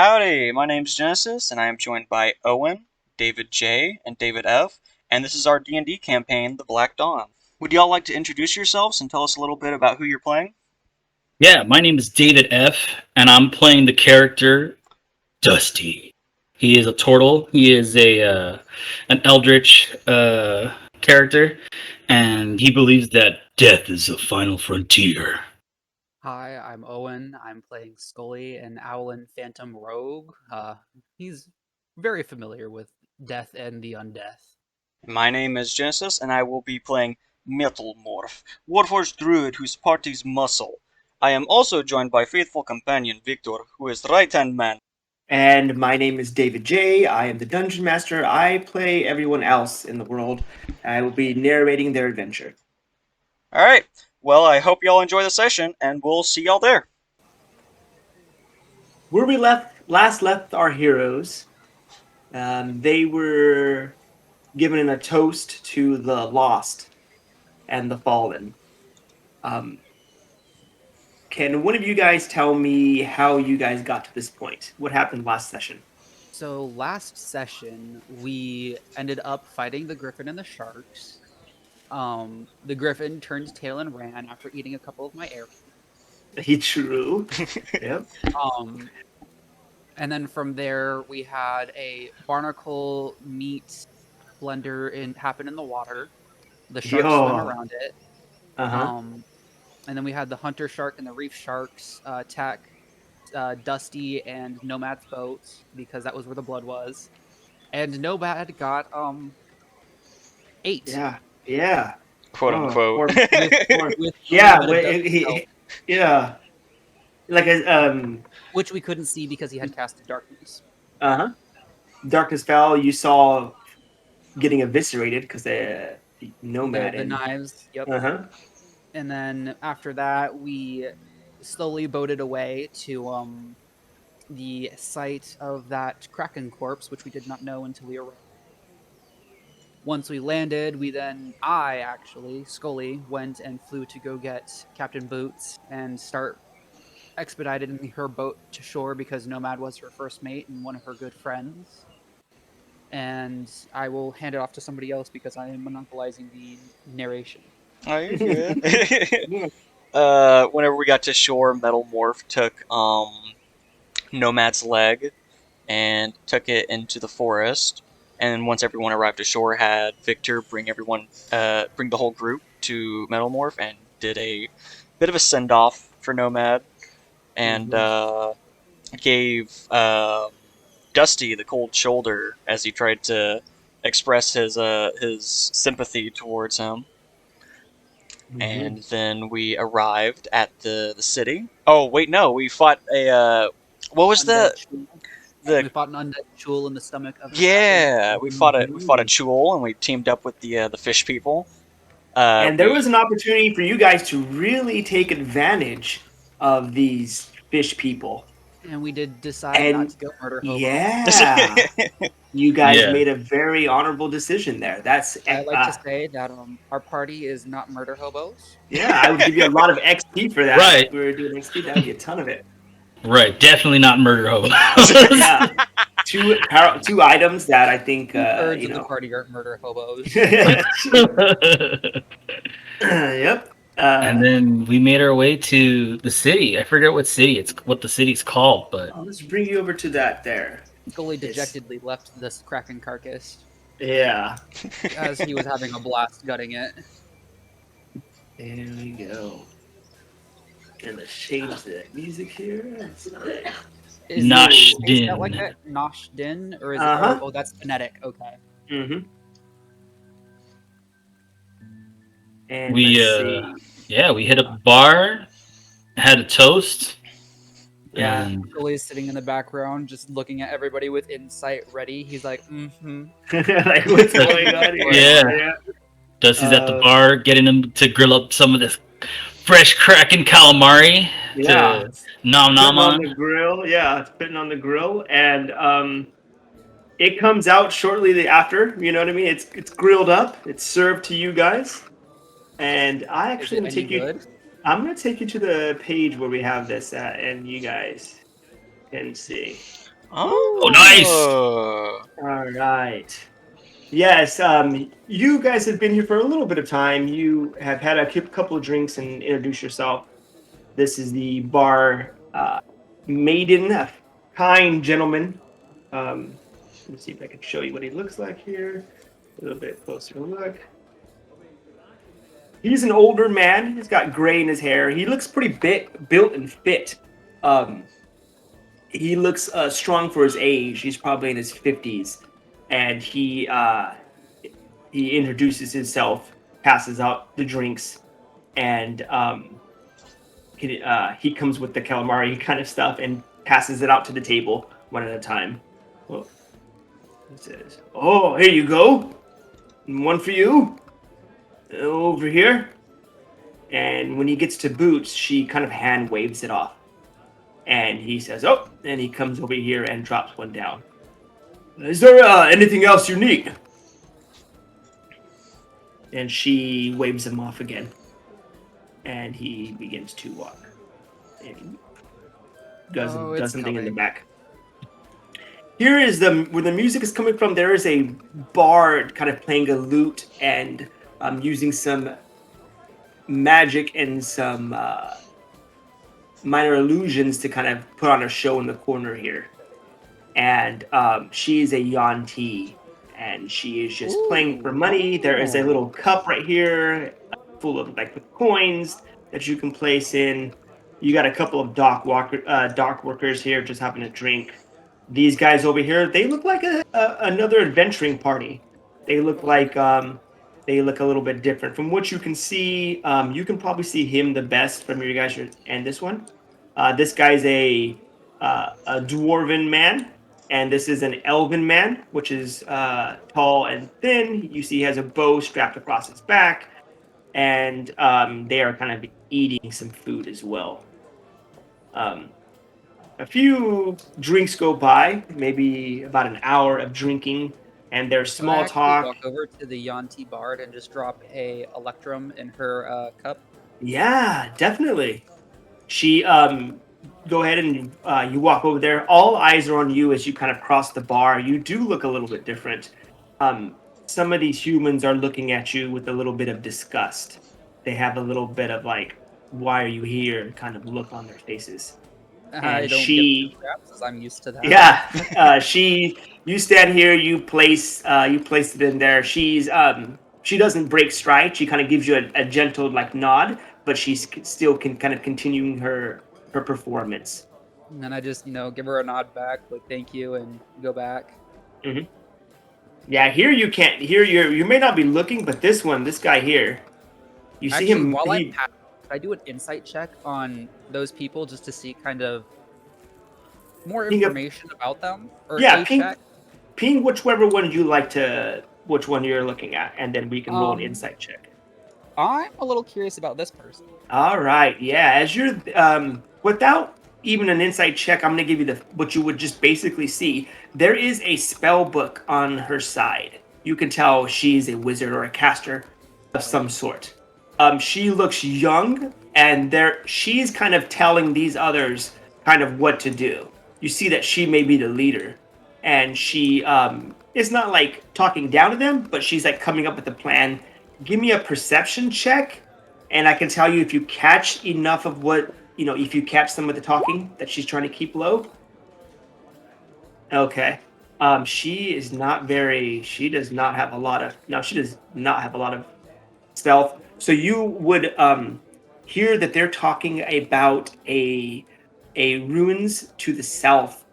Howdy, my name's Genesis, and I am joined by Owen, David J, and David F, and this is our D&D campaign, The Black Dawn. Would y'all like to introduce yourselves and tell us a little bit about who you're playing? Yeah, my name is David F, and I'm playing the character Dusty. He is a turtle. He is an eldritch character, and he believes that death is the final frontier. Hi, I'm Owen. I'm playing Skully, an Owlin Rogue. He's very familiar with death and the undeath. My name is Genesis, and I will be playing Metalmorph, Warforged Druid whose party's muscle. I am also joined by faithful companion Viktor, who is right-hand man. And my name is David J. I am the Dungeon Master. I play everyone else in the world. I will be narrating their adventure. Alright, well, I hope y'all enjoy the session, and we'll see y'all there. Where we last left our heroes, they were given a toast to the lost and the fallen. Can one of you guys tell me how you guys got to this point? What happened last session? So last session, we ended up fighting the griffin and the sharks. The griffin turned tail and ran after eating a couple of my arrows. True. Yep. And then from there, we had a barnacle meat blender happen in the water. The sharks swim around it. And then we had the hunter shark and the reef sharks attack Dusty and Nomad's boat because that was where the blood was. And Nomad got 8. Yeah. Quote unquote. Yeah. Like which we couldn't see because he had casted darkness. Darkness fell. You saw getting eviscerated because the Nomad the knives. Yep. And then after that, we slowly boated away to the site of that Kraken corpse, which we did not know until we arrived. Once we landed, Skully, went and flew to go get Captain Boots and start expediting her boat to shore because Nomad was her first mate and one of her good friends. And I will hand it off to somebody else because I am monopolizing the narration. Oh, you're good. Whenever we got to shore, Metalmorph took Nomad's leg and took it into the forest. And once everyone arrived to shore, had Viktor bring the whole group to Metalmorph and did a bit of a send off for Nomad, and gave Dusty the cold shoulder as he tried to express his sympathy towards him. And then we arrived at the city. Oh wait, no, we fought a what was we fought an undead chul in the stomach of we fought a chul, and we teamed up with the fish people. And there was an opportunity for you guys to really take advantage of these fish people. And we did decide not to go murder hobo. Yeah. You guys made a very honorable decision there. I'd like to say that our party is not murder hobos. Yeah, I would give you a lot of XP for that. Right. If we were doing XP, that would be a ton of it. Right, definitely not murder hobos. Yeah. Two items that I think Birds of the party are murder hobos. Yep. And then we made our way to the city. I forget what the city's called, but let's bring you over to that there. Skully dejectedly left this Kraken carcass. Yeah. As he was having a blast gutting it. There we go. And let's change the music here. Nosh Is Din. that like that? Nosh Din? Or is it? Oh, that's phonetic. Okay. And we hit a bar, had a toast. Yeah, Skully's sitting in the background, just looking at everybody with insight ready. He's like, like, what's going on here? Yeah. Dusty's at the bar, getting him to grill up some of this fresh Kraken calamari. Yeah. To nom on the grill. Yeah, it's putting on the grill, and it comes out shortly after. You know what I mean? It's grilled up. It's served to you guys, and I actually am going to take you. I'm going to take you to the page where we have this at, and you guys and see. Oh, nice! All right. Yes, you guys have been here for a little bit of time. You have had a couple of drinks and introduce yourself. This is the bar maiden, a kind gentleman. Let me see if I can show you what he looks like here. A little bit closer look. He's an older man. He's got gray in his hair. He looks pretty built and fit. Um, he looks strong for his age. He's probably in his 50s, and he introduces himself, passes out the drinks, and he comes with the calamari kind of stuff and passes it out to the table one at a time. Well, he says, "Oh, here you go. One for you. Over here." And when he gets to Boots, she kind of hand waves it off. And he says, "Oh," and he comes over here and drops one down. "Is there anything else you need?" And she waves him off again. And he begins to walk. And he does something in the back. Here is where the music is coming from. There is a bard kind of playing a lute and using some magic and some minor illusions to kind of put on a show in the corner here. And she is a Yanti, and she is just playing for money. There is a little cup right here full of with coins that you can place in. You got a couple of dock workers here just having a drink. These guys over here, they look like another adventuring party. They look like they look a little bit different. From what you can see, you can probably see him the best from your guys and this one. This guy's a dwarven man, and this is an elven man, which is tall and thin. You see he has a bow strapped across his back, and they are kind of eating some food as well. A few drinks go by, maybe about an hour of drinking, and there's small talk. Walk over to the Yanti bard and just drop a electrum in her cup. Yeah, definitely. She go ahead and you walk over there. All eyes are on you as you kind of cross the bar. You do look a little bit different. Some of these humans are looking at you with a little bit of disgust. They have a little bit of "Why are you here?" kind of look on their faces. I don't give scraps, as I'm used to that. Yeah, you stand here, you place it in there. She doesn't break stride. She kind of gives you a gentle nod, but she still can kind of continuing her performance. And then I just give her a nod back, thank you, and go back. Mm-hmm. Yeah, here you can't. Here you may not be looking, but this guy here, you see him. While I pass, could I do an insight check on those people just to see kind of more information about them? Or yeah, ping whichever one you like which one you're looking at, and then we can roll an insight check. I'm a little curious about this person. All right, yeah. As you're without even an insight check, I'm gonna give you what you would just basically see. There is a spell book on her side. You can tell she's a wizard or a caster of some sort. She looks young, and she's kind of telling these others kind of what to do. You see that she may be the leader, and she is not talking down to them, but she's coming up with a plan. Give me a perception check, and I can tell you if you catch enough of if you catch some of the talking that she's trying to keep low. Okay. She does not have a lot of stealth. So you would hear that they're talking about a ruins to the south.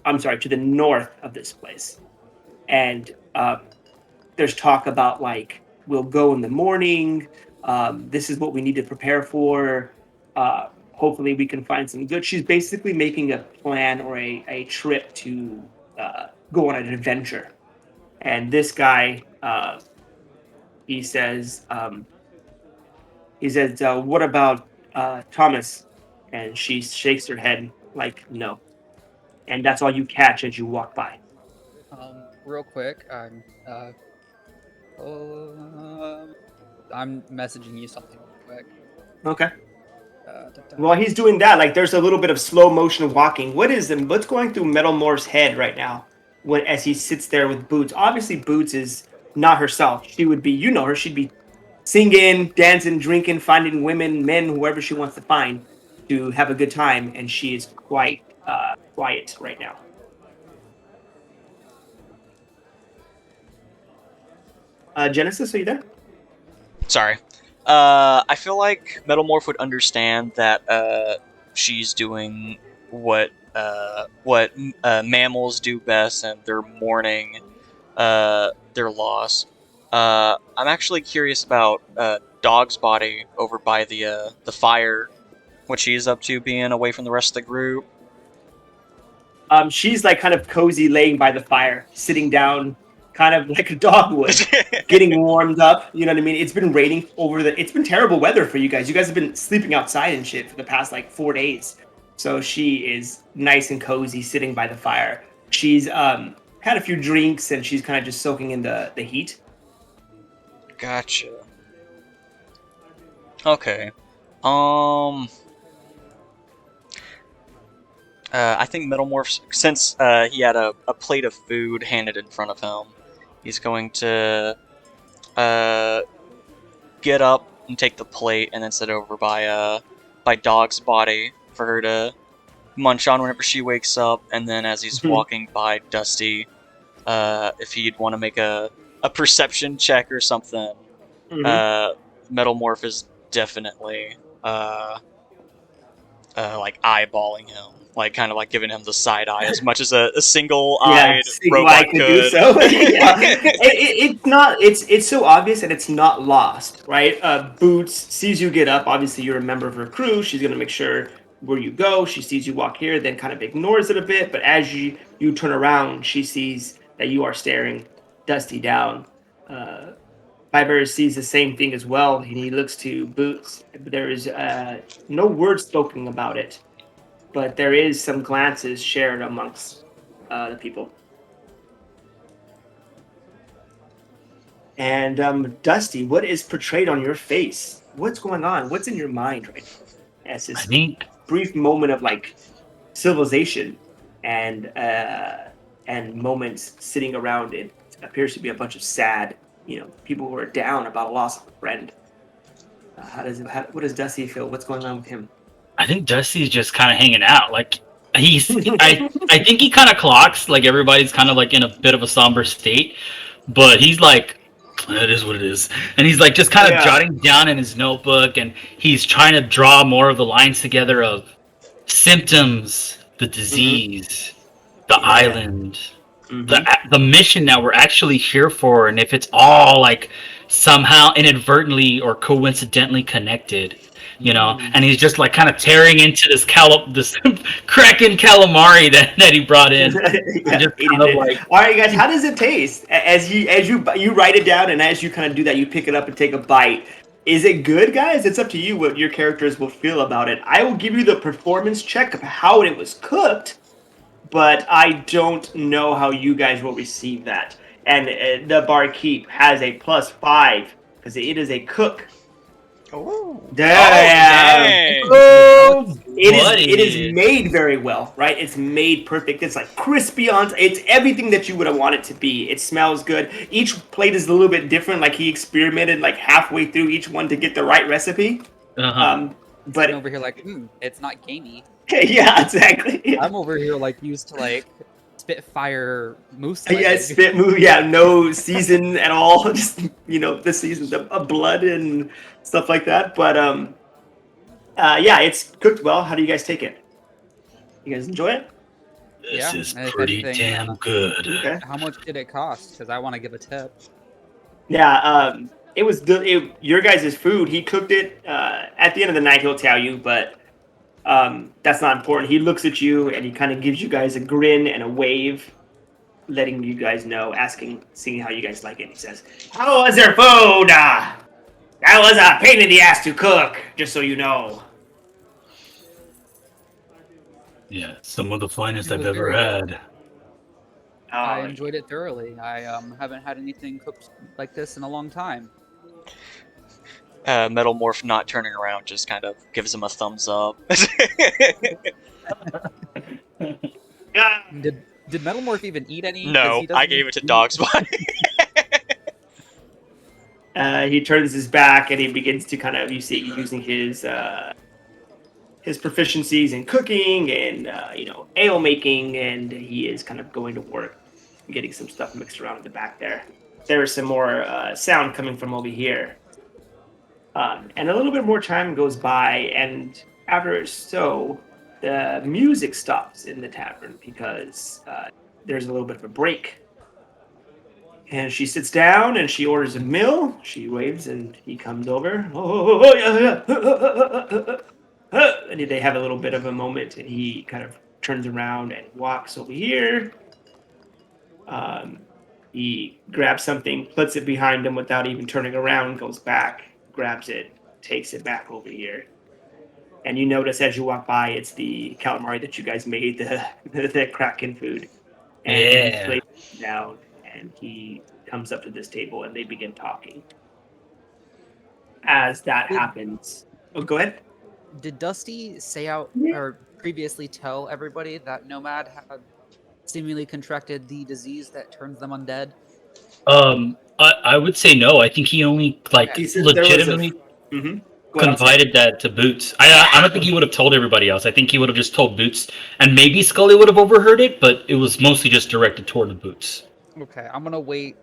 I'm sorry, to the north of this place. And there's talk about we'll go in the morning. This is what we need to prepare for. Hopefully we can find some good. She's basically making a plan or a trip to go on an adventure. And this guy, he says, what about Thomas? And she shakes her head no. And that's all you catch as you walk by. Real quick, I'm messaging you something real quick. Okay. While he's doing that, like there's a little bit of slow motion walking. What's going through Metalmorph's head right now as he sits there with Boots? Obviously, Boots is not herself. She would be, you know her, she'd be singing, dancing, drinking, finding women, men, whoever she wants to find to have a good time, and she is quite quiet right now. Genesis, are you there? Sorry. I feel like Metalmorph would understand that she's doing what mammals do best, and they're mourning their loss. I'm actually curious about Dog's body over by the fire, what she's up to, being away from the rest of the group. She's like kind of cozy, laying by the fire, sitting down, kind of like a dog would, getting warmed up. You know what I mean? It's been raining it's been terrible weather for you guys. You guys have been sleeping outside and shit for the past like 4 days. So she is nice and cozy, sitting by the fire. She's had a few drinks and she's kind of just soaking in the heat. Gotcha. Okay. I think Metalmorph, since he had a plate of food handed in front of him, he's going to get up and take the plate and then sit over by Dog's body for her to munch on whenever she wakes up. And then as he's walking by Dusty, if he'd want to make a perception check or something, Metalmorph is definitely like eyeballing him. Like, kind of like giving him the side eye as much as a single-eyed robot could. Do so. It's so obvious and it's not lost, right? Boots sees you get up. Obviously, you're a member of her crew. She's going to make sure where you go. She sees you walk here, then kind of ignores it a bit. But as you turn around, she sees that you are staring Dusty down. Fiber sees the same thing as well, and he looks to Boots. There is no word spoken about it, but there is some glances shared amongst the people. And Dusty, what is portrayed on your face? What's going on? What's in your mind right now? As this brief moment of like civilization and moments sitting around, it appears to be a bunch of sad, people who are down about a loss of a friend. What does Dusty feel? What's going on with him? I think Dusty's just kind of hanging out. Like I think he kind of clocks like everybody's kind of like in a bit of a somber state, but he's like, it is what it is, and he's like just kind of jotting down in his notebook, and he's trying to draw more of the lines together of symptoms, the disease, the island, the mission that we're actually here for, and if it's all like somehow inadvertently or coincidentally connected. And he's just like kind of tearing into this Kraken calamari that he brought in. Just kind of like, all right, guys, how does it taste? As you write it down, and as you kind of do that, you pick it up and take a bite. Is it good, guys? It's up to you what your characters will feel about it. I will give you the performance check of how it was cooked, but I don't know how you guys will receive that. And the barkeep has a +5 because it is a cook. Oh, damn! Oh, it is made very well, right? It's made perfect. It's like crispy on. It's everything that you would have wanted it to be. It smells good. Each plate is a little bit different. Like he experimented like halfway through each one to get the right recipe. But over here, like, it's not gamey. Yeah, exactly. I'm over here like used to like Spitfire moose. No season at all. Just the seasons of blood and stuff like that. But it's cooked well. How do you guys take it? You guys enjoy it? This is pretty damn good. Okay. How much did it cost? Because I want to give a tip. Yeah, it was your guys' food. He cooked it. At the end of the night, he'll tell you, but that's not important. He looks at you and he kind of gives you guys a grin and a wave, letting you guys know, seeing how you guys like it. He says, "How was your food? That was a pain in the ass to cook, just so you know." Yeah, some of the finest I've ever had. I enjoyed it thoroughly. I haven't had anything cooked like this in a long time. Metalmorph not turning around just kind of gives him a thumbs up. Did Metalmorph even eat any? No, I gave it to Dog's Body. He turns his back and he begins to kind of, you see, using his proficiencies in cooking and ale making, and he is kind of going to work, getting some stuff mixed around in the back there. There is some more sound coming from over here, and a little bit more time goes by, and after so, the music stops in the tavern because there's a little bit of a break. And she sits down and she orders a meal. She waves and he comes over. Oh, yeah. And they have a little bit of a moment and he kind of turns around and walks over here. He grabs something, puts it behind him without even turning around, goes back, grabs it, takes it back over here. And you notice as you walk by, it's the calamari that you guys made, the Kraken food. And he places it down. And he comes up to this table and they begin talking. As that happens... Oh, go ahead. Did Dusty say out or previously tell everybody that Nomad had seemingly contracted the disease that turns them undead? I would say no. I think he only legitimately confided that to Boots. I don't think he would have told everybody else. I think he would have just told Boots, and maybe Skully would have overheard it, but it was mostly just directed toward the Boots. Okay, I'm gonna wait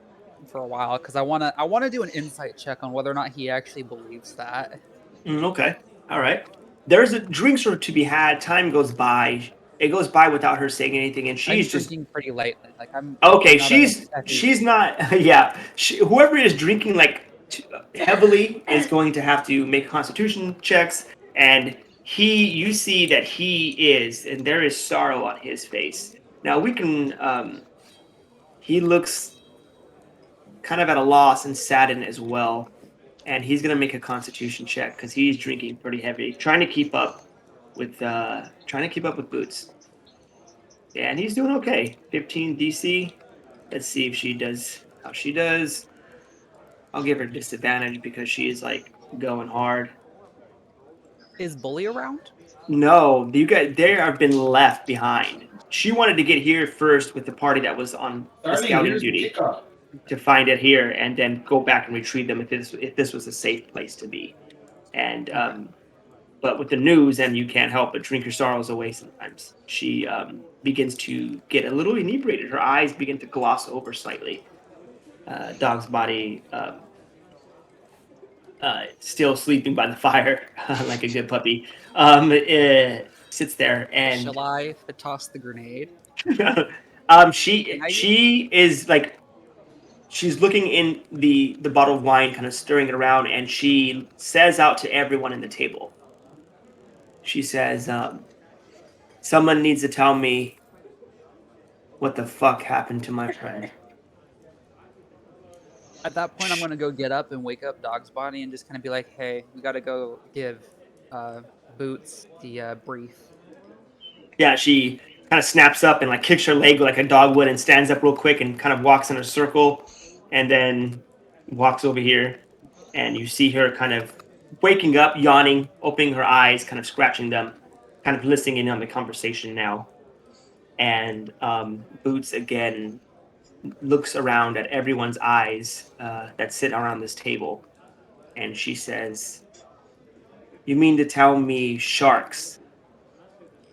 for a while because I wanna do an insight check on whether or not he actually believes that. Okay, all right. There's a drinks are to be had. Time goes by. It goes by without her saying anything, and she's just drinking pretty lightly. Like I'm okay. She's not. Yeah. Whoever is drinking heavily is going to have to make constitution checks, and you see that he is, and there is sorrow on his face. Now we can. He looks kind of at a loss and saddened as well. And he's going to make a constitution check because he's drinking pretty heavy, trying to keep up with Boots. Yeah, and he's doing okay. 15 DC. Let's see if she does how she does. I'll give her disadvantage because she is going hard. Is Bully around? No, you guys they have been left behind. She wanted to get here first with the party that was on the scouting duty to find it here and then go back and retrieve them if this was a safe place to be. And but with the news, and you can't help but drink your sorrows away sometimes. She begins to get a little inebriated. Her eyes begin to gloss over slightly. Dog's Body still sleeping by the fire like a good puppy. Sits there and shall I toss the grenade? She is she's looking in the bottle of wine, kind of stirring it around, and she says out to everyone in the table. She says, "Someone needs to tell me what the fuck happened to my friend." At that point, I'm gonna go get up and wake up Dog's Body and just kind of be like, "Hey, we gotta go give Boots the brief." Yeah, she kind of snaps up and kicks her leg like a dog would and stands up real quick and kind of walks in a circle and then walks over here. And you see her kind of waking up, yawning, opening her eyes, kind of scratching them, kind of listening in on the conversation now. And Boots again looks around at everyone's eyes that sit around this table. And she says, "You mean to tell me sharks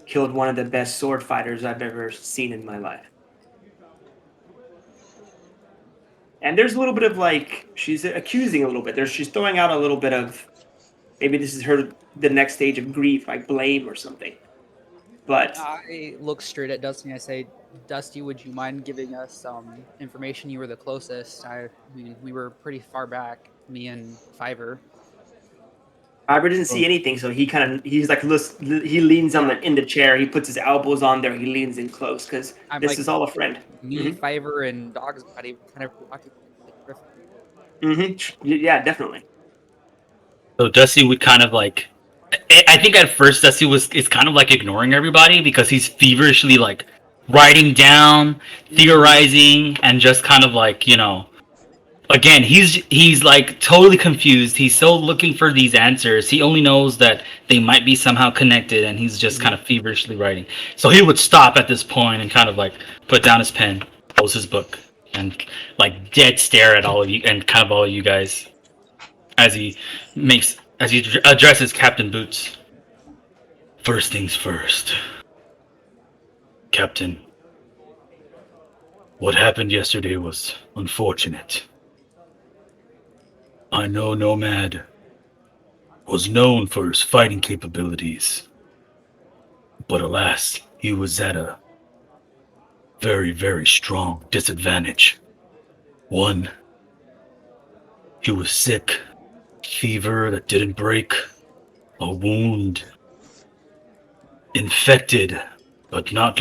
killed one of the best sword fighters I've ever seen in my life?" And there's a little bit of she's accusing a little bit. She's throwing out a little bit of maybe this is the next stage of grief, blame or something. But I look straight at Dusty and I say, "Dusty, would you mind giving us some information? You were the closest. I mean, we were pretty far back, me and Fiverr." Fiverr didn't see anything, so he leans in the chair. He puts his elbows on there. He leans in close because this is all a friend. Me, Fiverr, and Dog's Body kind of occupied. Yeah, definitely. So Dusty would kind of I think at first Dusty is kind of ignoring everybody because he's feverishly writing down, theorizing, and just kind of again, he's like totally confused. He's still looking for these answers. He only knows that they might be somehow connected, and he's just kind of feverishly writing. So he would stop at this point and kind of like put down his pen, close his book, and like dead stare at all of you and kind of all of you guys as he addresses Captain Boots. First things first, Captain. What happened yesterday was unfortunate. I know Nomad was known for his fighting capabilities, but alas, he was at a very, very strong disadvantage. One, he was sick, fever that didn't break, a wound, infected, but not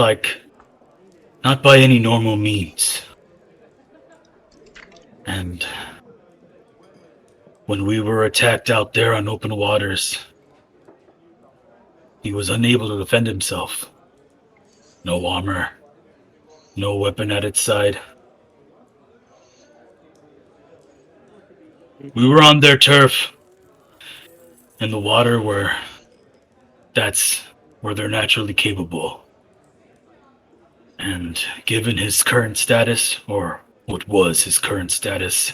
by any normal means. And when we were attacked out there on open waters, he was unable to defend himself. No armor, no weapon at its side. We were on their turf, in the water where they're naturally capable. And given his current status, or what was his current status,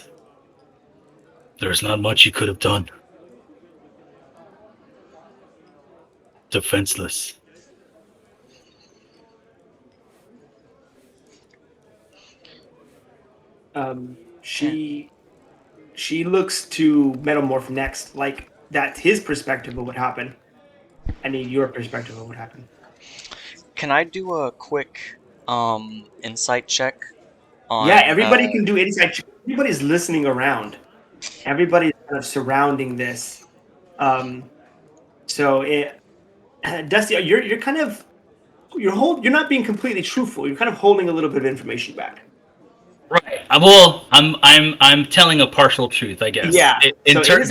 there's not much he could have done. Defenseless. She looks to Metalmorph next, like that's his perspective of what happened. I need your perspective of what happened. Can I do a quick insight check on everybody can do insight check. Everybody's listening around. Everybody's kind of surrounding this. Dusty, you're kind of you're not being completely truthful. You're kind of holding a little bit of information back. Right. Well, I'm telling a partial truth, I guess. Yeah. In terms.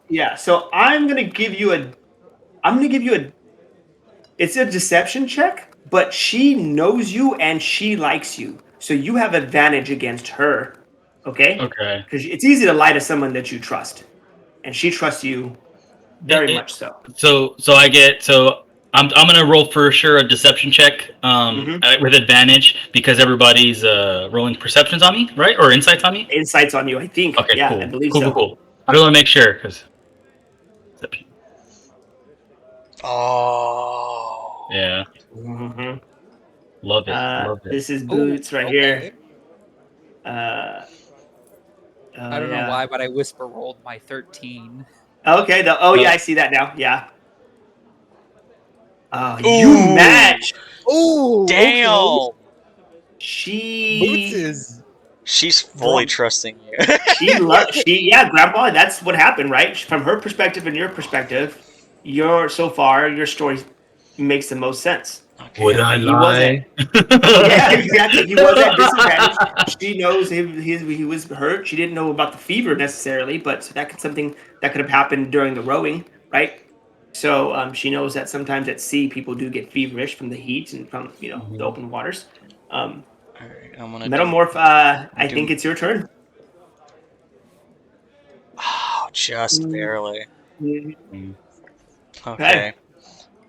Yeah. So I'm gonna give you a. It's a deception check, but she knows you and she likes you, so you have advantage against her. Okay. Okay. Because it's easy to lie to someone that you trust, and she trusts you very much so. I'm gonna roll for sure a deception check with advantage because everybody's rolling perceptions on me, right? Or insights on me? Insights on you, I think. Okay, yeah, cool. I believe so. Cool. I don't want to make sure because. Oh. Yeah. Mm-hmm. Love it. This is Boots right here. I don't know why, but I whisper rolled my 13. Okay. I see that now. Yeah. You match. Oh, damn. Okay. She's fully trusting you. Grandpa, that's what happened, right? From her perspective and your perspective, your story makes the most sense. Okay. Would I lie? Yeah, exactly. He was at disadvantage. She knows he was hurt. She didn't know about the fever necessarily, but something that could have happened during the rowing, right? So she knows that sometimes at sea people do get feverish from the heat and from the open waters. All right, I'm gonna Metalmorph. I think it's your turn. Oh, just barely. Mm-hmm. Okay.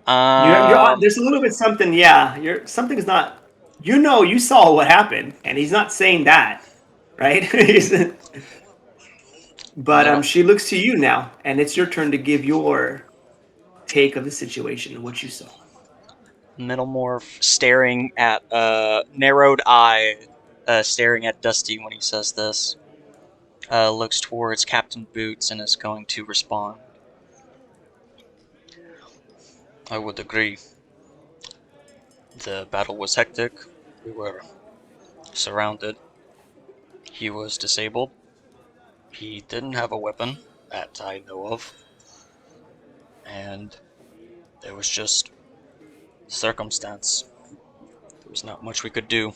You're on, there's a little bit something. Yeah, something's not. You saw what happened, and he's not saying that, right? But she looks to you now, and it's your turn to give your take of the situation and what you saw. Metalmorph staring at narrowed eye, staring at Dusty when he says this. Looks towards Captain Boots and is going to respond. I would agree. The battle was hectic. We were surrounded. He was disabled. He didn't have a weapon that I know of. And there was just circumstance. There was not much we could do.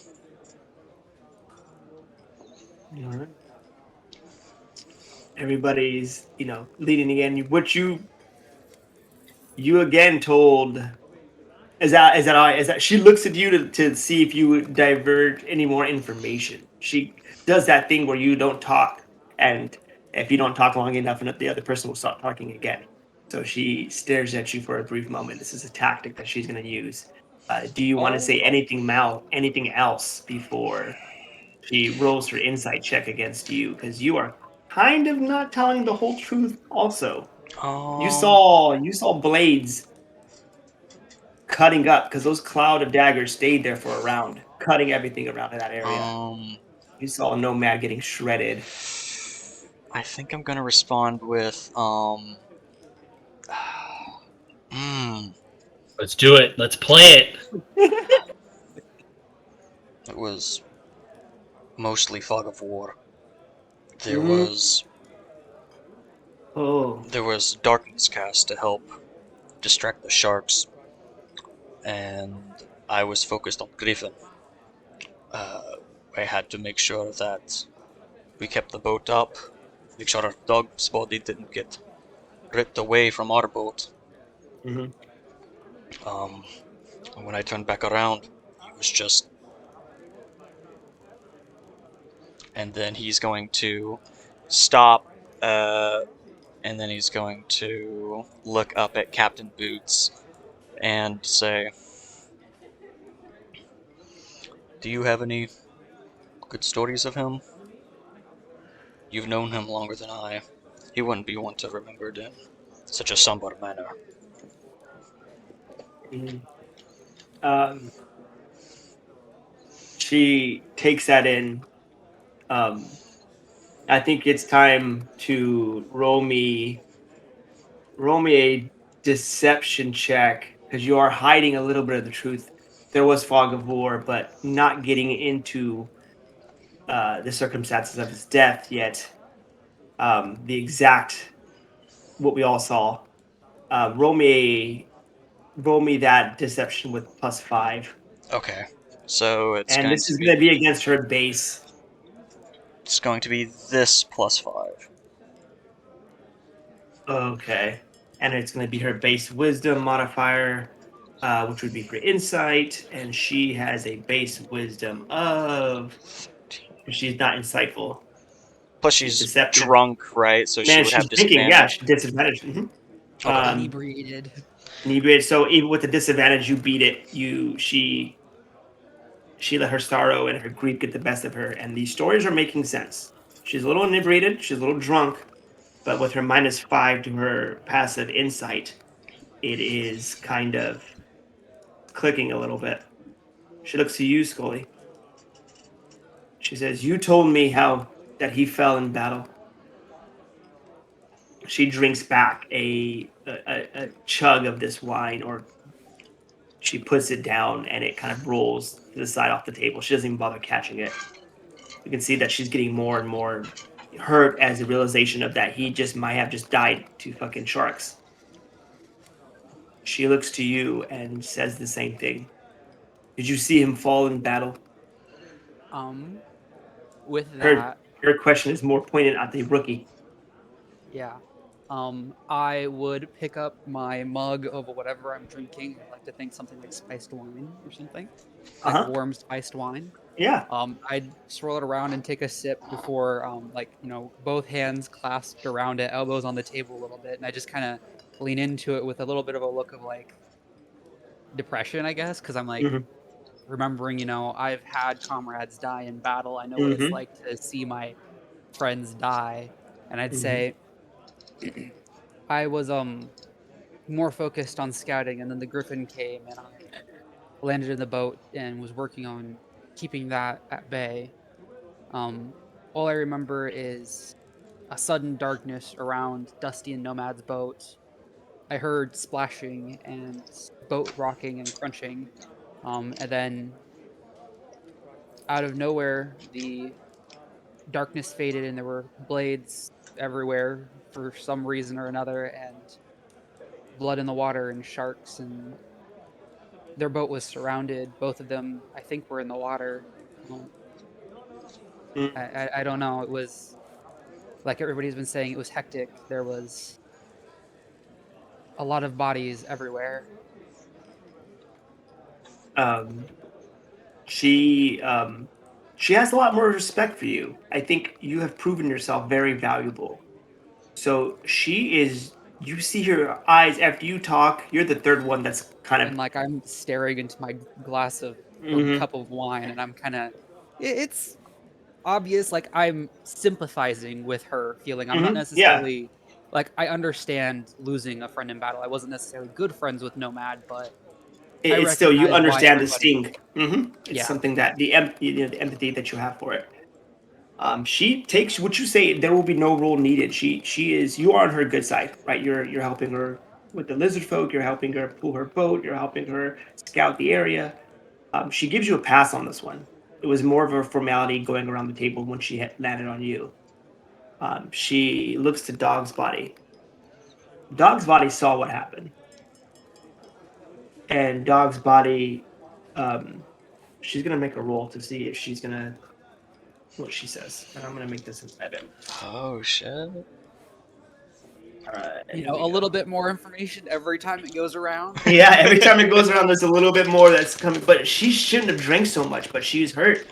All right. Everybody's, leading again. What you again told Is that all right? Is that she looks at you to see if you would divert any more information? She does that thing where you don't talk, and if you don't talk long enough, the other person will stop talking again. So she stares at you for a brief moment. This is a tactic that she's going to use. Do you want to say anything else before she rolls her insight check against you? Because you are kind of not telling the whole truth. Also, you saw blades cutting up because those cloud of daggers stayed there for a round, cutting everything around in that area. You saw a nomad getting shredded. I think I'm gonna respond with Let's do it. Let's play it. It was mostly fog of war. There was darkness cast to help distract the sharks, and I was focused on Griffin. I had to make sure that we kept the boat up, make sure our dog's body didn't get ripped away from our boat. Mm-hmm. And when I turned back around, he was just... And then he's going to stop, and then he's going to look up at Captain Boots and say, "Do you have any good stories of him? You've known him longer than I. He wouldn't be one to remembered in such a somber manner." Mm-hmm. She takes that in. I think it's time to roll me a deception check because you are hiding a little bit of the truth. There was fog of war, but not getting into the circumstances of his death yet. The exact what we all saw. Roll me that deception with +5. Okay, so it's And going this to is going to be... be against her base. It's going to be this +5. Okay. And it's going to be her base wisdom modifier, which would be for insight. And she has a base wisdom of. She's not insightful. Plus She's she's deceptive. drunk, right? So she Man, would she's have drinking. Yeah, disadvantage. she's disadvantaged. Okay. Inebriated. Inebriated. So even with the disadvantage, you beat it. She let her sorrow and her grief get the best of her, and these stories are making sense. She's a little inebriated. She's a little drunk, but with her -5 to her passive insight, it is kind of clicking a little bit. She looks to you, Skully. She says, "You told me how that he fell in battle." She drinks back a chug of this wine, or she puts it down, and it kind of rolls to the side off the table. She doesn't even bother catching it. You can see that she's getting more and more hurt as the realization of that he just might have just died to fucking sharks. She looks to you and says the same thing. Did you see him fall in battle? With Her that, her question is more pointed at the rookie. yeah. I would pick up my mug of whatever I'm drinking. I like to think something like spiced wine or something, like warm spiced wine. Yeah. I'd swirl it around and take a sip before, both hands clasped around it, elbows on the table a little bit, and I just kind of lean into it with a little bit of a look of like depression, I guess, because I'm like Mm-hmm. remembering, I've had comrades die in battle. I know what it's Mm-hmm. like to see my friends die, and I'd Mm-hmm. say I was more focused on scouting, and then the griffin came, and I landed in the boat and was working on keeping that at bay. Um, all I remember is a sudden darkness around Dusty and Nomad's boat. I heard splashing and boat rocking and crunching. And then out of nowhere, the darkness faded and there were blades everywhere for some reason or another, and blood in the water and sharks, and their boat was surrounded. Both of them, I think, were in the water. Um, I don't know. It was like everybody's been saying. It was hectic. There was a lot of bodies everywhere. She has a lot more respect for you. I think you have proven yourself very valuable. So she is. You see her eyes after you talk. You're the third one that's kind of. And like I'm staring into my glass of or Mhm. cup of wine, and I'm kind of. It's obvious, like I'm sympathizing with her feeling. I'm not Yeah. necessarily like I understand losing a friend in battle. I wasn't necessarily good friends with Nomad, but I It's still you recognize why understand the everybody. sting. It's Yeah, something that the empathy that you have for it. She takes what you say. There will be no rule needed. She is. You are on her good side, right? You're helping her with the lizard folk. You're helping her pull her boat. You're helping her scout the area. She gives you a pass on this one. It was more of a formality going around the table when she had landed on you. She looks to Dog's body. Dog's body saw what happened, and Dog's body. She's gonna make a roll to see if she's gonna what she says, and I'm gonna make this in 7. Oh shit. All right, you here know, we a little go. bit more information every time it goes around. Yeah, every time it goes around, there's a little bit more that's coming. But she shouldn't have drank so much, but she's hurt.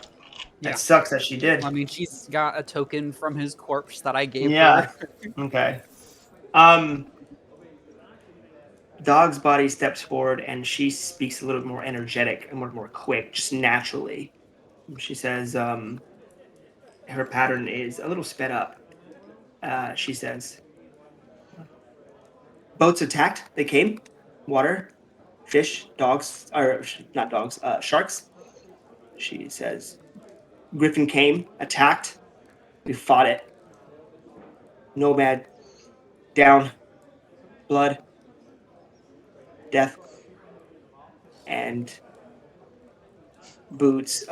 Yeah, That sucks that she did. I mean, she's got a token from his corpse that I gave Yeah. her. Okay. Um, Dog's body steps forward and she speaks a little more energetic and more quick, just naturally. She says, her pattern is a little sped up. She says, boats attacked. They came. Water, fish, dogs, or not dogs, sharks. She says, Griffin came, attacked. We fought it. Nomad, down, blood, death, and Boots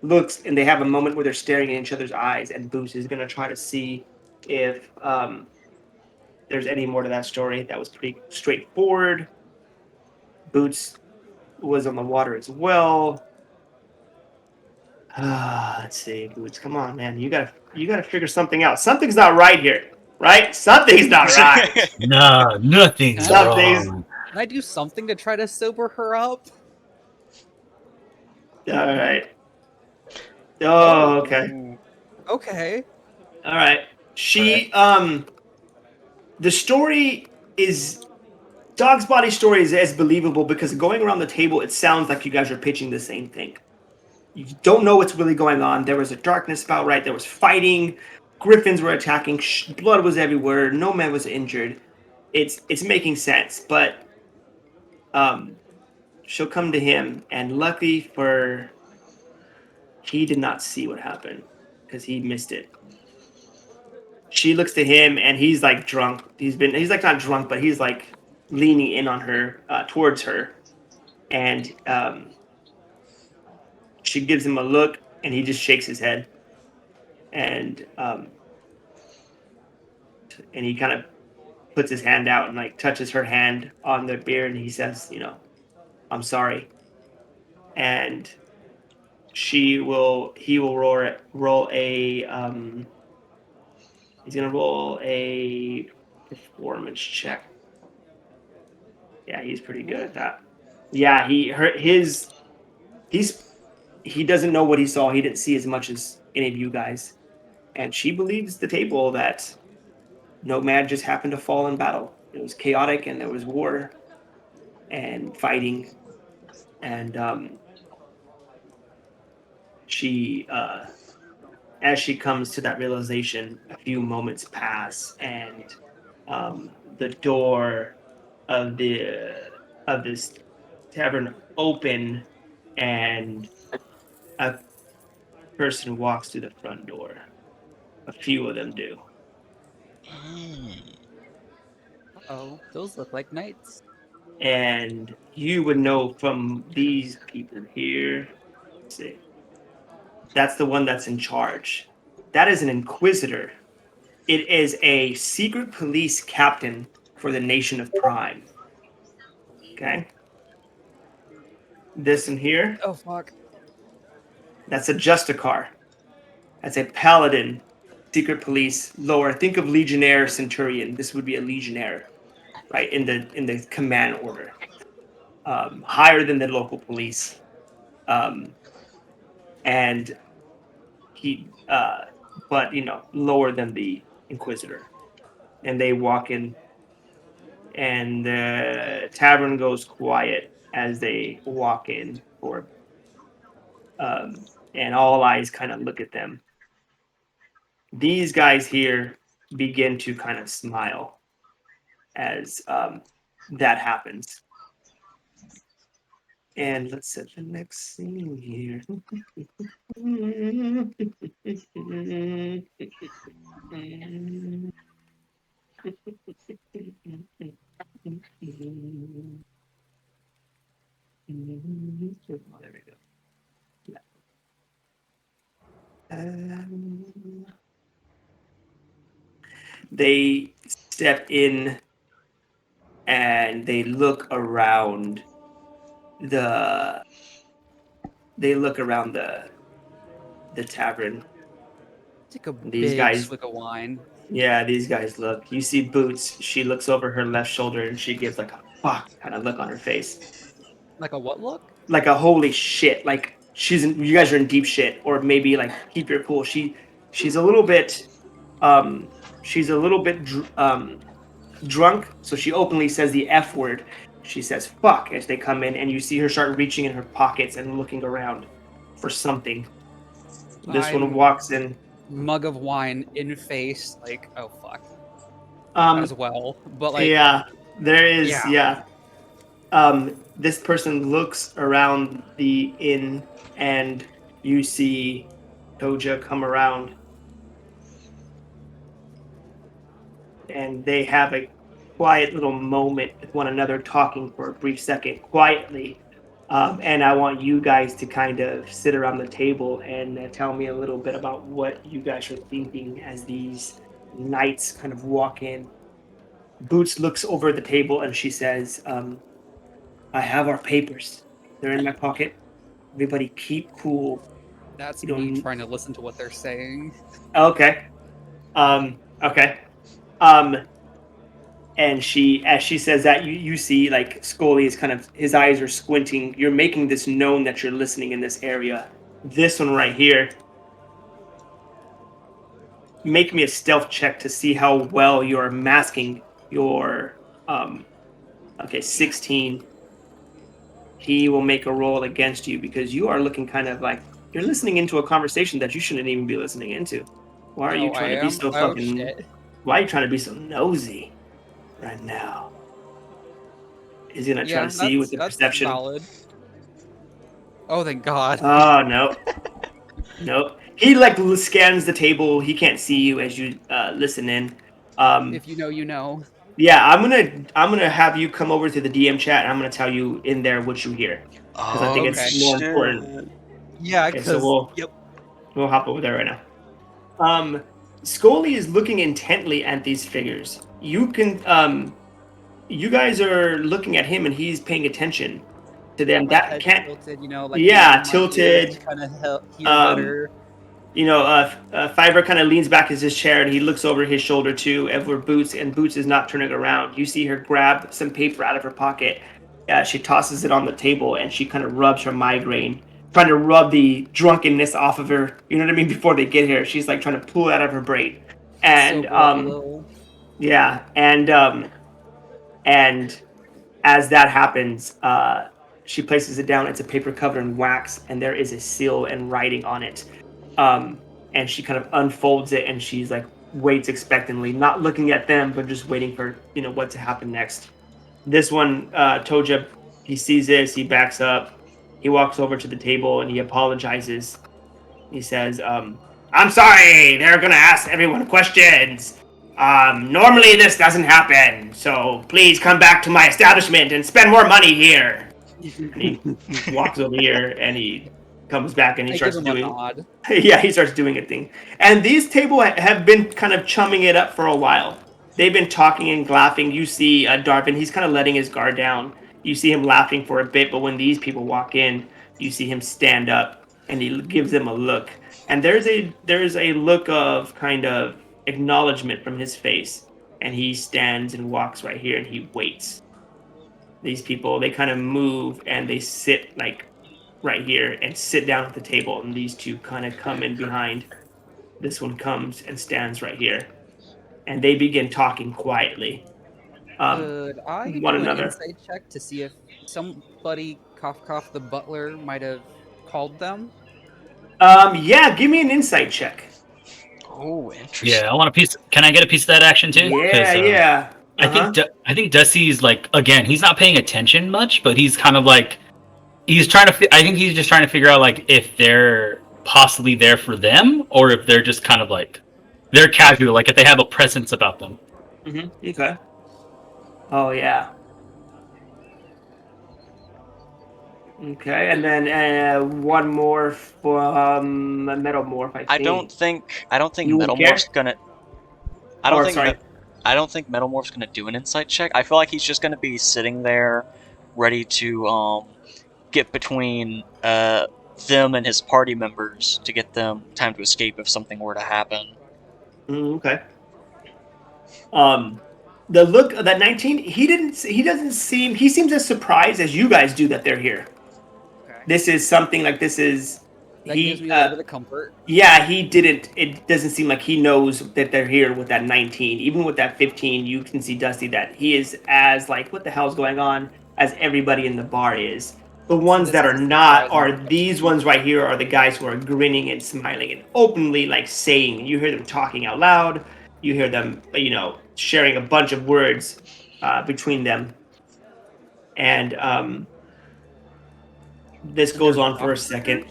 looks, and they have a moment where they're staring in each other's eyes, and Boots is going to try to see if there's any more to that story. That was pretty straightforward. Boots was on the water as well. Let's see, Boots. Come on, man. You gotta figure something out. Something's not right here, right? Something's not right. Nah, nothing's Can I, Something's wrong. can I do something to try to sober her up? all right. Oh, okay. Ooh. Okay. All right. Right. The story is Dog's body story is as believable because going around the table, it sounds like you guys are pitching the same thing. You don't know what's really going on. There was a darkness spout, right? There was fighting. Griffins were attacking. Blood was everywhere. No man was injured. It's making sense, but she'll come to him, and luckily for he did not see what happened because he missed it. She looks to him, and he's like drunk. He's like not drunk, but he's like leaning in on her, towards her, and she gives him a look, and he just shakes his head, and he kind of puts his hand out and like touches her hand on the beard, and he says, I'm sorry. And he will roll a he's gonna roll a performance check. Yeah, he's pretty good at that. Yeah, he doesn't know what he saw. He didn't see as much as any of you guys. And she believes the table that Nomad just happened to fall in battle. It was chaotic and there was war and fighting. And she, as she comes to that realization, a few moments pass, and the door of this tavern open, and a person walks through the front door. A few of them do. Oh, those look like knights. And you would know from these people here. Let's see. That's the one that's in charge. That is an inquisitor. It is a secret police captain for the nation of Prime. Okay. This in here, Oh fuck. that's a Justicar. That's a paladin, secret police, lower. Think of legionnaire, centurion. This would be a legionnaire, right? In the command order. higher than the local police, and he, but lower than the Inquisitor. And they walk in, and the tavern goes quiet as they walk in, and all eyes kind of look at them. These guys here begin to kind of smile as that happens. And let's set the next scene here. Oh, there we go. They step in and they look around the tavern. Take a These big guys, swig of wine. yeah, these guys look. You see Boots. She looks over her left shoulder and she gives like a fuck kind of look on her face. Like a what look? Like a holy shit. Like you guys are in deep shit, or maybe like keep your cool. She's a little bit drunk, so she openly says the F word. She says fuck as they come in, and you see her start reaching in her pockets and looking around for something. This one walks in. Mug of wine in face, like, oh fuck. Um, as well. But like, yeah, there is, yeah. This person looks around the inn, and you see Toja come around, and they have a quiet little moment with one another, talking for a brief second quietly. And I want you guys to kind of sit around the table and tell me a little bit about what you guys are thinking as these knights kind of walk in. Boots looks over the table and she says, I have our papers. They're in my pocket. Everybody keep cool. That's me trying to listen to what they're saying. Okay. Okay. And as she says that, you see like Skully is kind of, his eyes are squinting. You're making this known that you're listening in this area. This one right here. Make me a stealth check to see how well you're masking your okay, 16. He will make a roll against you because you are looking kind of like you're listening into a conversation that you shouldn't even be listening into. Why are you trying to be so fucking shit. Why are you trying to be so nosy right now? Is he gonna try to see you with the perception? Solid. Oh, thank God. Oh, no. Nope. He like scans the table. He can't see you as you listen in. If you know, you know. Yeah, I'm gonna have you come over to the DM chat, and I'm gonna tell you in there what you hear because I think it's more important. Yeah, okay, so we'll hop over there right now. Skully is looking intently at these figures. You can you guys are looking at him, and he's paying attention to them. Like that head can't tilted, like tilted. Kind of hear better. Fiverr kind of leans back in his chair and he looks over his shoulder too, over Boots, and Boots is not turning around. You see her grab some paper out of her pocket. She tosses it on the table and she kind of rubs her migraine, trying to rub the drunkenness off of her. You know what I mean? Before they get here, she's like trying to pull it out of her brain. And yeah, and as that happens, she places it down. It's a paper covered in wax, and there is a seal and writing on it. And she kind of unfolds it, and she's like waits expectantly, not looking at them, but just waiting for what to happen next. This one, Toja, he sees this, he backs up, he walks over to the table, and he apologizes. He says, "I'm sorry. They're gonna ask everyone questions. Normally this doesn't happen, so please come back to my establishment and spend more money here." And he walks over here and he comes back and he starts doing yeah, he starts doing a thing. And these table have been kind of chumming it up for a while. They've been talking and laughing. You see Darvin, he's kind of letting his guard down. You see him laughing for a bit, but when these people walk in, you see him stand up and he gives them a look. And there's a look of kind of acknowledgement from his face. And he stands and walks right here and he waits. these people, they kind of move and they sit like right here and sit down at the table, and these two kind of come in behind. This one comes and stands right here, and they begin talking quietly. Could I One do an another. insight check to see if somebody, cough, the butler, might have called them? Yeah, give me an insight check. Oh, interesting. Yeah, I want a piece. Can I get a piece of that action too? Yeah, yeah. I think Dusty's like, again, he's not paying attention much, but he's kind of like he's trying to. I think he's just trying to figure out like if they're possibly there for them or if they're just kind of like they're casual, like if they have a presence about them. Okay. Oh yeah. Okay, and then one more from Metalmorph. I don't think You wouldn't care? Metalmorph's gonna. Sorry. I don't think Metalmorph's gonna do an insight check. I feel like he's just gonna be sitting there, ready to get between them and his party members to get them time to escape if something were to happen. Okay. The look of that 19, he seems as surprised as you guys do that they're here. Okay. This is something like this is That gives me a little bit of comfort. Yeah, it doesn't seem like he knows that they're here with that 19. Even with that 15, you can see Dusty that he is as like, what the hell's going on, as everybody in the bar is. The ones that are not are these ones right here are the guys who are grinning and smiling and openly like saying, you hear them talking out loud, you hear them, sharing a bunch of words between them. And this goes on for a second.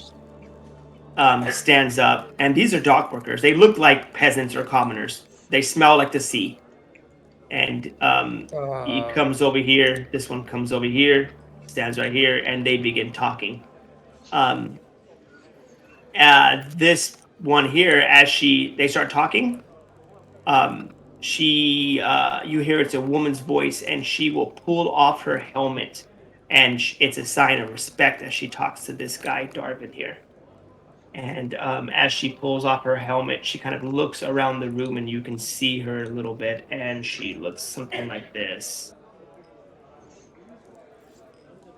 Stands up, and these are dock workers. They look like peasants or commoners. They smell like the sea. And he comes over here. This one comes over here, stands right here, and they begin talking. This one here, as they start talking, you hear it's a woman's voice, and she will pull off her helmet, and it's a sign of respect as she talks to this guy, Darvin here. And as she pulls off her helmet, she kind of looks around the room, and you can see her a little bit, and she looks something like this.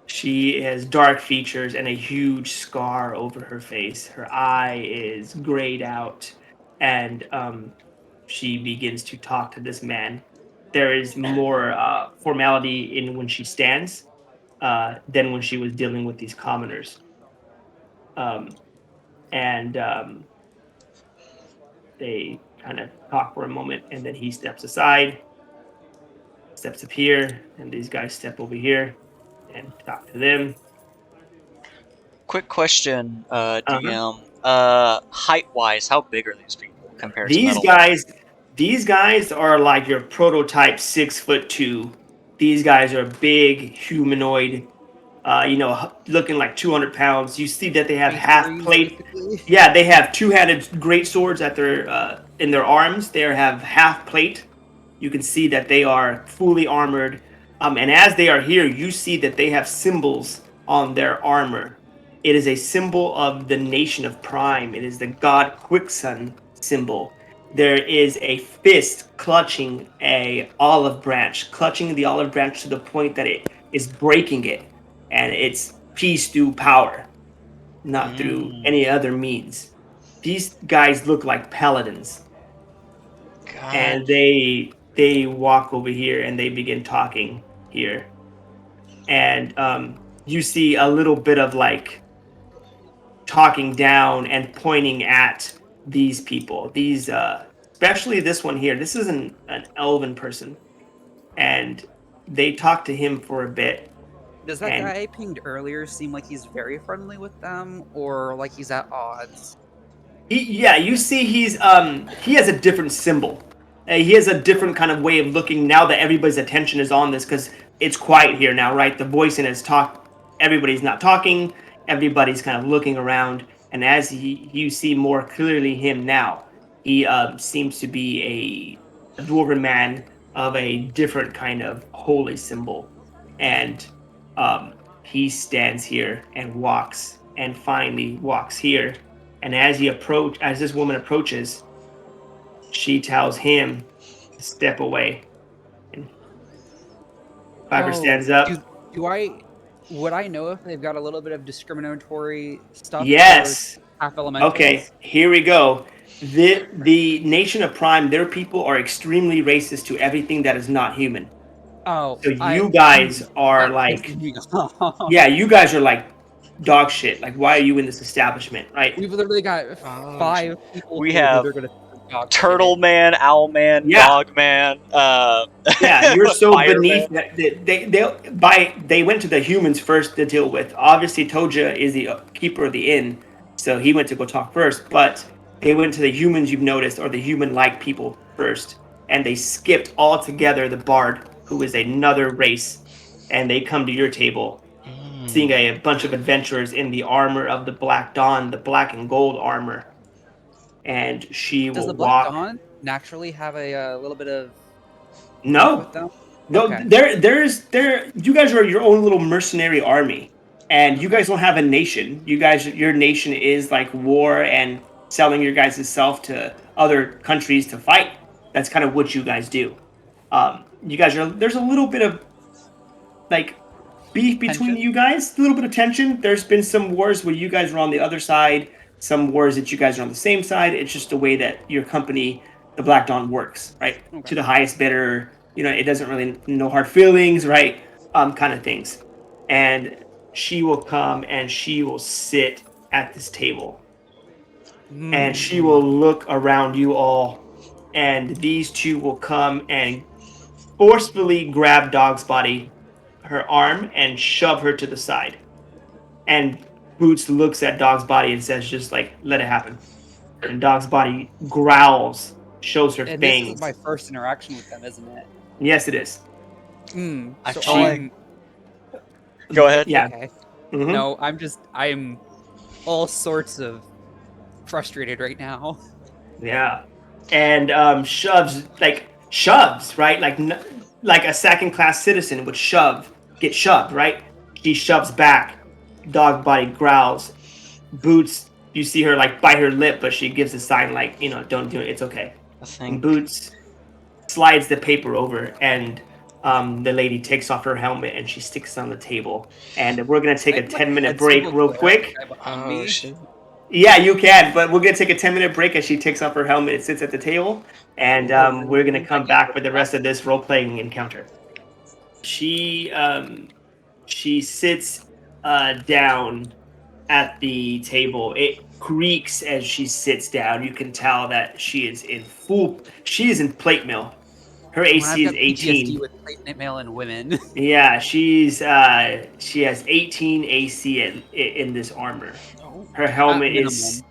She has dark features and a huge scar over her face. Her eye is grayed out, and she begins to talk to this man. There is more formality in when she stands than when she was dealing with these commoners. They kind of talk for a moment, and then he steps aside, steps up here, and these guys step over here and talk to them. Quick question, DM. Height-wise, how big are these people compared to Metalmorph? These guys are like your prototype 6'2". These guys are big, humanoid, looking like 200 pounds. You see that they have half plate. Yeah, they have two-handed great swords at their in their arms. They have half plate. You can see that they are fully armored. And as they are here, you see that they have symbols on their armor. It is a symbol of the nation of Prime. It is the god Quicksun symbol. There is a fist clutching the olive branch to the point that it is breaking it. And it's peace through power, not through any other means. These guys look like paladins. God. And they walk over here and they begin talking here. And you see a little bit of like talking down and pointing at these people. These especially this one here. This is an elven person. And they talk to him for a bit. Does that guy I pinged earlier seem like he's very friendly with them, or like he's at odds? You see he has a different symbol. He has a different kind of way of looking now that everybody's attention is on this, because it's quiet here now, right? The voice in his talk, everybody's not talking, everybody's kind of looking around, and as you see more clearly him now, he seems to be a dwarven man of a different kind of holy symbol. And he stands here and finally walks here. And as this woman approaches, she tells him to step away. And Piper stands up. Would I know if they've got a little bit of discriminatory stuff Yes. towards half elementals? Okay, here we go. The nation of Prime, their people are extremely racist to everything that is not human. Oh, So you guys are like, yeah, you guys are like dog shit. Like, why are you in this establishment, right? We've literally got 5 people We here who have they're gonna dog Turtle shit. Man, Owl Man, Yeah. Dog Man, Yeah, you're so Fireman. beneath that they went to the humans first to deal with. Obviously, Toja is the keeper of the inn, so he went to go talk first. But they went to the humans you've noticed, or the human-like people first, and they skipped altogether the bard, who is another race, and they come to your table, seeing a bunch of adventurers in the armor of the Black Dawn, the black and gold armor, and she Does will the Black walk. Dawn naturally have a little bit of beef No, with them? no, Okay. there. You guys are your own little mercenary army, and you guys don't have a nation. Your nation is like war and selling your guys' self to other countries to fight. That's kind of what you guys do. You guys are. There's a little bit of like beef between Tension? you guys. A little bit of tension. There's been some wars where you guys were on the other side. Some wars that you guys are on the same side. It's just the way that your company, the Black Dawn, works, right? Okay. To the highest bidder. You know, it doesn't really no hard feelings, right? Kind of things. And she will come and she will sit at this table. And she will look around you all, and these two will come and forcefully grab Dog's Body, her arm, and shove her to the side. And Boots looks at Dog's Body and says, just like, let it happen. And Dog's Body growls, shows her And fangs. this is my first interaction with them, isn't it? Yes, it is. I So feel like... Go ahead. Yeah. Okay. Mhm. No, I'm all sorts of frustrated right now. Yeah. And shoves, right? Like a second class citizen would get shoved, right? She shoves back. Dog Body growls. Boots, you see her like bite her lip, but she gives a sign like, don't do it. It's okay. I And think... Boots slides the paper over, and the lady takes off her helmet and she sticks it on the table. And we're gonna take a 10-minute break real quick. Oh, shit. Yeah, you can, but we're gonna take a 10-minute break as she takes off her helmet and sits at the table, and we're gonna come back for the rest of this role-playing encounter. She sits down at the table. It creaks as she sits down. You can tell that she is in plate mail. Her AC is 18. PTSD with plate mail and women. Yeah, she has 18 AC in this armor. Her helmet is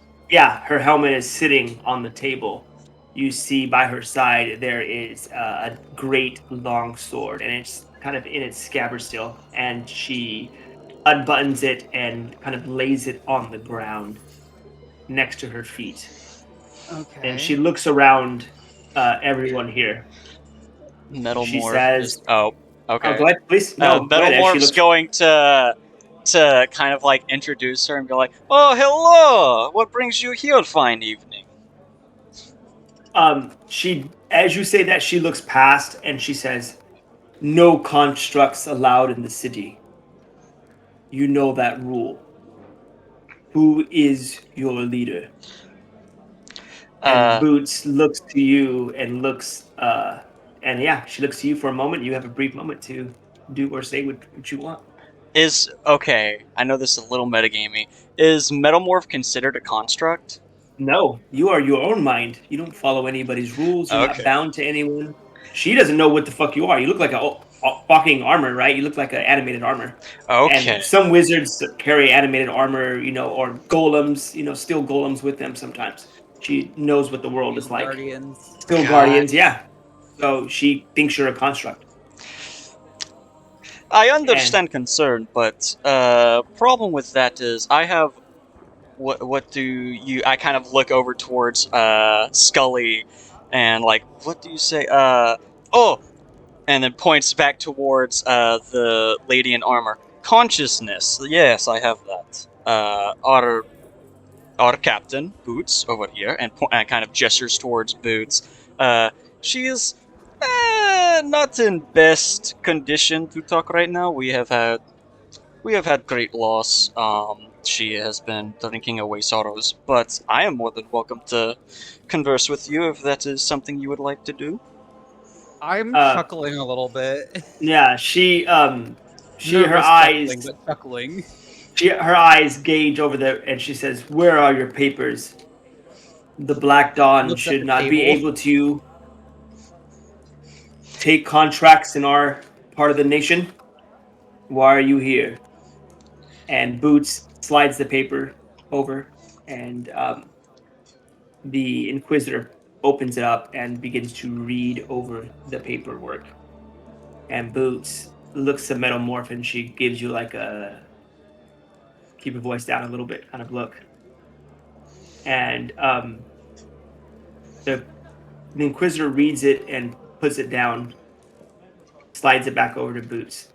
sitting on the table. You see by her side there is a great long sword, and it's kind of in its scabbard still. And she unbuttons it and kind of lays it on the ground next to her feet. Okay. And she looks around everyone here. Metalmorph. She says, okay. Oh, go ahead, please. No, go ahead. Metalmorph's going to kind of like introduce her and go like, "Oh, hello! What brings you here, fine evening?" She, as you say that, she looks past and she says, "No constructs allowed in the city. You know that rule. Who is your leader?" And Boots looks to you and she looks to you for a moment. You have a brief moment to do or say what you want. I know this is a little metagamey. Is Metalmorph considered a construct? No, you are your own mind. You don't follow anybody's rules. You're not bound to anyone. She doesn't know what the fuck you are. You look like a fucking armor, right? You look like an animated armor. Okay. And some wizards carry animated armor, or golems, steel golems with them sometimes. She knows what the world is like. Guardians. Still guardians, yeah. So she thinks you're a construct. I understand concern, but problem with that is I have what do you? I kind of look over towards Skully, and like, what do you say? Oh, and then points back towards the lady in armor. Consciousness. Yes, I have that. Our captain Boots over here, and kind of gestures towards Boots. She is Not in best condition to talk right now. We have had great loss. She has been drinking away sorrows, but I am more than welcome to converse with you if that is something you would like to do. I'm chuckling a little bit. Yeah, her Nervous eyes, chuckling, but chuckling. her eyes gauge over there, and she says, "Where are your papers? The Black Dawn Looks at should the not be table. able to take contracts in our part of the nation. Why are you here?" And Boots slides the paper over, and the Inquisitor opens it up and begins to read over the paperwork. And Boots looks at Metalmorph, and she gives you like a keep your voice down a little bit kind of look. And the Inquisitor reads it and puts it down, slides it back over to Boots.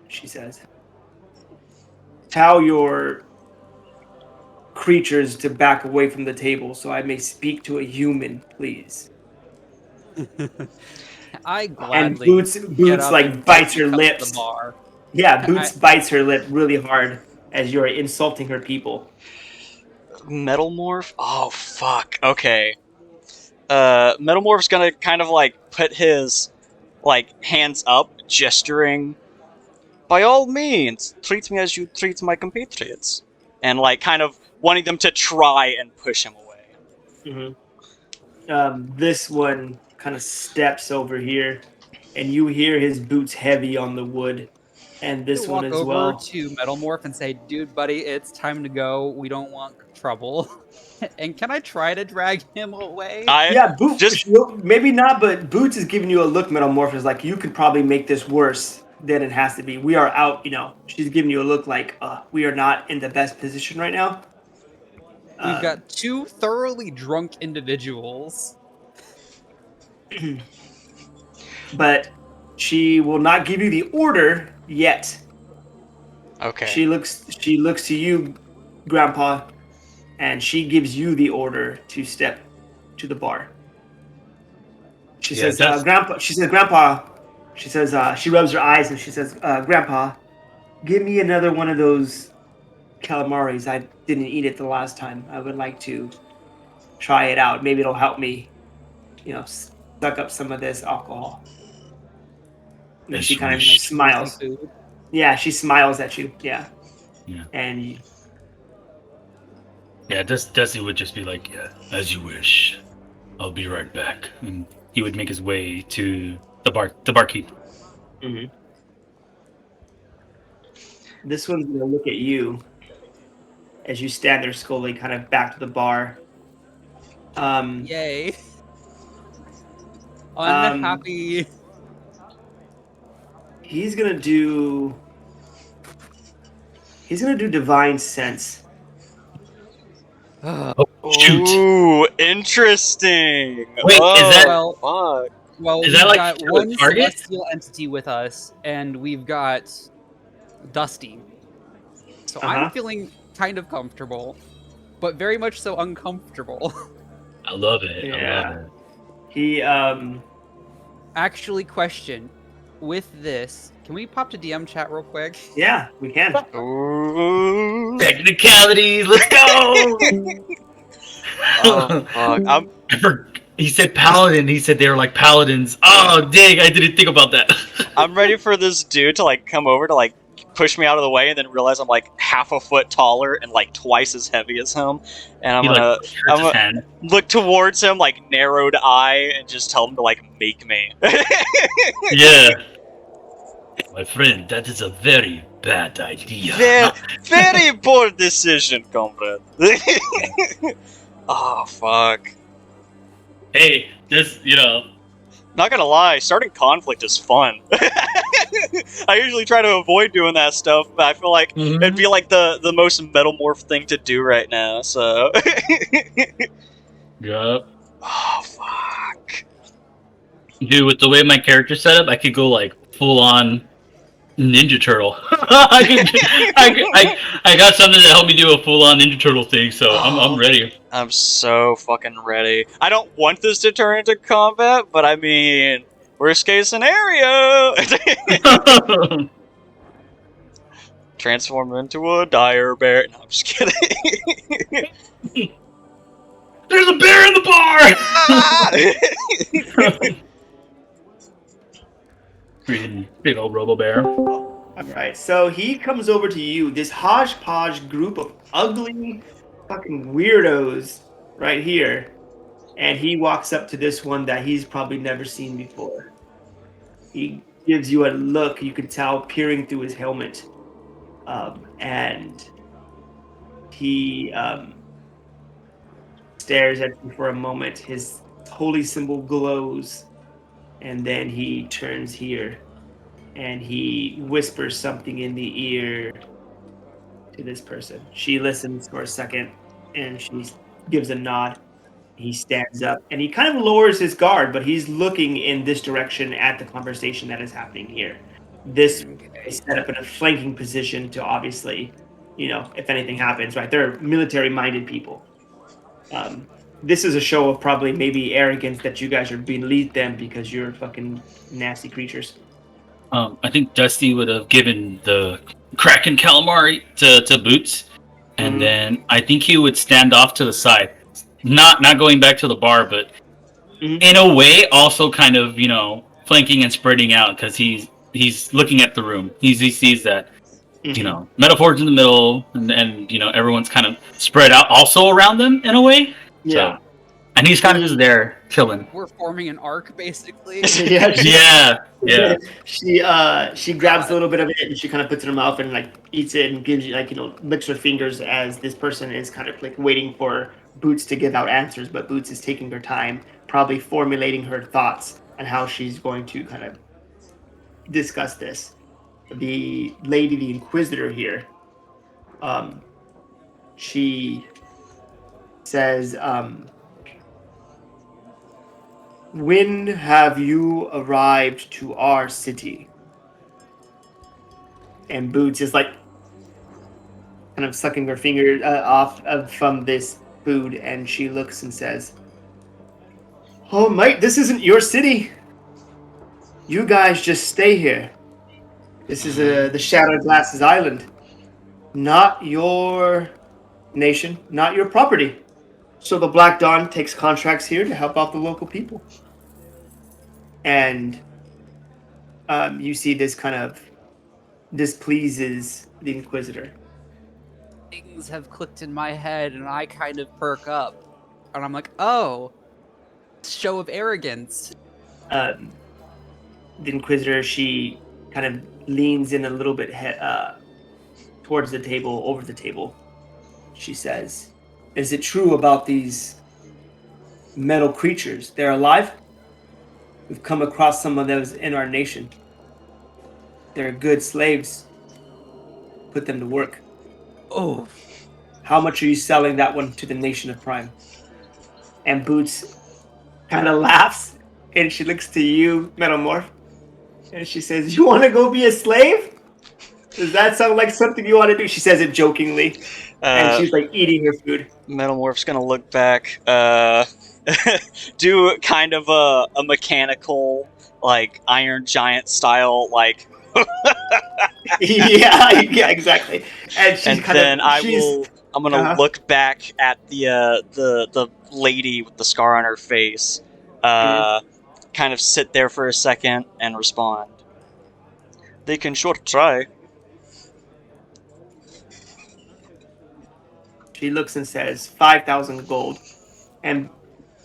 She says, "Tell your creatures to back away from the table so I may speak to a human, please." I And gladly Boots get up like and bites her come to lips. the bar. Yeah, Boots bites her lip really hard as you're insulting her people. Metalmorph? Oh, fuck. Okay. Metalmorph's gonna kind of like put his like hands up, gesturing. By all means, treat me as you treat my compatriots, and like kind of wanting them to try and push him away. This one kind of steps over here, and you hear his boots heavy on the wood, and this one walk as over well. to Metalmorph and say, "Dude, buddy, it's time to go. We don't want trouble." And can I try to drag him away? Yeah, Boots. Maybe not, but Boots is giving you a look. Metalmorph is like, you could probably make this worse than it has to be. We are out. She's giving you a look like, we are not in the best position right now. We've got two thoroughly drunk individuals. But she will not give you the order yet. Okay. She looks to you, Grandpa, and she gives you the order to step to the bar. She says, "Grandpa." She says, "Grandpa." She says, she rubs her eyes and she says, "Grandpa, give me another one of those calamaris. I didn't eat it the last time. I would like to try it out. Maybe it'll help me, suck up some of this alcohol." And she kind of smiles. Yeah, she smiles at you. Yeah. And Desi would just be like, "Yeah, as you wish. I'll be right back." And he would make his way to the barkeep. Mm-hmm. This one's gonna look at you as you stand there, Skully, kind of back to the bar. Yay! Unhappy. He's gonna do divine sense. Oh, shoot! Ooh, interesting. Wait, is that fuck? Well, is we've that like got one celestial entity with us, and we've got Dusty. So I'm feeling kind of comfortable, but very much so uncomfortable. I love it. Yeah. I love it. He Actually, question. With this, can we pop to DM chat real quick? Yeah, we can. Ooh. Technicalities, let's go! Oh, fuck. He said paladin. He said they were like paladins. Oh, dang! I didn't think about that. I'm ready for this dude to like come over to like push me out of the way, and then realize I'm like half a foot taller and like twice as heavy as him, and I'm gonna look towards him like narrowed eye and just tell him to like make me. Yeah. My friend, that is a very bad idea. Very poor decision, comrade. Oh, fuck. Hey, just, Not gonna lie, starting conflict is fun. I usually try to avoid doing that stuff, but I feel like it'd be like the most Metalmorph thing to do right now, so... Yup. Oh, fuck. Dude, with the way my character's set up, I could go like full on Ninja Turtle. I got something to help me do a full-on Ninja Turtle thing, so I'm ready. I'm so fucking ready. I don't want this to turn into combat, but I mean, worst case scenario. Transform into a dire bear. No, I'm just kidding. There's a bear in the bar! Big old Robo Bear. Alright, so he comes over to you, this hodgepodge group of ugly fucking weirdos right here, and he walks up to this one that he's probably never seen before. He gives you a look, you can tell, peering through his helmet. And he stares at you for a moment. His holy symbol glows, and then he turns here, and he whispers something in the ear to this person. She listens for a second, and she gives a nod. He stands up, and he kind of lowers his guard, but he's looking in this direction at the conversation that is happening here. This is set up in a flanking position to obviously, if anything happens, right? They're military-minded people. This is a show of probably maybe arrogance that you guys are beneath them because you're fucking nasty creatures. I think Dusty would have given the Kraken calamari to Boots, and then I think he would stand off to the side, not going back to the bar, but in a way also kind of flanking and spreading out because he's looking at the room. He sees that Metaphor's in the middle, and everyone's kind of spread out also around them in a way. Yeah. So, and he's kind of just there chilling. We're forming an arc, basically. Yeah. She grabs a little bit of it and she kind of puts it in her mouth and like eats it and gives you licks her fingers as this person is kind of like waiting for Boots to give out answers, but Boots is taking her time, probably formulating her thoughts on how she's going to kind of discuss this. The lady, the Inquisitor here, she says, when have you arrived to our city? And Boots is like kind of sucking her finger off from this food, and she looks and says, "Oh, mate, this isn't your city. You guys just stay here. This is the Shattered Glasses Island. Not your nation, not your property. So the Black Dawn takes contracts here to help out the local people." And you see this kind of displeases the Inquisitor. Things have clicked in my head, and I kind of perk up. And I'm like, oh, show of arrogance. The Inquisitor, she kind of leans in a little bit towards the table, over the table. She says, "Is it true about these metal creatures? They're alive? We've come across some of those in our nation. They're good slaves. Put them to work." Oh. "How much are you selling that one to the Nation of Prime?" And Boots kind of laughs, and she looks to you, Metalmorph, and she says, "You want to go be a slave? Does that sound like something you want to do?" She says it jokingly, and she's like eating her food. Metalmorph's gonna look back, do kind of a mechanical, like Iron Giant style, like. yeah, exactly. And she's I'm gonna look back at the lady with the scar on her face, kind of sit there for a second and respond. "They can sure try." She looks and says 5,000 gold, and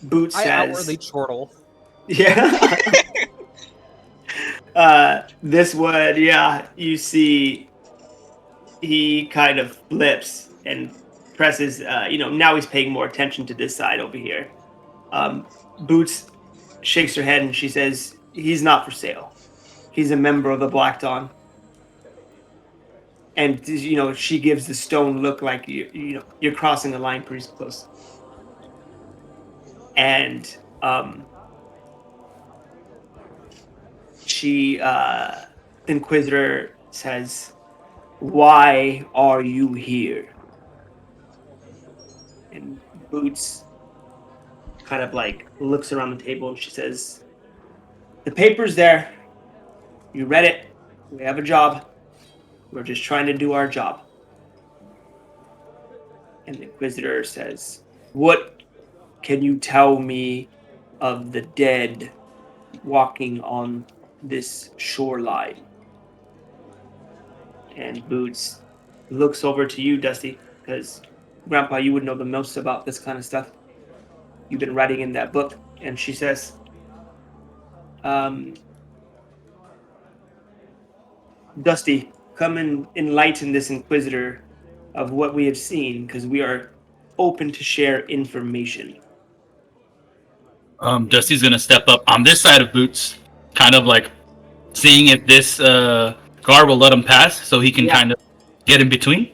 Boots says, "I outwardly chortle." Yeah. This would, you see he kind of flips and presses, now he's paying more attention to this side over here. Boots shakes her head and she says, "He's not for sale. He's a member of the Black Dawn." And, she gives the stone look like you're crossing the line pretty close. And, she, the Inquisitor says, "Why are you here?" And Boots kind of like looks around the table and she says, "The paper's there. You read it. We have a job. We're just trying to do our job." And the Inquisitor says, "What can you tell me of the dead walking on this shoreline?" And Boots looks over to you, Dusty, because Grandpa, you would know the most about this kind of stuff. You've been writing in that book. And she says, "Dusty, come and enlighten this Inquisitor of what we have seen, because we are open to share information." Dusty's gonna step up on this side of Boots, kind of like seeing if this guard will let him pass, so he can kind of get in between.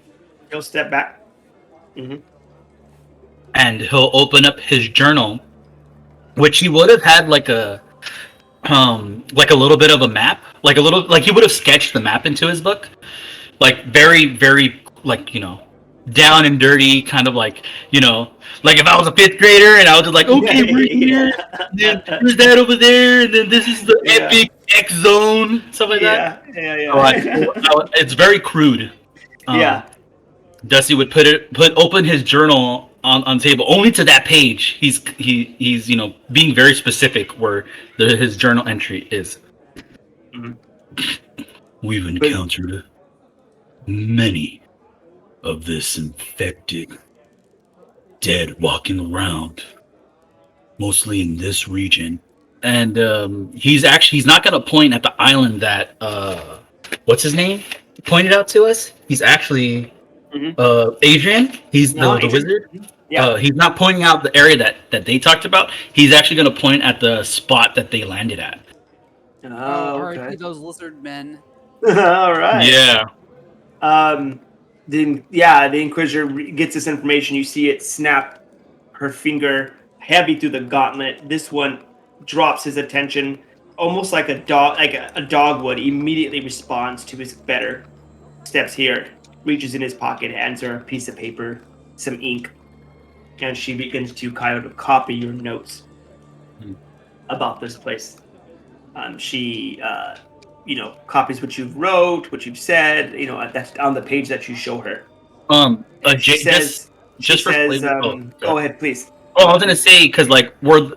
He'll step back. Mm-hmm. And he'll open up his journal, which he would have had like a little bit of a map, like he would have sketched the map into his book, like very, very, like, down and dirty, kind of like, like if I was a fifth grader and I was just like, okay, we're here, then there's that over there, and then this is the epic X zone, stuff like that. So it's very crude. Dusty would open his journal on table only to that page. He's being very specific where his journal entry is. Mm-hmm. We've encountered many of this infected dead walking around, mostly in this region. And he's not going to point at the island that what's his name pointed out to us. He's actually Adrian. He's the wizard. Yeah. He's not pointing out the area that they talked about. He's actually going to point at the spot that they landed at. R.I.P. those lizard men. All right. Yeah. The Inquisitor gets this information. You see it snap her finger heavy through the gauntlet. This one drops his attention, almost like a dog would. Immediately responds to his better. Steps here, reaches in his pocket, hands her a piece of paper, some ink, and she begins to kind of copy your notes about this place. She copies what you've wrote, what you've said, that's on the page that you show her. She says, go ahead, please. Oh, I was gonna say, because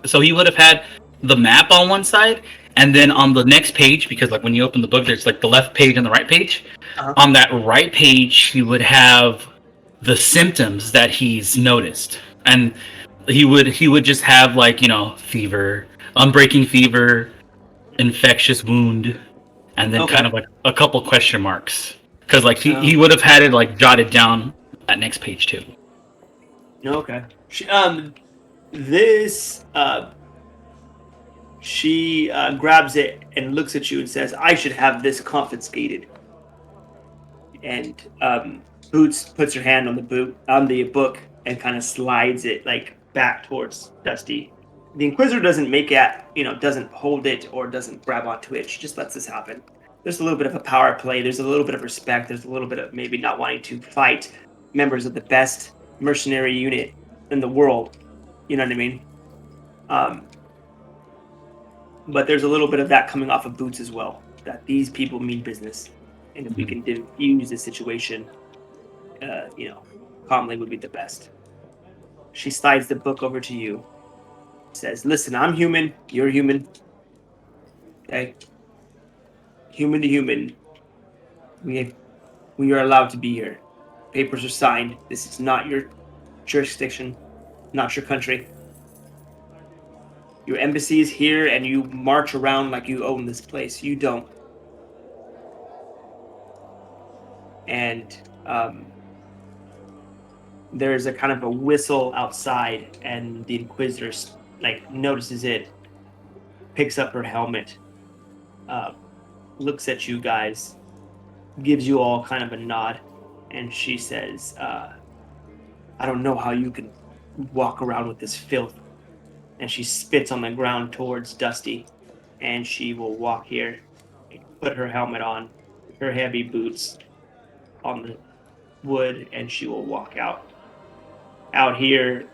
so he would have had the map on one side, and then on the next page, because like when you open the book, there's like the left page and the right page. On that right page, he would have the symptoms that he's noticed, and he would just have fever, unbreaking fever, infectious wound, and then kind of like a couple question marks, because he would have had it jotted down at next page too. Okay. She grabs it and looks at you and says, "I should have this confiscated." And Boots puts her hand on the book and kind of slides it back towards Dusty. The Inquisitor doesn't doesn't hold it or doesn't grab onto it. She just lets this happen. There's a little bit of a power play. There's a little bit of respect. There's a little bit of maybe not wanting to fight members of the best mercenary unit in the world. You know what I mean? But there's a little bit of that coming off of Boots as well. That these people mean business. And if we can diffuse this situation, calmly would be the best. She slides the book over to you. Says, "Listen, I'm human. You're human. Okay? Human to human. We are allowed to be here. Papers are signed. This is not your jurisdiction, not your country. Your embassy is here, and you march around like you own this place. You don't." And there's a kind of a whistle outside, and the Inquisitor notices it, picks up her helmet, looks at you guys, gives you all kind of a nod, and she says, "I don't know how you can walk around with this filth." And she spits on the ground towards Dusty, and she will walk here, put her helmet on, her heavy boots on the wood, and she will walk out. Out here,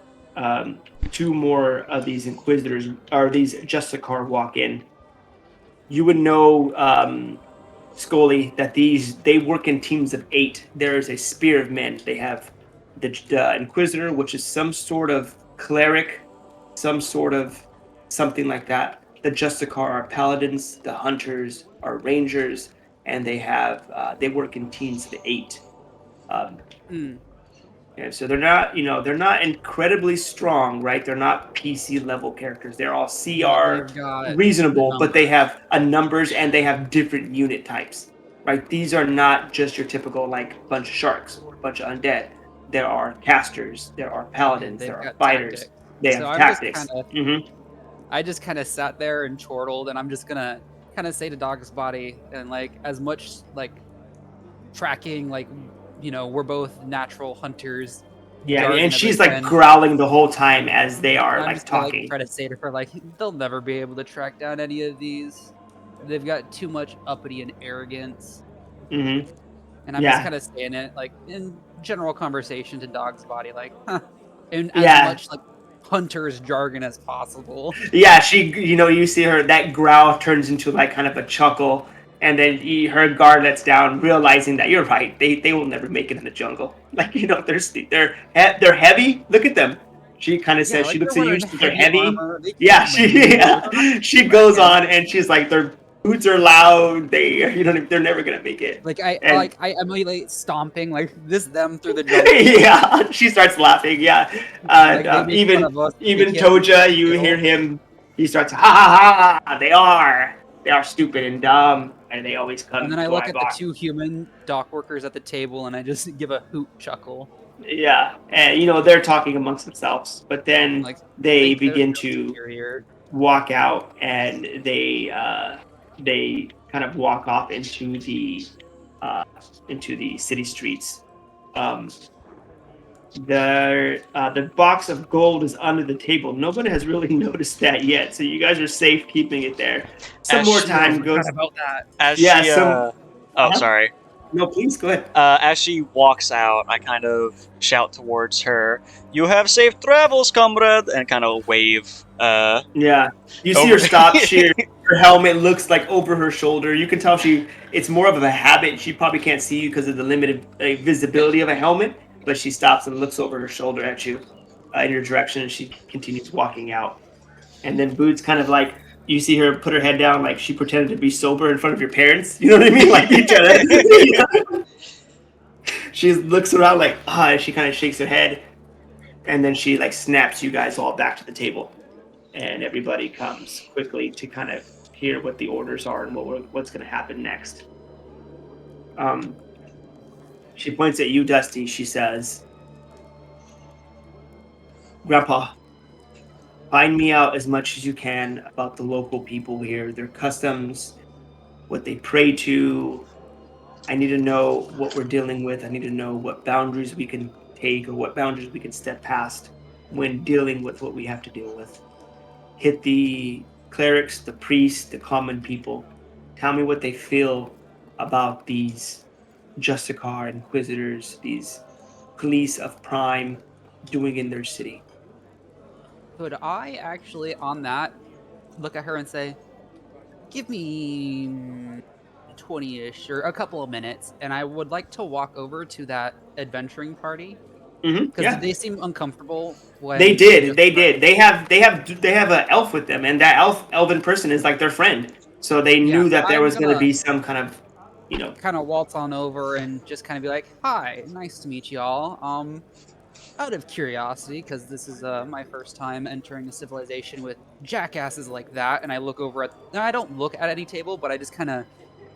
2 more of these Inquisitors, or these Justicar, walk in. You would know, Skully, that they work in teams of 8. There is a spear of men. They have the Inquisitor, which is some sort of cleric, some sort of something like that. The Justicar are paladins. The hunters are rangers, and they work in teams of 8. And so they're not incredibly strong, right? They're not PC level characters. They're all CR reasonable, but they have numbers and they have different unit types, right? These are not just your typical like bunch of sharks or a bunch of undead. There are casters, there are paladins, there are fighters. Tactics. They have tactics. I just kind of sat there and chortled, and I'm just gonna kind of say to Dog's Body, and like as much like tracking, like, you know, we're both natural hunters. Yeah, and she's like growling the whole time as they are like talking. Like, try to say to her, like, they'll never be able to track down any of these. They've got too much uppity and arrogance. And I'm just kind of saying it like in general conversation to Dog's Body, like, huh. And as much like hunter's jargon as possible. Yeah, she, you see her, that growl turns into like kind of a chuckle. And then her guard lets down, realizing that you're right. They will never make it in the jungle. Like, they're heavy. Look at them. She kind of says, she looks at you. They're heavy. She goes on and she's like, their boots are loud. They're never gonna make it. Like I emulate stomping like them through the jungle. Yeah, she starts laughing. Yeah, even Toja, you hear him. He starts ha ha ha. They are stupid and dumb, and they always come. And then I look at the 2 human dock workers at the table, and I just give a hoot chuckle. Yeah, and they're talking amongst themselves, but then they begin to walk out, and they kind of walk off into the city streets. The box of gold is under the table. Nobody has really noticed that yet, so you guys are safe keeping it there. Some more time goes about that. Sorry. No, please go ahead. As she walks out, I kind of shout towards her, "You have safe travels, comrade," and kind of wave. You see her stop. Her helmet looks like over her shoulder. You can tell it's more of a habit. She probably can't see you because of the limited visibility of a helmet. But she stops and looks over her shoulder at you in your direction, and she continues walking out. And then Boots kind of like, you see her put her head down like she pretended to be sober in front of your parents. You know what I mean? Like she looks around like, and she kind of shakes her head. And then she like snaps you guys all back to the table. And everybody comes quickly to kind of hear what the orders are and what's going to happen next. She points at you, Dusty. She says, "Grandpa, find me out as much as you can about the local people here, their customs, what they pray to. I need to know what we're dealing with. I need to know what boundaries we can take or what boundaries we can step past when dealing with what we have to deal with. Hit the clerics, the priests, the common people. Tell me what they feel about these Justicar Inquisitors, these police of Prime doing in their city." Could I actually, on that, look at her and say, give me 20-ish or a couple of minutes, and I would like to walk over to that adventuring party? Because they seem uncomfortable. When They did. They have an elf with them, and that elven person is like their friend. So they knew that there was going to be some kind of, kind of waltz on over and just kind of be like, "Hi, nice to meet y'all. Out of curiosity, because this is my first time entering a civilization with jackasses like that," and I look over at. No, I don't look at any table, but I just kind of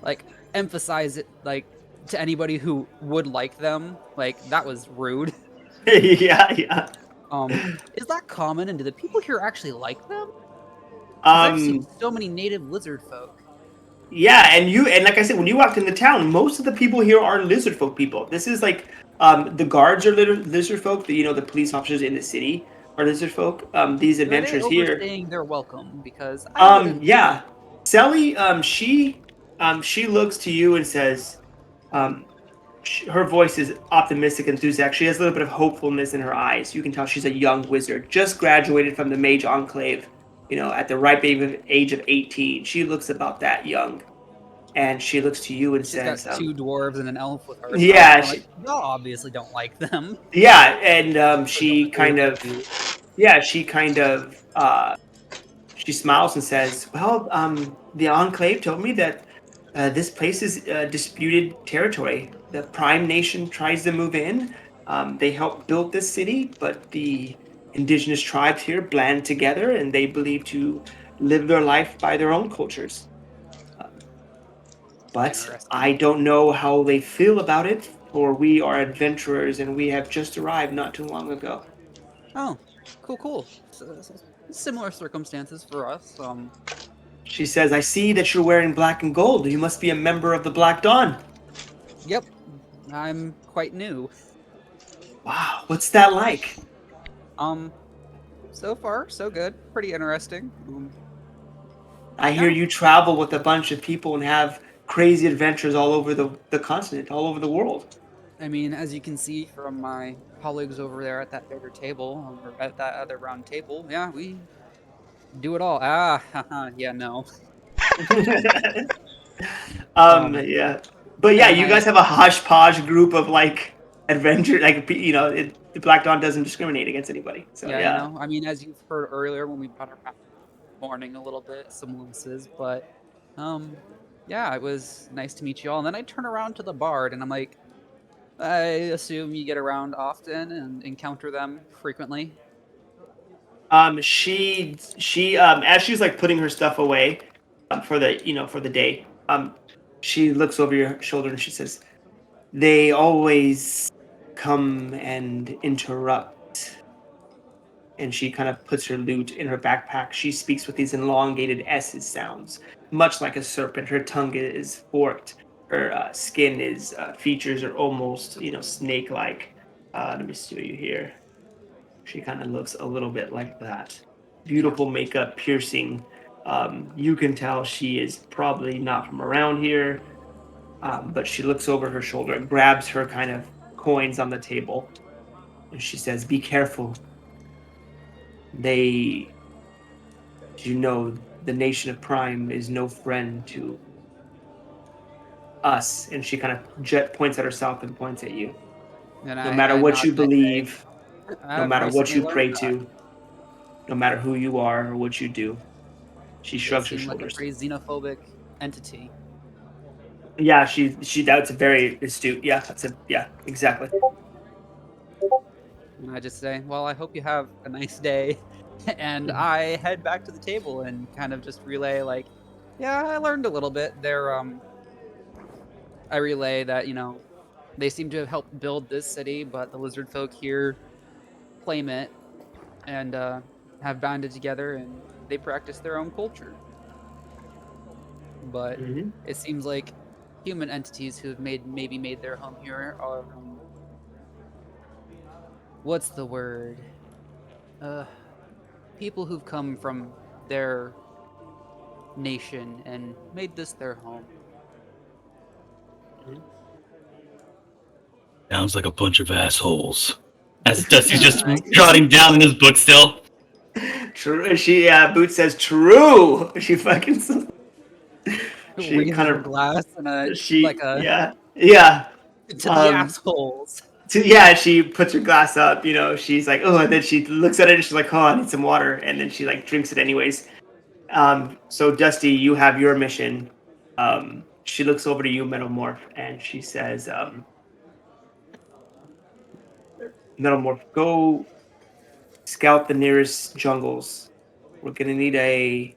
like emphasize it, like to anybody who would like them. Like that was rude. Yeah. Is that common, and do the people here actually like them? I've seen so many native lizard folk. Yeah, and like I said, when you walked into town, most of the people here are lizard folk people. This is like the guards are lizard folk. The police officers in the city are lizard folk. These adventurers here, they're welcome because Sally, she looks to you and says, Her voice is optimistic, enthusiastic. She has a little bit of hopefulness in her eyes. You can tell she's a young wizard, just graduated from the Mage Enclave, at the ripe age of 18. She looks about that young. And she looks to you and She's says, got 2 dwarves and an elf with her, so yeah, I'm like, y'all obviously don't like them. Yeah, and she Presumably kind what of, they do. she smiles and says, "Well, the Enclave told me that this place is disputed territory. The Prime Nation tries to move in. They helped build this city, but the indigenous tribes here band together, and they believe to live their life by their own cultures. Um, but Interesting. I don't know how they feel about it, for we are adventurers and we have just arrived not too long ago." Oh, cool. Similar circumstances for us. She says, "I see that you're wearing black and gold. You must be a member of the Black Dawn." Yep, I'm quite new. Wow, what's that like? Um, so far so good. Pretty interesting. I hear Yeah. you travel with a bunch of people and have crazy adventures all over the continent, all over the world. I mean, as you can see from my colleagues over there at that bigger table, or at that other round table, yeah, we do it all. Ah, haha, yeah, no. Um, Yeah. But yeah, and you guys my have a hodgepodge group of like adventure, like the Black Dawn doesn't discriminate against anybody. So Yeah, yeah. I mean, as you've heard earlier when we brought our morning a little bit, some looses, but um, yeah, it was nice to meet you all. And then I turn around to the bard, and I'm like, I assume you get around often and encounter them frequently. She as she's like putting her stuff away for the day, she looks over your shoulder and she says, "They always come and interrupt." And she kind of puts her lute in her backpack. She speaks with these elongated S's sounds, much like a serpent. Her tongue is forked. Her skin is features are almost snake-like. Let me show you here. She kind of looks a little bit like that. Yeah, Beautiful makeup, piercing. You can tell she is probably not from around here, but she looks over her shoulder and grabs her kind of coins on the table. And she says, "Be careful. They, the nation of Prime is no friend to us." And she kind of points at herself and points at you. and No matter I what nod you and I say, believe, no I've matter what recently you learned pray that. to, no matter who you are or what you do, she They shrugs her seem like a shoulders. pretty xenophobic entity. Yeah, she that's very astute. Yeah, yeah, exactly. And I just say, well, I hope you have a nice day. And I head back to the table and kind of just relay, like, yeah, I learned a little bit. I relay that, they seem to have helped build this city, but the lizard folk here claim it and have banded together and they practice their own culture. But Mm-hmm. it seems like human entities who've maybe made their home here are what's the word? Uh, People who've come from their nation and made this their home. Sounds like a bunch of assholes. As Dusty's just I jotting down in his book still. True. She Boots says true. She fucking she raises kind her of glass and she a yeah. to the Um, assholes. yeah, she puts her glass up. She's like, oh, and then she looks at it and she's like, oh, I need some water, and then she like drinks it anyways. So Dusty, you have your mission. She looks over to you, Metalmorph, and she says, Metalmorph, go scout the nearest jungles. We're gonna need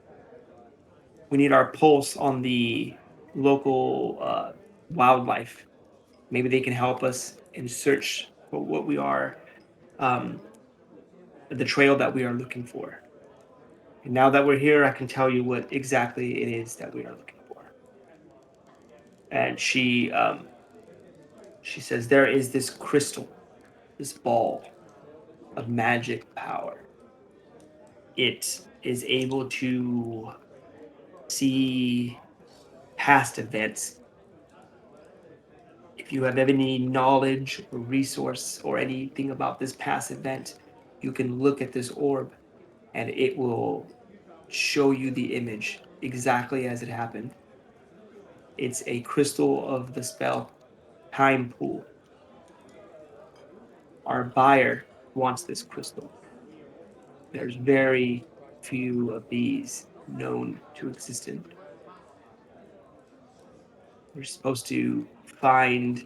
we need our pulse on the local wildlife. Maybe they can help us in search for what we are, um, the trail that we are looking for. And now that we're here, I can tell you what exactly it is that we are looking for. And she says there is this crystal, this ball of magic power. It is able to see past events. you have any knowledge or resource or anything about this past event, you can look at this orb and it will show you the image exactly as it happened. It's a crystal of the spell Time Pool. Our buyer wants this crystal. There's very few of these known to existence. We're supposed to find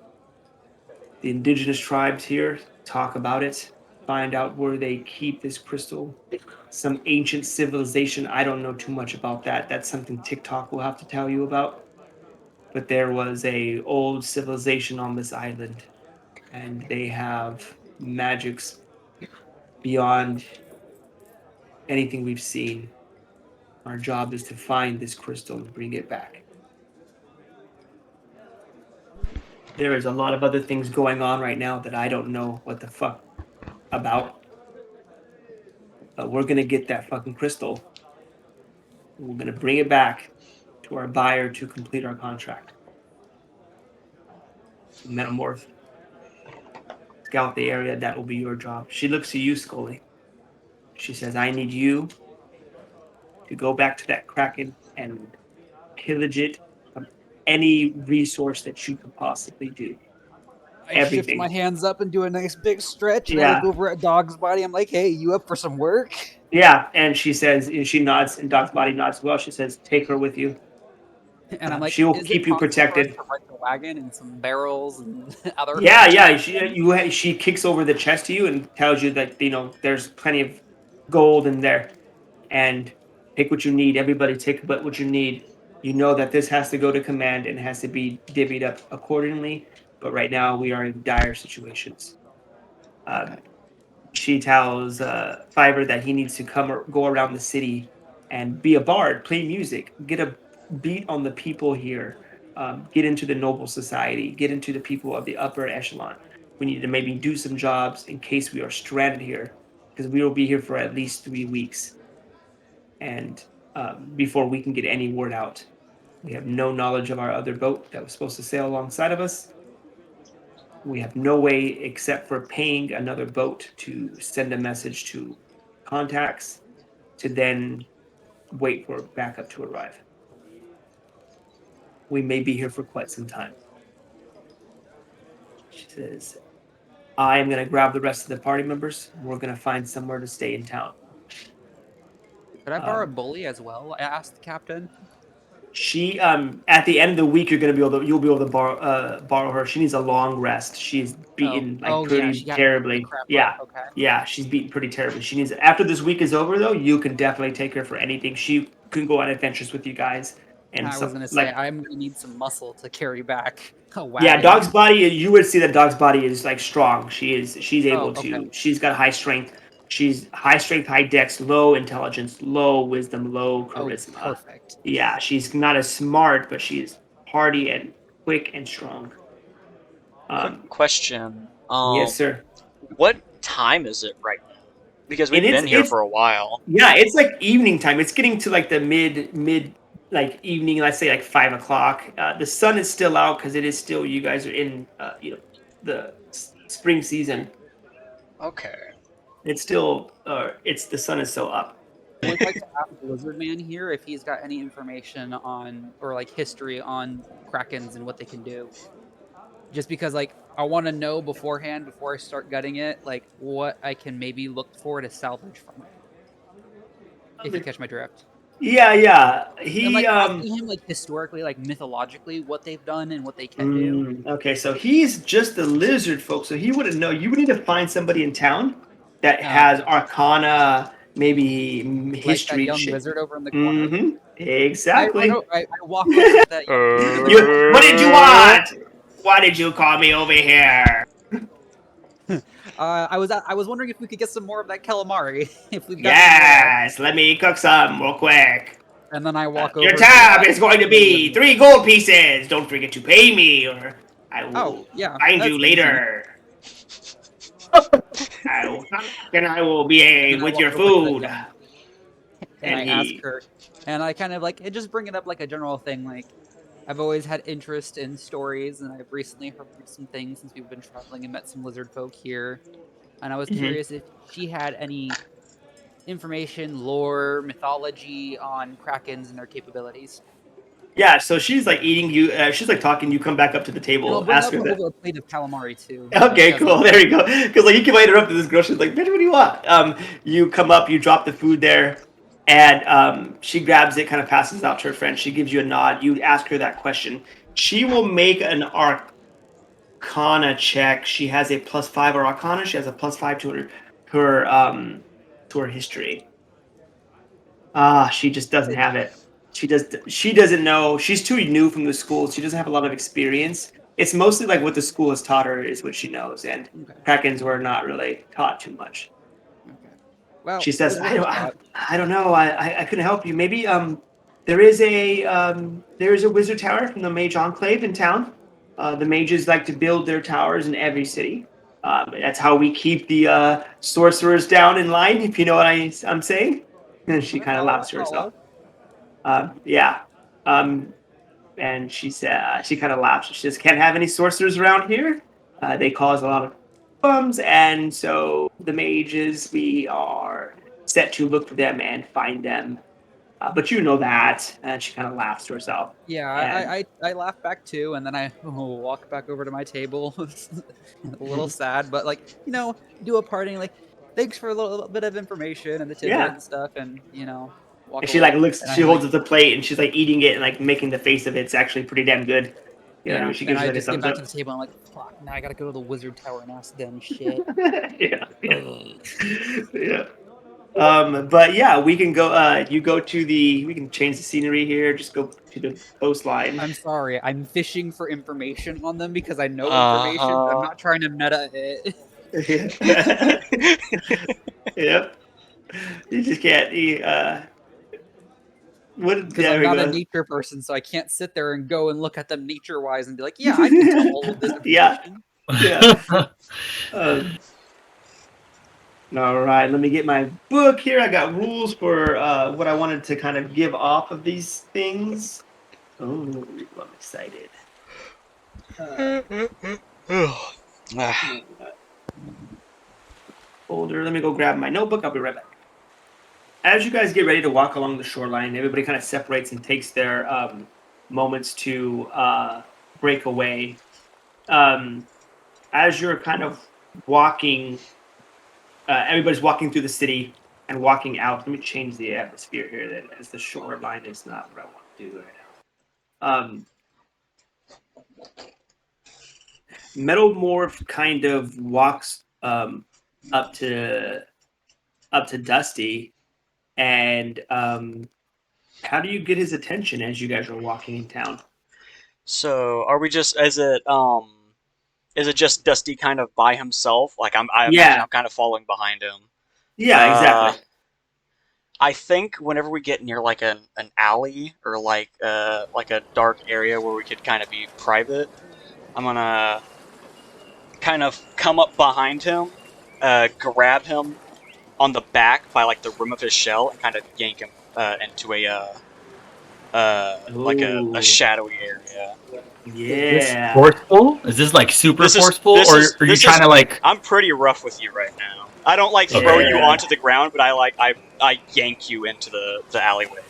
the indigenous tribes here, talk about it, find out where they keep this crystal. Some ancient civilization. I don't know too much about that. That's something TikTok will have to tell you about. But there was a old civilization on this island, and they have magics beyond anything we've seen. Our job is to find this crystal and bring it back. There is a lot of other things going on right now that I don't know what the fuck about. But we're gonna get that fucking crystal. We're gonna bring it back to our buyer to complete our contract. Metalmorph, scout the area. That will be your job. She looks to you, Skully. She says, I need you to go back to that Kraken and pillage it of any resource that you could possibly do. I shift my hands up and do a nice big stretch, and I look over at Dog's body. I'm like, hey, you up for some work? Yeah, and she says, and she nods, and Dog's body nods as well. She says, take her with you. And I'm like, she will keep you protected. The wagon and some barrels and other. Yeah. She kicks over the chest to you and tells you that there's plenty of gold in there, and pick what you need. Everybody take what you need. You know that this has to go to command and has to be divvied up accordingly. But right now we are in dire situations. She tells Fiverr that he needs to go around the city and be a bard, play music, get a beat on the people here, get into the noble society, get into the people of the upper echelon. We need to maybe do some jobs in case we are stranded here, because we will be here for at least 3 weeks. And before we can get any word out, we have no knowledge of our other boat that was supposed to sail alongside of us. We have no way except for paying another boat to send a message to contacts to then wait for backup to arrive. We may be here for quite some time. She says, I am going to grab the rest of the party members. We're going to find somewhere to stay in town. Could I borrow a bully as well? I asked the captain. She at the end of the week you'll be able to borrow her. She needs a long rest. She's beaten pretty terribly. Yeah, she's beaten pretty terribly. She needs after this week is over though, you can definitely take her for anything. She can go on adventures with you guys. And I was gonna say I'm gonna need some muscle to carry back a wagon. Yeah, Dog's body. You would see that Dog's body is like strong. She's able to. She's got high strength. She's high strength, high dex, low intelligence, low wisdom, low charisma. Oh, perfect. Yeah, she's not as smart, but she's hardy and quick and strong. Quick question. Yes, sir. What time is it right now? Because we've been here for a while. Yeah, it's like evening time. It's getting to like the mid like evening. Let's say like 5 o'clock. The sun is still out because it is still. You guys are in the spring season. Okay. It's still the sun is still up. I would like to ask Lizard Man here if he's got any information on or like history on Krakens and what they can do. Just because like I want to know beforehand before I start gutting it, like what I can maybe look for to salvage from it. If you catch my drift. Yeah. He asking him like historically, like mythologically, what they've done and what they can do. Okay, so he's just a lizard, folks. So he wouldn't know. You would need to find somebody in town that has Arcana, maybe history. Like that young lizard over in the corner. Mm-hmm. Exactly. I walk over to that. What did you want? Why did you call me over here? I was wondering if we could get some more of that calamari. If we've got yes, let me cook some real quick. And then I walk over. Your tab is going to be 3 gold pieces. Don't forget to pay me, or I will find you later. I will be with your food. And I ask her, and I kind of like just bring it up like a general thing, like, I've always had interest in stories, and I've recently heard some things since we've been traveling and met some lizard folk here. And I was curious if she had any information, lore, mythology on krakens and their capabilities. Yeah, so she's like eating you. She's like talking. You come back up to the And I'll table. bring Ask up her that. over a plate of calamari too. Okay, cool. There you go. Because like you can interrupt this girl. She's like, "Bitch, what do you want?" You come up. You drop the food there, and she grabs it, kind of passes out to her friend. She gives you a nod. You ask her that question. She will make an Arcana check. She has a +5 or Arcana. She has a +5 to her history. She just doesn't have it. She doesn't know. She's too new from the school. She doesn't have a lot of experience. It's mostly like what the school has taught her is what she knows, and Krakens were not really taught too much. Okay. Well, She says, I don't know. I couldn't help you. Maybe there is a wizard tower from the Mage Enclave in town. The mages like to build their towers in every city. That's how we keep the sorcerers down in line, if you know what I'm saying. And she kind of laughs to herself. Yeah. And she said she kind of laughs. She says, "Can't have any sorcerers around here. They cause a lot of bums, and so the mages, we are set to look for them and find them. But you know that." And she kind of laughs to herself. Yeah, I laugh back too, and then I walk back over to my table, a little sad, but like do a parting like thanks for a little bit of information and the tidbit and stuff, and walk And she away. like looks. And She holds up the plate and she's like eating it and like making the face of it. It's actually pretty damn good. You know what I mean? She gives and you I like a just get thumbs back up. to the table and I'm like, fuck, now I gotta go to the wizard tower and ask them shit. Yeah. But yeah, we can go. You go to the. We can change the scenery here. Just go to the coastline. I'm sorry, I'm fishing for information on them because I know information, but I'm not trying to meta it. Yep. You just can't. Because I'm not a nature person, so I can't sit there and go and look at them nature-wise and be like, yeah, I can tell all of this information. All right, let me get my book here. I got rules for what I wanted to kind of give off of these things. Oh, I'm excited. Folder. Let me go grab my notebook. I'll be right back. As you guys get ready to walk along the shoreline, everybody kind of separates and takes their moments to break away. As you're kind of walking, everybody's walking through the city and walking out. Let me change the atmosphere here, then, as the shoreline is not what I want to do right now. Metalmorph kind of walks up to Dusty, and how do you get his attention as you guys are walking in town? So, are we just is it just Dusty kind of by himself? Like I imagine I'm kind of following behind him. Yeah, exactly. I think whenever we get near like an alley or like a dark area where we could kind of be private, I'm gonna kind of come up behind him, grab him on the back by like the rim of his shell, and kind of yank him into like a shadowy area. Yeah. Is this forceful? Is this like super forceful, or are you trying to like? I'm pretty rough with you right now. I don't like throw you onto the ground, but I yank you into the alleyway.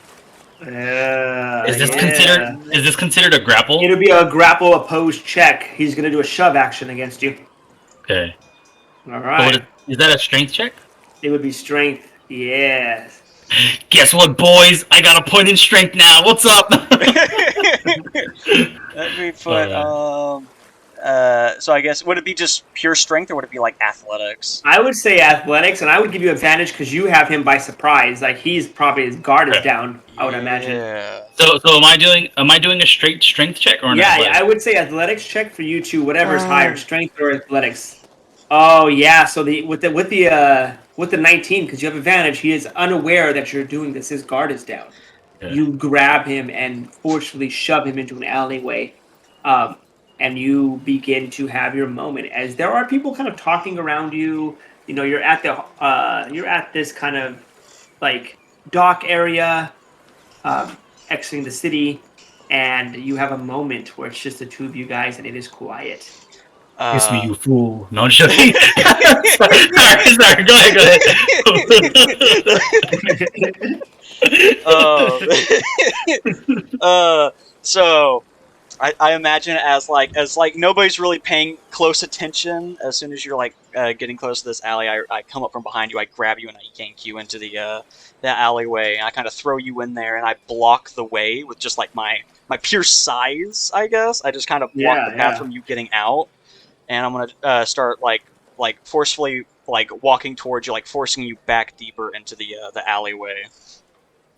Is this considered a grapple? It'll be a grapple opposed check. He's gonna do a shove action against you. Okay. All right. So is that a strength check? It would be strength. Yes. Guess what, boys? I got a point in strength now. What's up? Let me put so I guess would it be just pure strength or would it be like athletics? I would say athletics, and I would give you advantage because you have him by surprise. Like he's probably his guard is down. I would imagine. So am I doing a straight strength check or an athletic? I would say athletics check for you two. Whatever's higher, strength or athletics. Oh yeah. So with the 19, because you have advantage, he is unaware that you're doing this. His guard is down. Yeah. You grab him and forcefully shove him into an alleyway. And you begin to have your moment as there are people kind of talking around you. You know, you're at this kind of like dock area, exiting the city, and you have a moment where it's just the two of you guys and it is quiet. Kiss me, you fool. No, I'm joking. sorry. Go ahead. So I imagine it as like nobody's really paying close attention. As soon as you're like getting close to this alley, I come up from behind you, I grab you, and I yank you into the alleyway. And I kind of throw you in there, and I block the way with just like my pure size, I guess. I just kind of block the path from you getting out, and I'm gonna start like forcefully like walking towards you, like forcing you back deeper into the alleyway.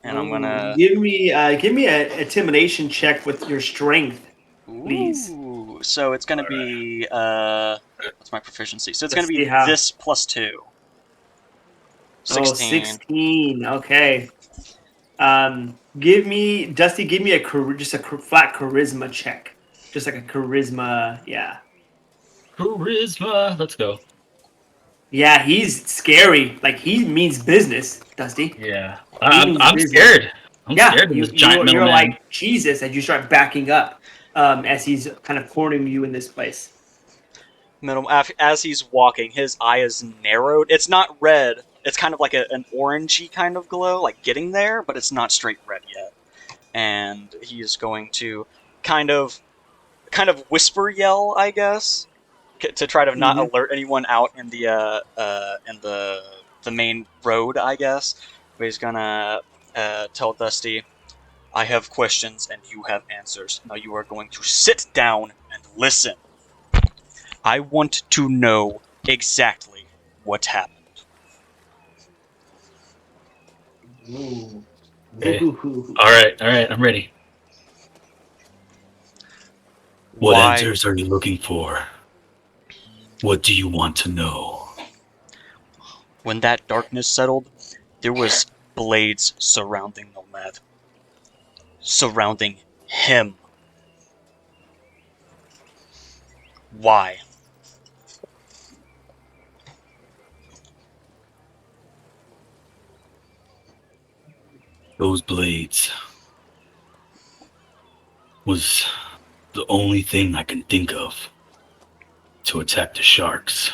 And I'm gonna give me an intimidation check with your strength, please. Ooh, so it's gonna be what's my proficiency? So it's gonna be this plus 2. 16. Oh, 16. Okay. Give me a flat charisma check. Just like a charisma, yeah. Charisma. Let's go. Yeah, he's scary. Like, he means business, Dusty. Yeah. I'm scared. I'm scared of this giant middleman. You're like, Jesus, and you start backing up as he's kind of cornering you in this place. As he's walking, his eye is narrowed. It's not red. It's kind of like an orangey kind of glow, like getting there, but it's not straight red yet. And he is going to kind of whisper yell, I guess, to try to not alert anyone out in the main road, I guess. But he's gonna tell Dusty, "I have questions and you have answers. Now you are going to sit down and listen. I want to know exactly what happened." Ooh. Okay. All right, I'm ready. What answers are you looking for? What do you want to know? When that darkness settled, there was blades surrounding Nomad. Surrounding him. Why? Those blades was the only thing I can think of to attack the sharks.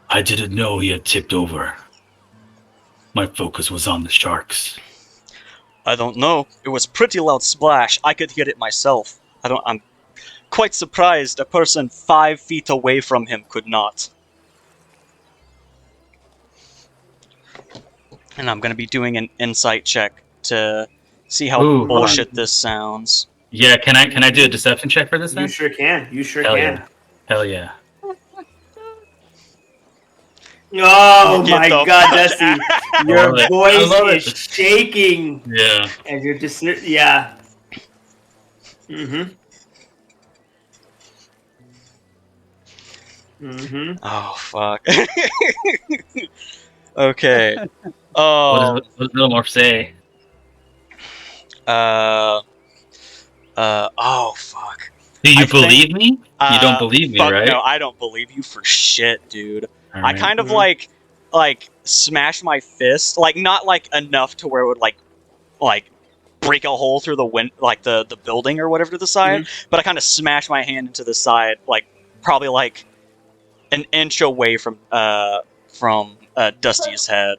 I didn't know he had tipped over. My focus was on the sharks. I don't know. It was pretty loud splash. I could hear it myself. I'm quite surprised a person 5 feet away from him could not. And I'm gonna be doing an insight check to see how bullshit this sounds. Yeah, can I do a deception check for this then? You sure can. Hell yeah. Oh my God, Dusty. Your voice is shaking. Yeah. And you're just, yeah. Oh, fuck. Okay. What does Metalmorph say? Oh, fuck. Do you believe me? You don't believe me, right? No, I don't believe you for shit, dude. Right. I kind of like smash my fist, like not like enough to where it would like break a hole through the like the building or whatever to the side, but I kind of smash my hand into the side, like probably like an inch away from Dusty's head.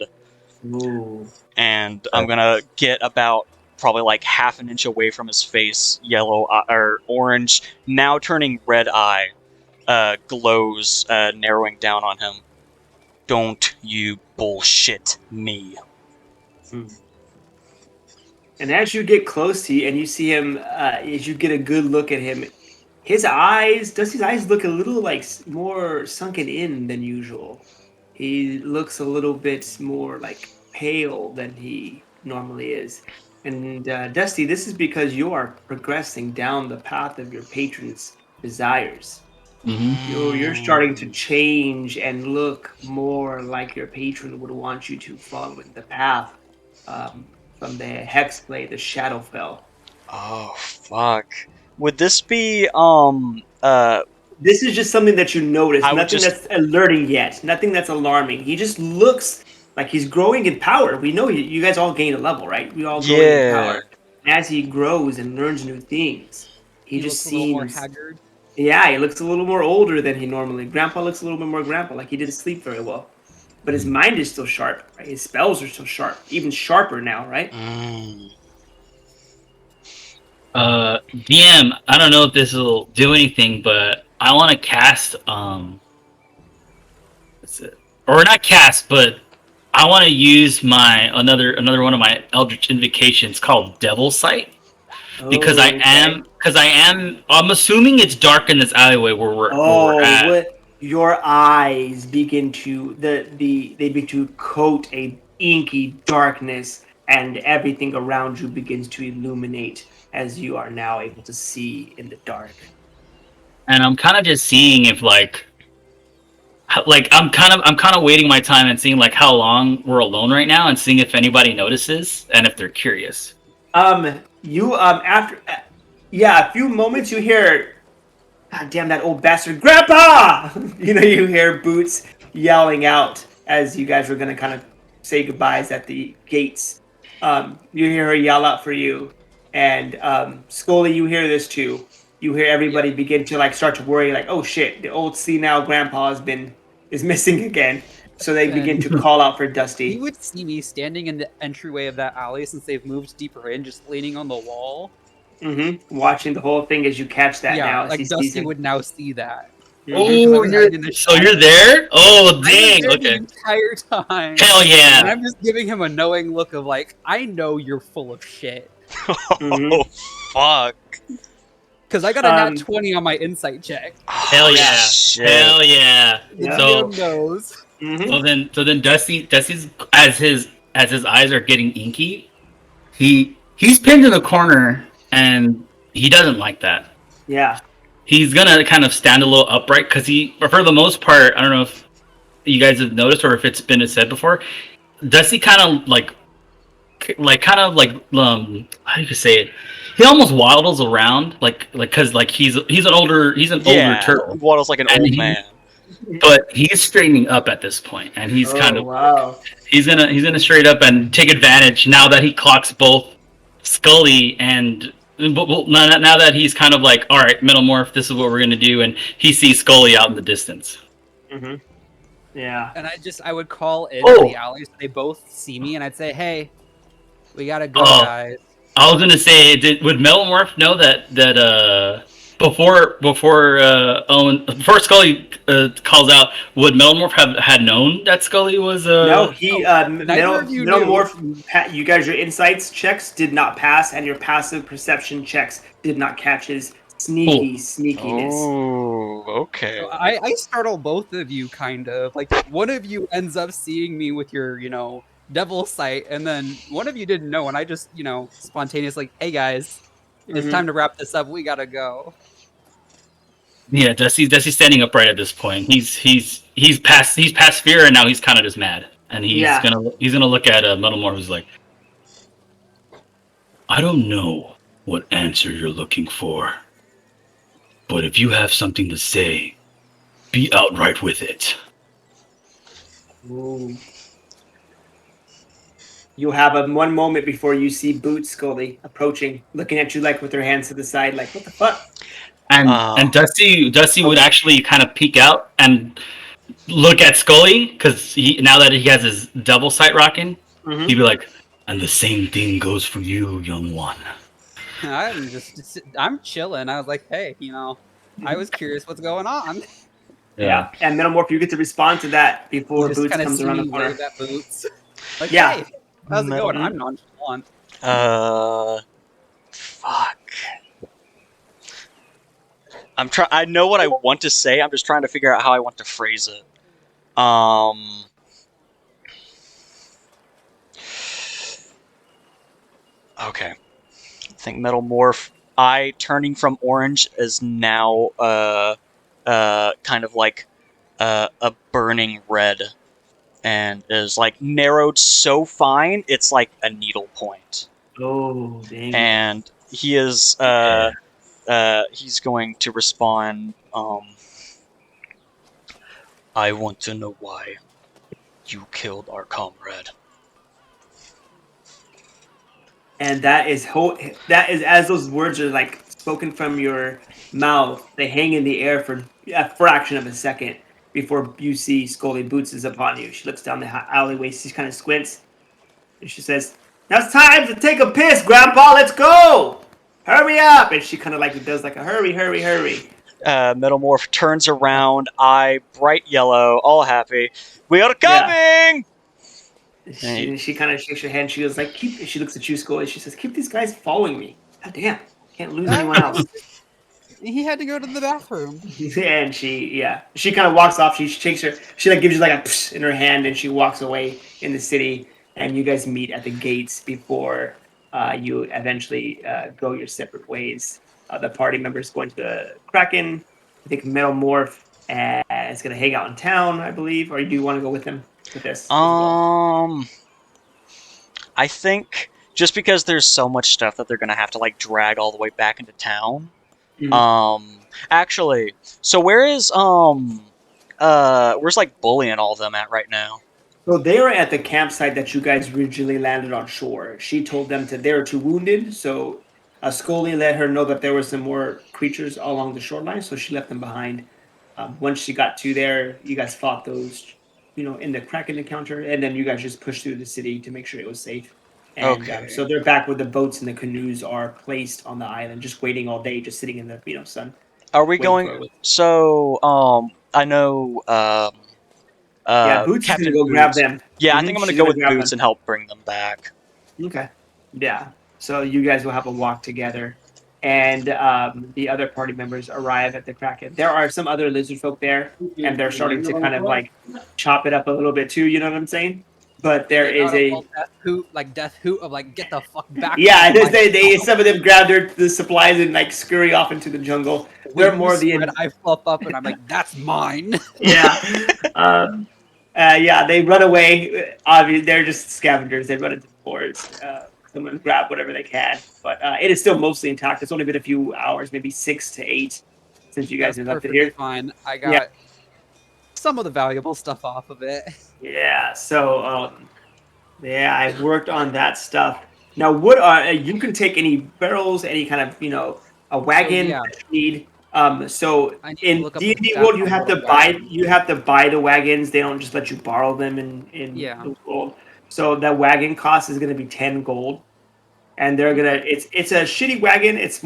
Ooh. And I'm gonna get about probably like half an inch away from his face. Yellow or orange, now turning red eye, glows, narrowing down on him. Don't you bullshit me. And as you get close to you and you see him, as you get a good look at him, Dusty's eyes look a little like more sunken in than usual. He looks a little bit more like pale than he normally is. And Dusty, this is because you are progressing down the path of your patron's desires. You're starting to change and look more like your patron would want you to follow in the path from the Hexblade, the Shadowfell. Oh, fuck. Would this be, This is just something that you notice. Nothing that's alerting yet. Nothing that's alarming. He just looks like he's growing in power. We know you guys all gain a level, right? We all grow in power. as he grows and learns new things, he just looks a little more seems haggard. Yeah, he looks a little more older than he normally. Grandpa looks a little bit more grandpa, like he didn't sleep very well. But his mind is still sharp, right? His spells are still sharp, even sharper now, right? DM, I don't know if this will do anything, but I want to cast what's it? Or not cast, but I want to use my another one of my Eldritch invocations called Devil Sight. Because Oh, okay. I'm assuming it's dark in this alleyway where we're Oh, at. what your eyes begin to they begin to coat a inky darkness, and everything around you begins to illuminate as you are now able to see in the dark. And I'm kind of just seeing if I'm kind of waiting my time and seeing like how long we're alone right now and seeing if anybody notices and if they're curious. You after yeah, a few moments you hear, God damn that old bastard, Grandpa! You hear Boots yelling out as you guys were gonna kind of say goodbyes at the gates. You hear her yell out for you, and Skully, you hear this too. You hear everybody begin to like start to worry, like, oh shit, the old senile Grandpa is missing again. So they begin to call out for Dusty. He would see me standing in the entryway of that alley since they've moved deeper in, just leaning on the wall. Watching the whole thing as you catch that now. As like Dusty would now see that. Oh, you're there? Oh, dang! I was there Okay. the entire time. Hell yeah! And I'm just giving him a knowing look of like, I know you're full of shit. Oh, fuck. Because I got a nat 20 on my insight check. Hell yeah! Shit. Hell yeah! The So DM knows. so then Dusty's as his eyes are getting inky, he's pinned in the corner and he doesn't like that. Yeah. He's gonna kind of stand a little upright because for the most part, I don't know if you guys have noticed or if it's been said before, Dusty kind of how do you say it? He almost waddles around because he's an older turtle. Waddles like an old man. But he's straightening up at this point, and he's wow. he's gonna straight up and take advantage now that he clocks both Skully and now that he's kind of like, all right, Metalmorph, this is what we're gonna do, and he sees Skully out in the distance. Yeah. And I would call in the alley so they both see me, and I'd say, hey, we gotta go, guys. I was gonna say, would Metalmorph know that before Skully calls out, would Metalmorph had known that Skully was No, he Metalmorph. You guys, your insights checks did not pass, and your passive perception checks did not catch his sneakiness. Oh, okay. So I startle both of you, kind of. Like, one of you ends up seeing me with your, devil sight, and then one of you didn't know, and I just, spontaneously, hey guys, it's time to wrap this up. We gotta go. Yeah, Dusty's standing upright at this point. He's past fear, and now he's kind of just mad, and he's gonna look at Metalmorph, who's like, I don't know what answer you're looking for, but if you have something to say, be outright with it. Ooh. You have one moment before you see Boots Skully approaching, looking at you like with her hands to the side, like, what the fuck? And Dusty would actually kind of peek out and look at Skully, because now that he has his double sight rocking, he'd be like, and the same thing goes for you, young one. I'm chilling. I was like, hey, I was curious what's going on. Yeah. And Metalmorph, you get to respond to that before Boots comes around the corner. That Boots. Like, yeah. Hey, how's it going? I'm nonchalant. Fuck. I know what I want to say. I'm just trying to figure out how I want to phrase it. Okay. I think Metalmorph. Eye turning from orange is now kind of like a burning red, and is like narrowed so fine it's like a needle point. Oh, dang. And he is he's going to respond, I want to know why you killed our comrade. And that is as those words are like spoken from your mouth. They hang in the air for a fraction of a second before you see Skully Boots is upon you. She looks down the alleyway. She kind of squints, and she says, "Now it's time to take a piss, Grandpa. Let's go! Hurry up!" And she kind of like does like a hurry, hurry, hurry. Metalmorph turns around, eye bright yellow, all happy. We are coming! Yeah. She kind of shakes her hand. She goes like, "Keep." She looks at you, Skully. She says, "Keep these guys following me. God damn, can't lose anyone else." He had to go to the bathroom. And she kind of walks off. She shakes her. She like gives you like a psh in her hand, and she walks away in the city. And you guys meet at the gates before you eventually go your separate ways. The party members going to the Kraken. I think Metalmorph is going to hang out in town, I believe. Or do you want to go with him with this? I think just because there's so much stuff that they're gonna have to like drag all the way back into town. Actually, so where's like Bully and all of them at right now? So they are at the campsite that you guys originally landed on shore. She told them they were too wounded, so Scully let her know that there were some more creatures along the shoreline, so she left them behind. Once she got to there, you guys fought those, in the Kraken encounter, and then you guys just pushed through the city to make sure it was safe. And Okay. so they're back where the boats and the canoes are placed on the island, just waiting all day, just sitting in the sun. Are we going? So I know. Yeah, Boots is gonna Captain go grab Boots. them. Yeah, I think I'm gonna She's go gonna with grab Boots them. and help bring them back. Okay. Yeah. So you guys will have a walk together, and the other party members arrive at the Kraken. There are some other lizard folk there, and they're starting to kind of like chop it up a little bit too. You know what I'm saying? But there is a death hoot of like get the fuck back. yeah. They some of them grab the supplies and like scurry off into the jungle. When They're more of the I fluff up and I'm like, that's mine. yeah. Yeah, they run away. Obviously, they're just scavengers. They run into the forest. Someone grab whatever they can. But it is still mostly intact. It's only been a few hours, maybe 6 to 8, since you guys have left it here. Fine. I got some of the valuable stuff off of it. Yeah. So I worked on that stuff. Now, what are you can take any barrels, any kind of a wagon that you need. So in D&D world, you have to buy the wagons. They don't just let you borrow them in the world. So that wagon cost is going to be 10 gold, and they're gonna. It's a shitty wagon. It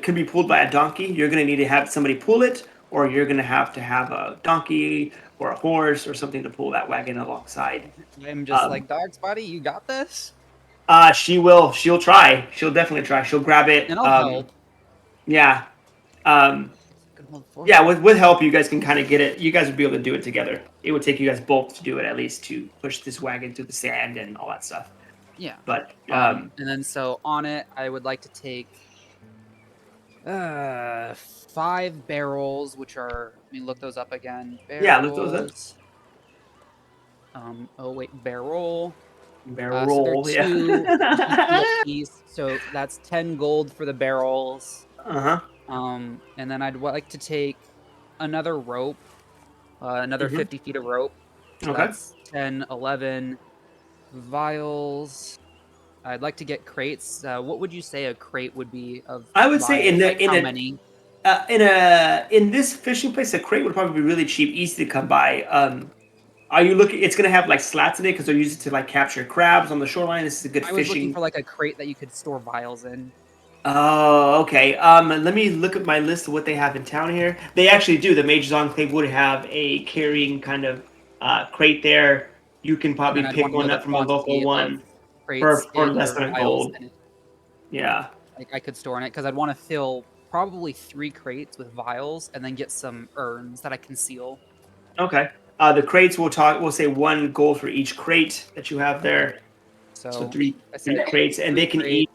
can be pulled by a donkey. You're going to need to have somebody pull it, or you're going to have a donkey or a horse or something to pull that wagon alongside. I'm just like, Dog's Body, you got this. She will. She'll try. She'll definitely try. She'll grab it. And I'll help. Yeah. Yeah, with help, you guys can kind of get it. You guys would be able to do it together. It would take you guys both to do it, at least, to push this wagon through the sand and all that stuff. Yeah. But and then so on it, I would like to take 5 barrels, which are. Let me look those up again. Barrels, yeah, look those up. Oh wait, barrel. Barrel. So yeah. piece, so that's 10 gold for the barrels. Uh-huh. And then I'd like to take another rope, another 50 feet of rope. So that's 10, 11 vials. I'd like to get crates. What would you say a crate would be of? I would say how many? In this fishing place, a crate would probably be really cheap, easy to come by. Are you looking? It's gonna have like slats in it because they're used to like capture crabs on the shoreline. This is a good fishing. I was looking for like a crate that you could store vials in. Oh, okay. Let me look at my list of what they have in town here. They actually do. The Mage's Enclave would have a carrying kind of crate there. You can probably pick one up from a local one for less than a gold. Yeah. Like I could store in it because I'd want to fill probably 3 crates with vials and then get some urns that I can seal. Okay. The crates we'll say 1 gold for each crate that you have there. So 3 crates, and they can each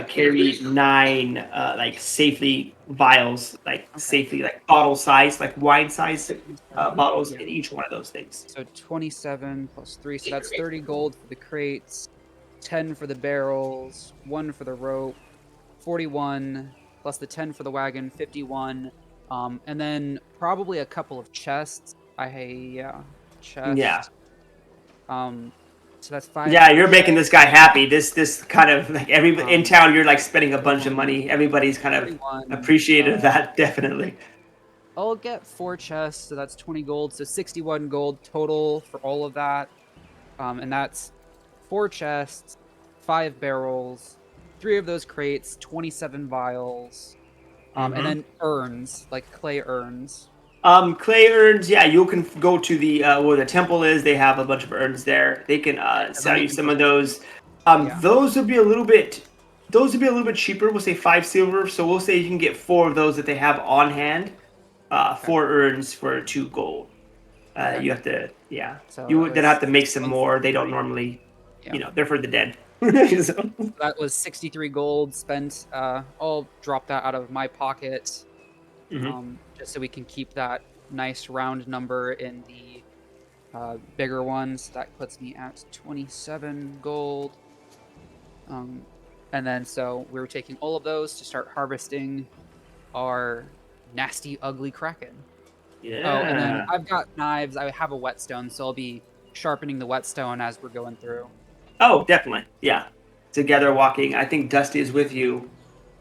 carry 9 like safely vials, safely like bottle size, like wine size bottles in each one of those things. So 27 plus 3, so that's 30 gold for the crates, 10 for the barrels, 1 for the rope, 41 plus the 10 for the wagon, 51, and then probably a couple of chests. Chest. Yeah. So that's 5. Yeah, you're making this guy happy. This kind of like in town, you're like spending a bunch of money. Everybody's kind of appreciative of that, definitely. I'll get 4 chests, so that's 20 gold, so 61 gold total for all of that. And that's 4 chests, 5 barrels, 3 of those crates, 27 vials, and then urns, like clay urns. Clay urns, yeah, you can go to the where the temple is. They have a bunch of urns there. They can sell you some of those. Those would be a little bit. Those would be a little bit cheaper. We'll say 5 silver. So we'll say you can get 4 of those that they have on hand. 4 urns for 2 gold. You have to, So you would then have to make some more. They don't normally, they're for the dead. So that was 63 gold spent. I'll drop that out of my pocket, just so we can keep that nice round number in the bigger ones. That puts me at 27 gold. And then so we were taking all of those to start harvesting our nasty, ugly kraken. Yeah. Oh, and then I've got knives. I have a whetstone, so I'll be sharpening the whetstone as we're going through. Oh, definitely. Yeah. Together walking. I think Dusty is with you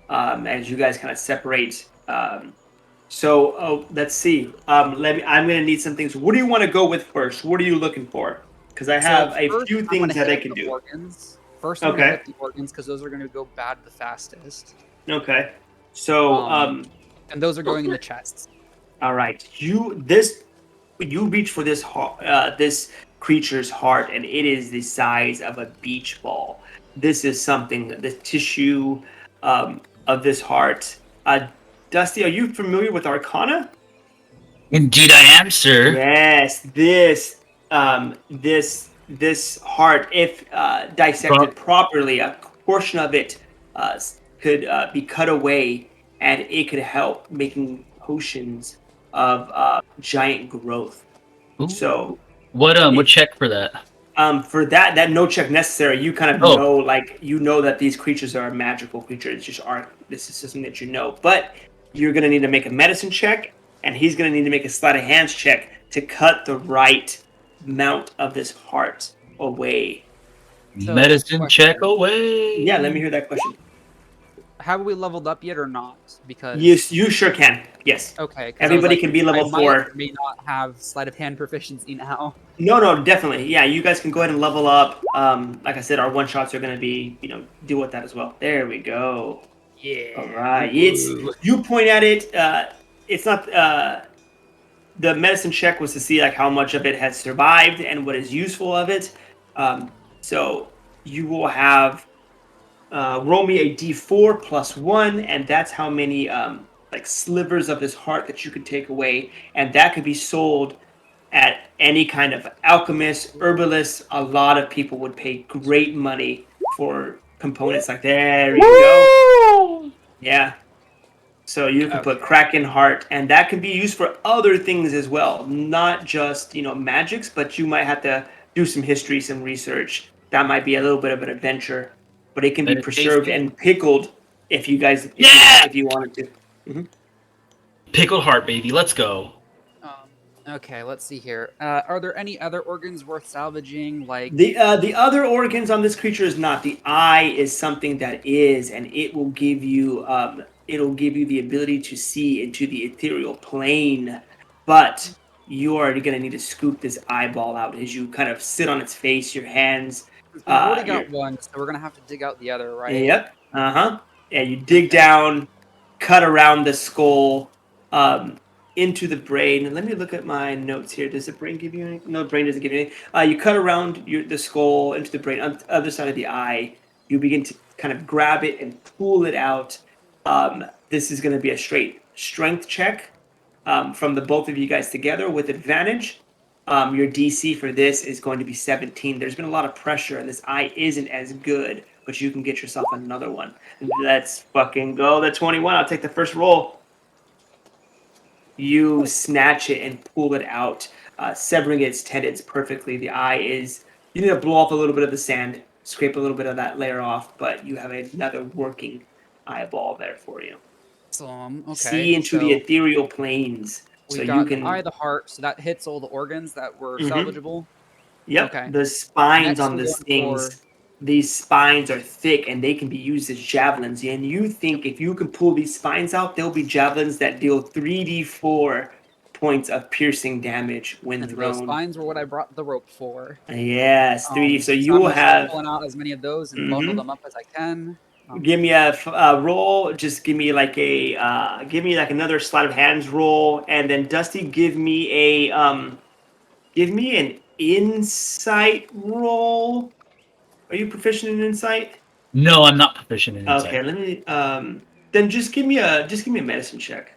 as you guys kind of separate. Let's see. I'm going to need some things. What do you want to go with first? What are you looking for? Because I have a few things that I can do. First, I'm going to hit the organs because those are going to go bad the fastest. Okay. So, and those are going in the chests. All right. You reach for this this creature's heart, and it is the size of a beach ball. This is something. The tissue of this heart. Dusty, are you familiar with Arcana? Indeed, I am, sir. Yes. This heart, if dissected properly, a portion of it could be cut away, and it could help making potions of giant growth. Ooh. So, what check for that? For that no check necessary. You kind of know that these creatures are magical creatures. It's just art. This is something that you know, but you're gonna need to make a medicine check, and he's gonna need to make a sleight of hands check to cut the right amount of this heart away. So, medicine check away. Yeah, let me hear that question. Have we leveled up yet or not? Because you sure can. Yes. Okay. Everybody can be level 4. May not have sleight of hand proficiency now. No, definitely. Yeah, you guys can go ahead and level up. Like I said, our one shots are going to be, deal with that as well. There we go. Yeah. All right. You point at it. It's not. The medicine check was to see like how much of it has survived and what is useful of it. So you will have. Roll me a d4 plus 1, and that's how many like slivers of this heart that you could take away, and that could be sold at any kind of alchemist, herbalist. A lot of people would pay great money for components like there you go. Yeah. So you can put Kraken heart, and that can be used for other things as well, not just magics, but you might have to do some history, some research. That might be a little bit of an adventure. But it can be preserved and pickled if you guys, if you wanted to. Mm-hmm. Pickled heart, baby. Let's go. Okay, let's see here. Are there any other organs worth salvaging? Like the other organs on this creature is not. The eye is something that is, and it will give you the ability to see into the ethereal plane. But you are going to need to scoop this eyeball out as you kind of sit on its face. Your hands. We've already got one, so we're gonna have to dig out the other, right? Yep. Yeah, you dig down, cut around the skull, into the brain. Let me look at my notes here. Does the brain give you anything? No, the brain doesn't give you anything. You cut around the skull into the brain. On the other side of the eye, you begin to kind of grab it and pull it out. This is going to be a straight strength check from the both of you guys together with advantage. Your DC for this is going to be 17. There's been a lot of pressure, and this eye isn't as good, but you can get yourself another one. Let's fucking go. The 21. I'll take the first roll. You snatch it and pull it out, severing its tendons perfectly. The eye is... You need to blow off a little bit of the sand, scrape a little bit of that layer off, but you have another working eyeball there for you. Okay. See into the ethereal planes. We got the eye, the heart, so that hits all the organs that were salvageable. Yep. Okay. The spines Next, on I'm these going things. for... These spines are thick and they can be used as javelins. And you think if you can pull these spines out, they'll be javelins that deal 3d4 points of piercing damage when And those thrown. spines were what I brought the rope for. Yes, 3D. So you I'm will gonna start have. pulling out as many of those and bundle them up as I can. Give me a roll. Just give me like a give me like another sleight of hands roll, and then Dusty, give me an insight roll. Are you proficient in insight? No, I'm not proficient in insight. Okay, let me then just give me a medicine check.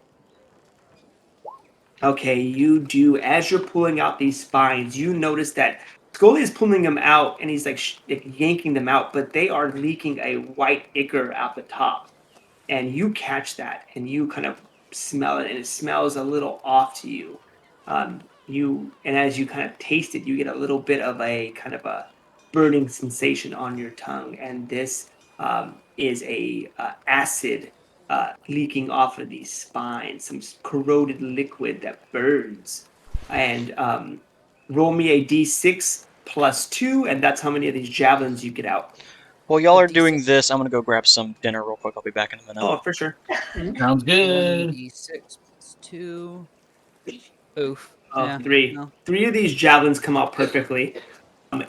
Okay, you do. As you're pulling out these spines, you notice that Skully is pulling them out, and he's like yanking them out, but they are leaking a white ichor out the top. And you catch that, and you kind of smell it, and it smells a little off to you. And as you kind of taste it, you get a little bit of a kind of a burning sensation on your tongue, and this is a acid leaking off of these spines, some corroded liquid that burns. And roll me a d6 plus 2, and that's how many of these javelins you get out. While y'all A are doing D6. this, I'm gonna go grab some dinner real quick. I'll be back in a minute. Oh, for sure. Sounds good. D6 plus 2. Oof. Oh, Yeah, 3. no. 3 of these javelins come out perfectly.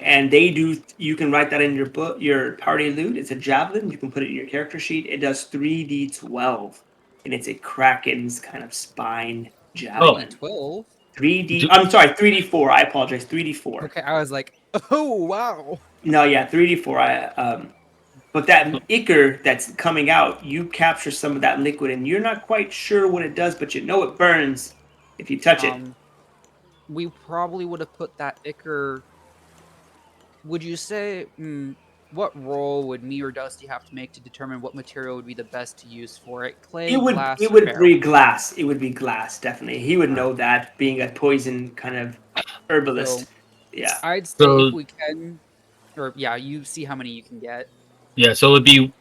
And they do. You can write that in your book, your party loot. It's a javelin. You can put it in your character sheet. It does 3d12, and it's a kraken's kind of spine javelin. 12. 3d. I'm sorry, 3d4. I apologize. 3d4. Okay, I was like, oh wow. No, yeah, 3d4. But that ichor that's coming out, you capture some of that liquid, and you're not quite sure what it does, but you know it burns if you touch it. We probably would have put that ichor. Would you say what role would me or Dusty have to make to determine what material would be the best to use for it? Clay, glass, It or would barrel? be glass. It would be glass, definitely. He would know that, being a poison kind of herbalist. So, yeah. I'd say So- if we can, or yeah, you see how many you can get. Yeah, so it would be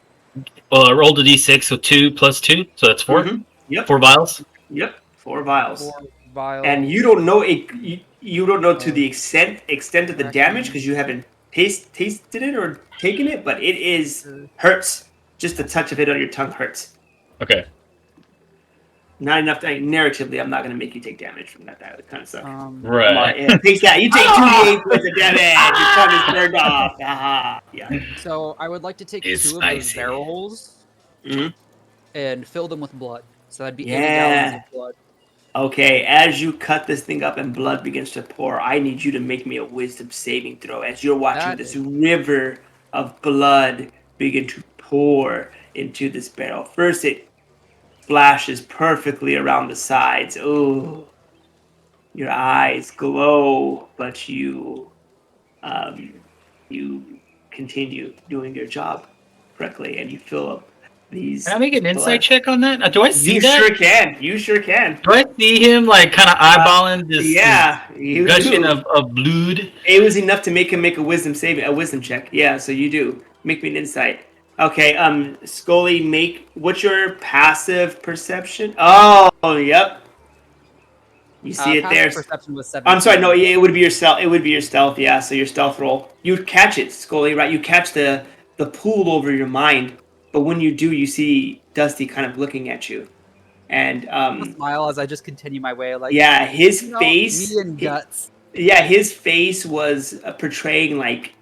roll the d6, so 2 plus 2, so that's 4. Mhm. Yep. 4 vials. Yep. 4 vials. 4 vials. And you don't know it. You don't know to the extent of the damage because you haven't tasted it or taken it, but it is hurts. Just the touch of it on your tongue hurts. Okay. Not enough. Narratively, I'm not going to make you take damage from that kind of stuff. Right. Yeah, take that. You take 2d8 points of damage. Your tongue is burned off. Aha. Yeah. So I would like to take It's 2 of those spicy. barrels Mhm. and fill them with blood. So that'd be 80 Yeah. gallons of blood. Okay, as you cut this thing up and blood begins to pour, I need you to make me a wisdom saving throw as you're watching this river of blood begin to pour into this barrel. First, it splashes perfectly around the sides. Oh, your eyes glow, but you continue doing your job correctly, and you fill up these. Can I make an blood. insight check on that? Do I see You that? sure can. You sure can. Do I see him like kind of eyeballing this gushing do. of blood? It was enough to make him make a wisdom check. Yeah, so you do. Make me an insight. Okay, Skully, what's your passive perception? Oh, yep. You see it there. Perception was 17. I'm sorry, no, it would be your stealth. It would be your stealth, yeah. So your stealth roll. You catch it, Skully, right? You catch the pool over your mind, but when you do, you see Dusty kind of looking at you, and I smile as I just continue my way. Like, yeah, his face, me and guts. Yeah, his face was portraying like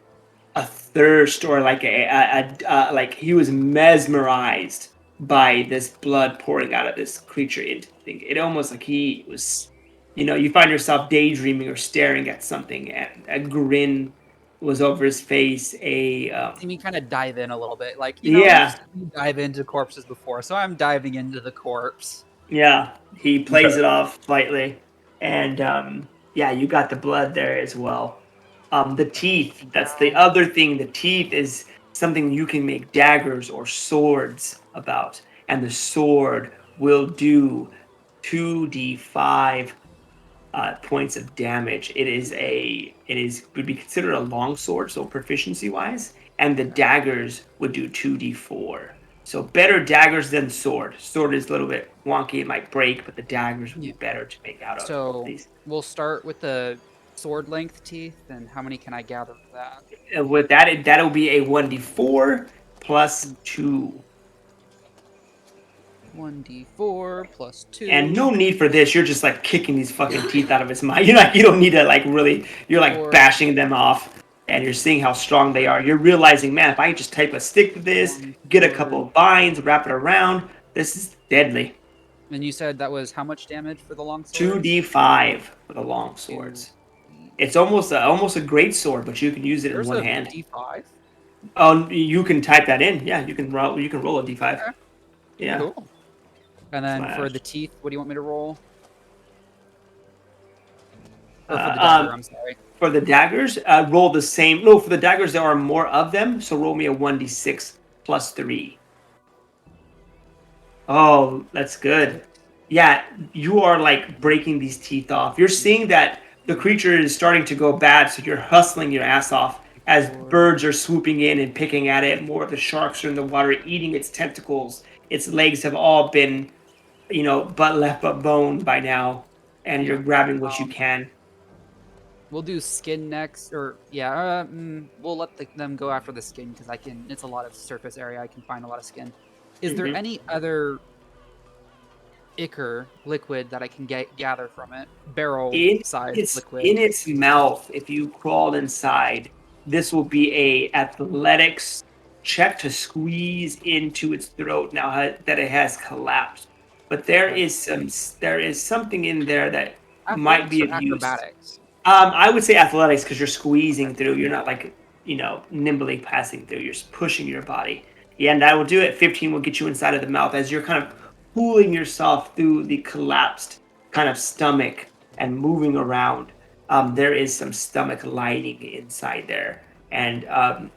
a thirst or like like he was mesmerized by this blood pouring out of this creature into the thing. It almost like he was, you find yourself daydreaming or staring at something, and a grin was over his face. See me kind of dive in a little bit, like yeah, you dive into corpses before, so I'm diving into the corpse. Yeah, he plays it off slightly, and yeah, you got the blood there as well. The teeth, that's the other thing. The teeth is something you can make daggers or swords about. And the sword will do 2d5 points of damage. Would be considered a long sword, so proficiency wise. And the daggers would do 2d4. So better daggers than sword. Sword is a little bit wonky, it might break, but the daggers would be better to make out of. So we'll start with the sword length teeth, and how many can I gather with that? With that, that'll be a 1d4 plus 2. 1d4 plus 2. And no need for this. You're just like kicking these fucking teeth out of his mind. You don't need to like really. You're like bashing them off, and you're seeing how strong they are. You're realizing, man, if I just type a stick to this, get a couple of vines, wrap it around, this is deadly. And you said that was how much damage for the long sword? 2d5 for the long swords. It's almost a great sword, but you can use it in one hand. D5. Oh, you can type that in. Yeah, you can roll a d5. Okay. Yeah. Cool. And then for the teeth, what do you want me to roll? Or for the dagger, I'm sorry. For the daggers, roll the same. No, for the daggers, there are more of them, so roll me a 1d6 plus 3. Oh, that's good. Yeah, you are like breaking these teeth off. You're seeing that the creature is starting to go bad, so you're hustling your ass off as birds are swooping in and picking at it. More of the sharks are in the water, eating its tentacles. Its legs have all been, but left but bone by now, and you're grabbing what you can. We'll do skin next, or yeah, we'll let them go after the skin because it's a lot of surface area. I can find a lot of skin. Is there any other ichor liquid that I can gather from it? Barrel-sized liquid. In its mouth, if you crawled inside, this will be a athletics check to squeeze into its throat now that it has collapsed. But there is something in there that might be of use. Acrobatics? I would say athletics because you're squeezing through. You're not like, nimbly passing through. You're pushing your body. Yeah, and that will do it. 15 will get you inside of the mouth as you're kind of pulling yourself through the collapsed kind of stomach and moving around. There is some stomach lining inside there. And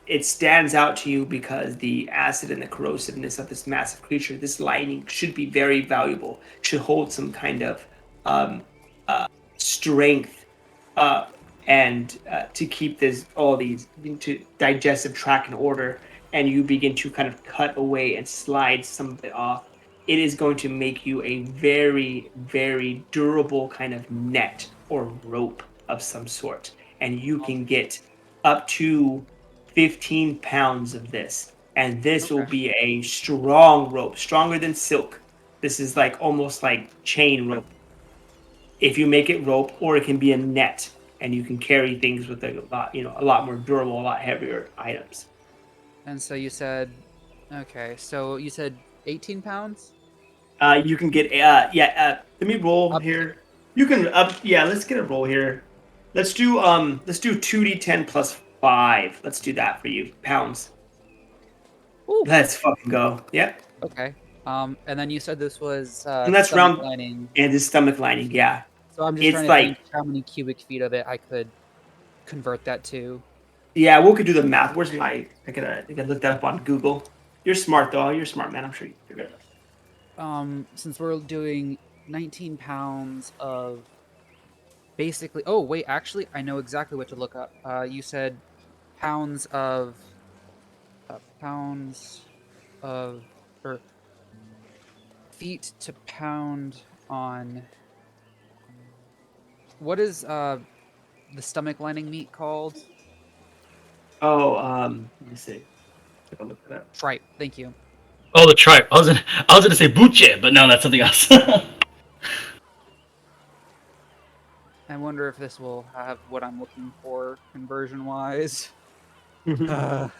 it stands out to you because the acid and the corrosiveness of this massive creature, this lining should be very valuable. Should hold some kind of strength and to keep all these into digestive tract in order, and you begin to kind of cut away and slide some of it off. It is going to make you a very, very durable kind of net or rope of some sort, and you can get up to 15 pounds of this, and this will be a strong rope, stronger than silk. This is like almost like chain rope. If you make it rope, or it can be a net, and you can carry things with a lot more durable, a lot heavier items. And so you said, so you said 18 pounds? You can get, let me roll here. You can, let's get a roll here. Let's do 2d10 plus 5. Let's do that for you. Pounds. Ooh. Let's fucking go. Yep. Okay. And then you said this was and that's stomach lining. And the stomach lining, yeah. So I'm just trying to think how many cubic feet of it I could convert that to. Yeah, we could do the math. Where's my? I could look that up on Google. You're smart though. You're a smart man. I'm sure you can figure it out. Since we're doing 19 pounds of basically. Oh wait, actually, I know exactly what to look up. You said pounds of or feet to pound on. What is the stomach lining meat called? Oh, let me see. Take a look at that. Tripe. Thank you. Oh, the tripe. I was gonna say buche, but no, that's something else. I wonder if this will have what I'm looking for conversion-wise. Yeah,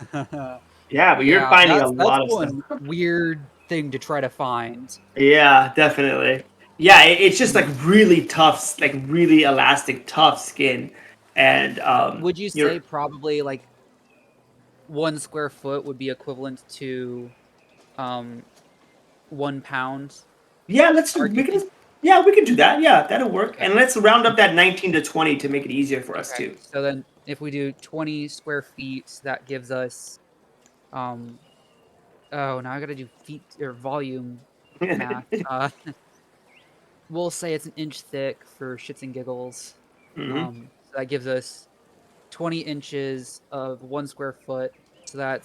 but you're finding a lot of stuff. That's one weird thing to try to find. Yeah, definitely. Yeah, it's just like really tough, like really elastic, tough skin. And would you say probably like 1 square foot would be equivalent to 1 pound? Yeah, we can do that. Yeah, that'll work. Okay. And let's round up that 19 to 20 to make it easier for us too. So then if we do 20 square feet, that gives us now I gotta do feet or volume math. We'll say it's an inch thick for shits and giggles. So that gives us 20 inches of 1 square foot. So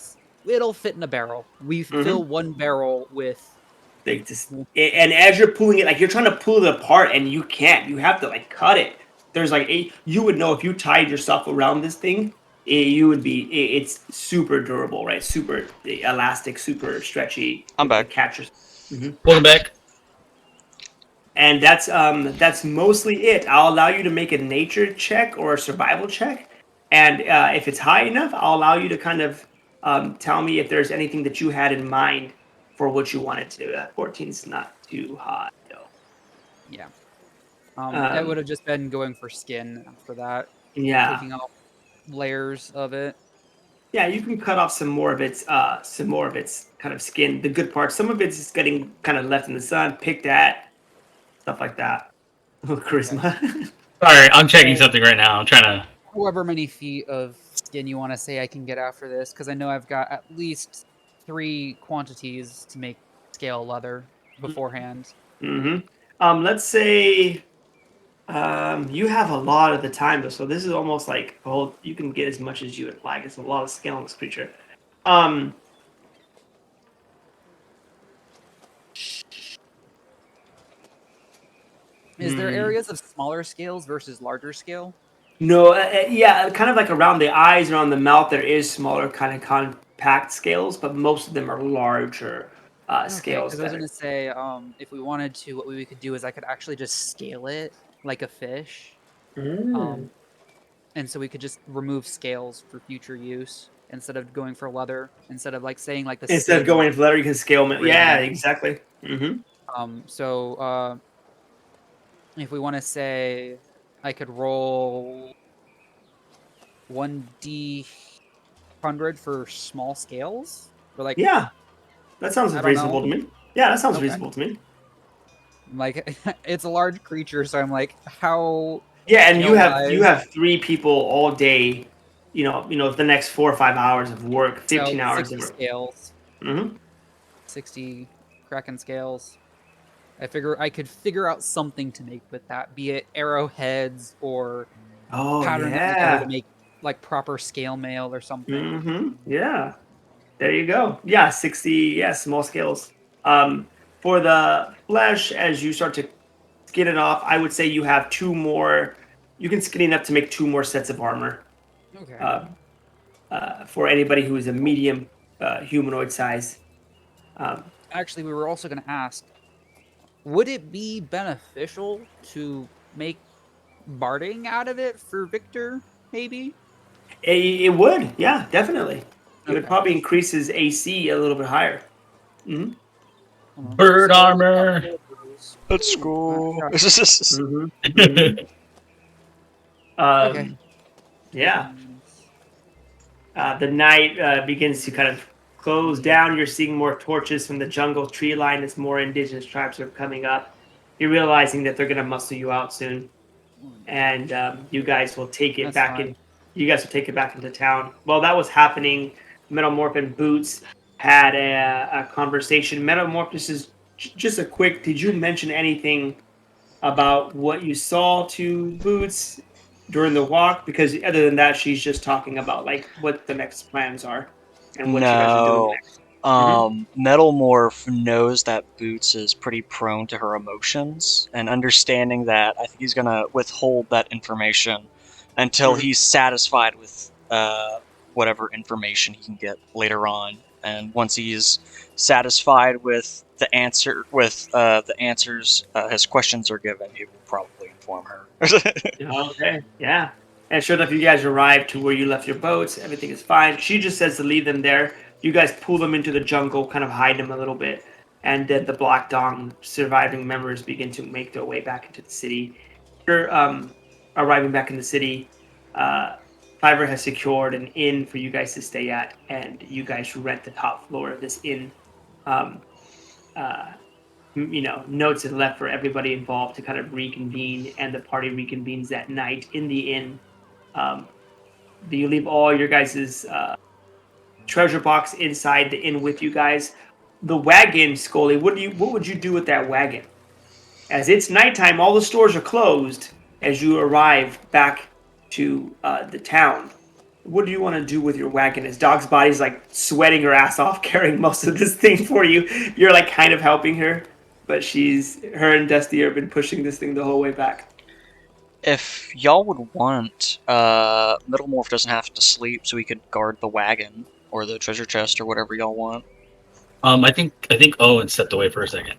it'll fit in a barrel. We fill 1 barrel with. And as you're pulling it, like you're trying to pull it apart, and you can't. You have to like cut it there's like you would know if you tied yourself around this thing, it's super durable, right? Super elastic, super stretchy. I'm back. Catchers. Mm-hmm. Welcome back. And that's mostly it. I'll allow you to make a nature check or a survival check, and if it's high enough, I'll allow you to kind of tell me if there's anything that you had in mind for what you wanted to do. 14's not too high, though. Yeah. It would have just been going for skin after that. Yeah. Taking off layers of it. Yeah, you can cut off some more of its kind of skin, the good parts. Some of it's just getting kind of left in the sun, picked at, stuff like that. Charisma. Okay. Sorry, I'm checking something right now. I'm trying to. However many feet of skin you want to say I can get after this, because I know I've got at least 3 quantities to make scale leather beforehand. Mm-hmm. Let's say you have a lot of the time though, so this is almost like you can get as much as you would like. It's a lot of scale on this creature. Is there areas of smaller scales versus larger scale? No, yeah, kind of like around the eyes, around the mouth, there is smaller kind of compact scales, but most of them are larger scales. Because I was going to say, if we wanted to, what we could do is I could actually just scale it like a fish. And so we could just remove scales for future use instead of going for leather. Instead of like saying like the instead of going for leather, you can scale. Yeah, exactly. So if we want to say, I could roll 1d100 for small scales, or like that sounds reasonable to me. Yeah, that sounds reasonable to me. Like it's a large creature, so I'm like, how? Yeah, and you have 3 people all day. You know, the next 4 or 5 hours of work, 15 hours 60 of work. Scales. 60 Kraken scales. I figure I could figure out something to make with that, be it arrowheads or pattern to make like proper scale mail or something. Yeah, there you go. Yeah, 60. Yeah, small scales. For the flesh, as you start to skin it off, I would say you have 2 more. You can skin it up to make 2 more sets of armor. Okay. For anybody who is a medium humanoid size. Actually, we were also going to ask, would it be beneficial to make barding out of it for Viktor, maybe? It would, yeah, definitely. It would probably increase his AC a little bit higher. Bird armor. Let's go. Okay. Yeah. The night begins to kind of close down. You're seeing more torches from the jungle tree line as more indigenous tribes are coming up. You're realizing that they're going to muscle you out soon, and you guys will take it back in. You guys will take it back into town. While that was happening, Metalmorph and Boots had a conversation. Metalmorph, this is just a quick. Did you mention anything about what you saw to Boots during the walk? Because other than that, she's just talking about like what the next plans are and what you guys are doing next. Metalmorph knows that Boots is pretty prone to her emotions, and understanding that, I think he's gonna withhold that information until he's satisfied with whatever information he can get later on. And once he's satisfied with the answers his questions are given, he will probably inform her. Okay, yeah. And sure enough, you guys arrive to where you left your boats. Everything is fine. She just says to leave them there. You guys pull them into the jungle, kind of hide them a little bit. And then the Black Dawn surviving members begin to make their way back into the city. After arriving back in the city, Fiverr has secured an inn for you guys to stay at, and you guys rent the top floor of this inn. Notes are left for everybody involved to kind of reconvene, and the party reconvenes that night in the inn. Do you leave all your guys' treasure box inside the inn with you guys? The wagon, Skully, what would you do with that wagon? As it's nighttime, all the stores are closed as you arrive back to the town. What do you want to do with your wagon? As Dog's body's like sweating her ass off carrying most of this thing for you. You're like kind of helping her, but her and Dusty have been pushing this thing the whole way back. If y'all would want, Metalmorph doesn't have to sleep, so he could guard the wagon or the treasure chest or whatever y'all want. I think Owen stepped away for a second.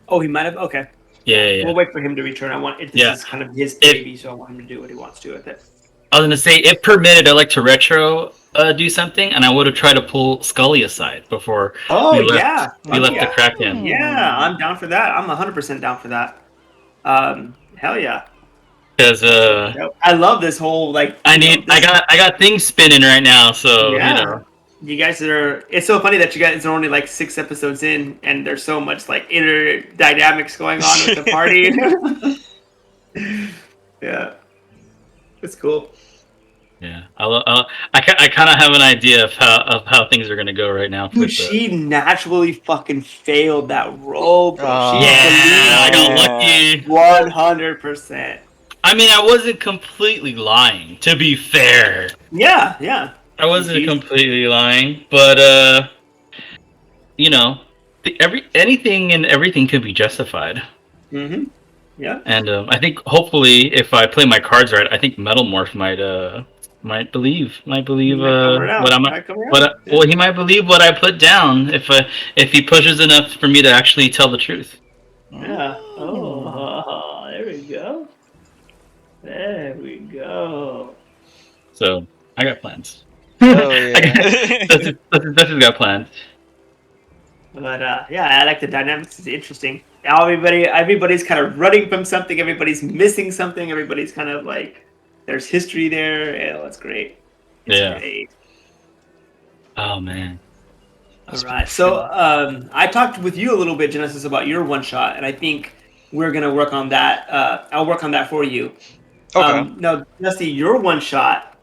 Oh, he might have. Okay. Yeah. We'll wait for him to return. This is kind of his baby, so I want him to do what he wants to with it. I was gonna say, if permitted, I'd like to retro do something, and I would have tried to pull Skully aside before we left the Kraken. Yeah, I'm down for that. I'm 100% down for that. Hell yeah. Because I love this whole I got things spinning right now, so you know. You guys it's so funny that you guys are only like 6 episodes in, and there's so much like inner dynamics going on with the party. Yeah, it's cool. Yeah, I kind of have an idea of how things are gonna go right now. Dude, she naturally fucking failed that roll, bro. I got lucky. 100%. I mean, I wasn't completely lying, to be fair. Yeah. I wasn't completely lying, but you know, anything and everything can be justified. Mm-hmm. Yeah. And I think hopefully, if I play my cards right, I think Metalmorph might believe he might believe what I put down if he pushes enough for me to actually tell the truth. Yeah. Oh, there we go. There we go. So I got plans. Oh yeah. Dustin's got plans. But I like the dynamics. It's interesting. Everybody's kind of running from something. Everybody's missing something. Everybody's kind of like, there's history there. Yeah, that's great. It's great. Oh man. All right. So I talked with you a little bit, Genesis, about your one shot, and I think we're gonna work on that. I'll work on that for you. Okay. Now, Dusty, your one shot.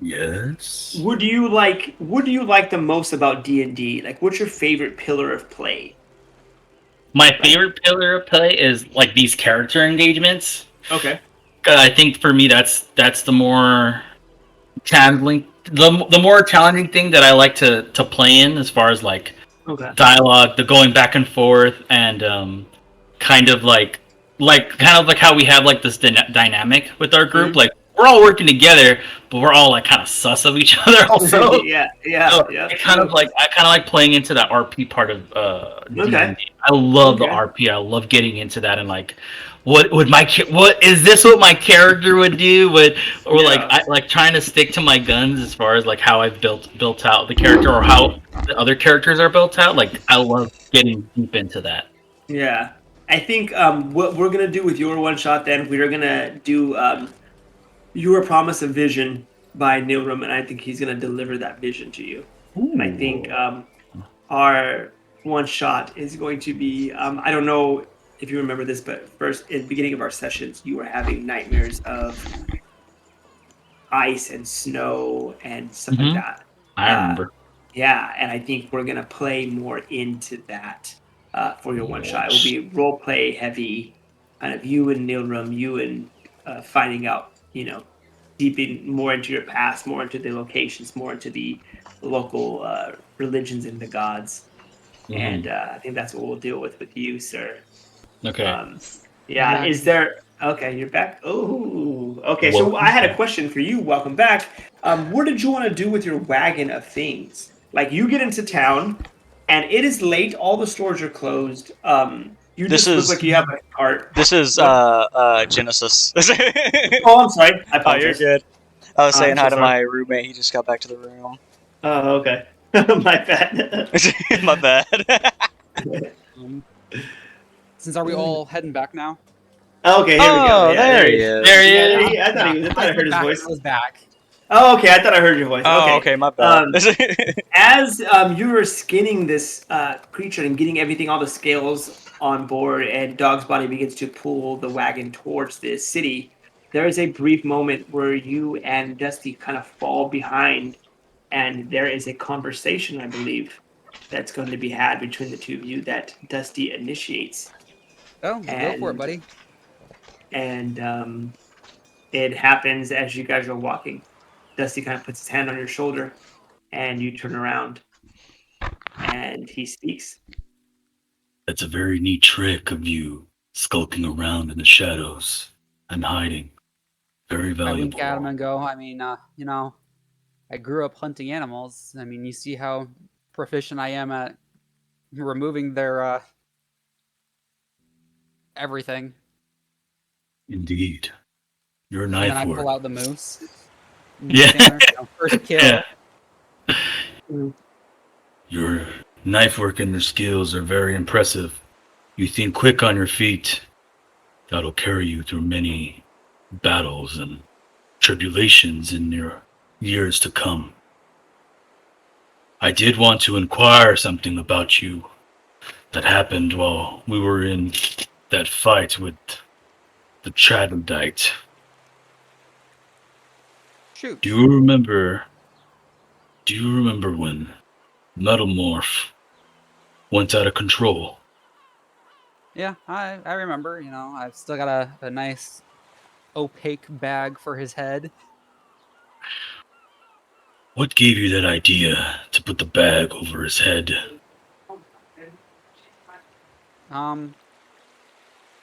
Yes. What do you like the most about D&D? Like, what's your favorite pillar of play? My favorite pillar of play is like these character engagements. Okay. I think for me that's the more challenging the more challenging thing that I like to play in, as far as like dialogue, the going back and forth, and kind of like how we have like this dynamic with our group. Mm-hmm. Like, we're all working together, but we're all like kind of sus of each other also. Yeah. So I kind of like playing into that RP part of D&D. I love the RP. I love getting into that, and like, what is this what my character would do? Like trying to stick to my guns as far as like how I've built out the character, or how the other characters are built out. Like, I love getting deep into that. Yeah. I think what we're gonna do with your one shot, then we're gonna do Your Promise of Vision by Nilram, and I think he's gonna deliver that vision to you. Ooh. And I think our one shot is going to be I don't know if you remember this, but first, in the beginning of our sessions, you were having nightmares of ice and snow and stuff like that. I remember. Yeah, and I think we're gonna play more into that for your one shot. It will be role play heavy, kind of you and Nilram, you and finding out, deeping more into your past, more into the locations, more into the local religions and the gods. Mm-hmm. And I think that's what we'll deal with you, sir. Okay. Is there... Okay, you're back. Oh, okay. Welcome. So I had a question for you. Welcome back. What did you want to do with your wagon of things? Like, you get into town, and it is late. All the stores are closed. You look like you have a cart. This is Genesis. Oh, I'm sorry. I apologize. Oh, you're good. I was saying hi to my roommate. He just got back to the room. Oh, okay. My bad. My bad. Since are we all heading back now? Okay, here we go. Yeah, there he is. There he is. I thought I heard his voice. I was back. Oh, okay. I thought I heard your voice. Okay, my bad. As you were skinning this creature and getting all the scales on board, and Dog's body begins to pull the wagon towards this city, there is a brief moment where you and Dusty kind of fall behind, and there is a conversation, I believe, that's going to be had between the two of you that Dusty initiates. Oh, go for it, buddy. And it happens as you guys are walking. Dusty kind of puts his hand on your shoulder, and you turn around, and he speaks. That's a very neat trick of you, skulking around in the shadows. and hiding. Very I wink at him valuable. and go, I mean, I grew up hunting animals. I mean, you see how proficient I am at removing their everything. Indeed. Your And then knife I pull work. out the moose. Yeah. Stand there, first kill. Yeah. Your knife work and your skills are very impressive. You think quick on your feet. That'll carry you through many battles and tribulations in your years to come. I did want to inquire something about you that happened while we were in that fight with the Troglodyte. Shoot. Do you remember when Metalmorph went out of control? Yeah, I remember. I've still got a nice opaque bag for his head. What gave you that idea to put the bag over his head?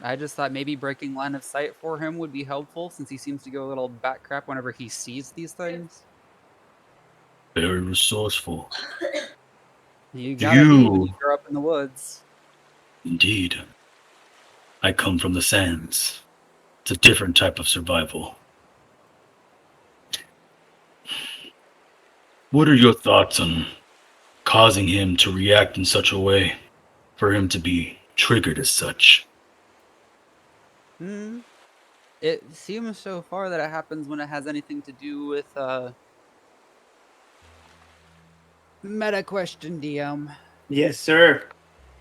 I just thought maybe breaking line of sight for him would be helpful since he seems to go a little bat crap whenever he sees these things. Very resourceful. You Do gotta be when you you? grow up in the woods. Indeed. I come from the sands. It's a different type of survival. What are your thoughts on causing him to react in such a way for him to be triggered as such? It seems so far that it happens when it has anything to do with meta question, DM. Yes, sir.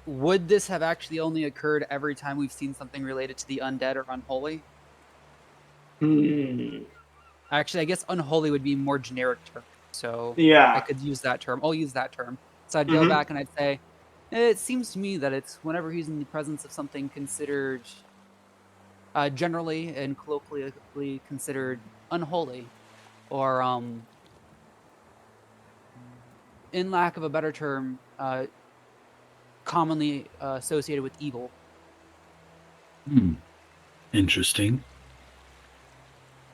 Would this have actually only occurred every time we've seen something related to the undead or unholy? Actually, I guess unholy would be more generic term, so I Yeah. could use that term. I'll use that term. So I'd go Mm-hmm. back and I'd say, it seems to me that it's whenever he's in the presence of something considered, generally and colloquially considered unholy, or in lack of a better term, commonly associated with evil. Interesting.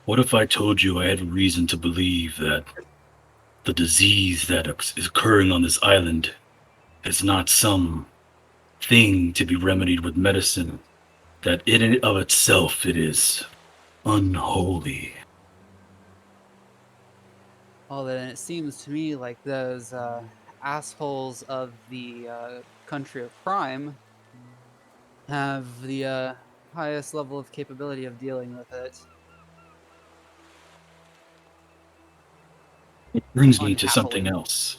What if I told you I had reason to believe that the disease that is occurring on this island is not some thing to be remedied with medicine, that in and of itself it is unholy? Well, then it seems to me like those assholes of the country of crime have the highest level of capability of dealing with it. Brings me to something Unhappily. else.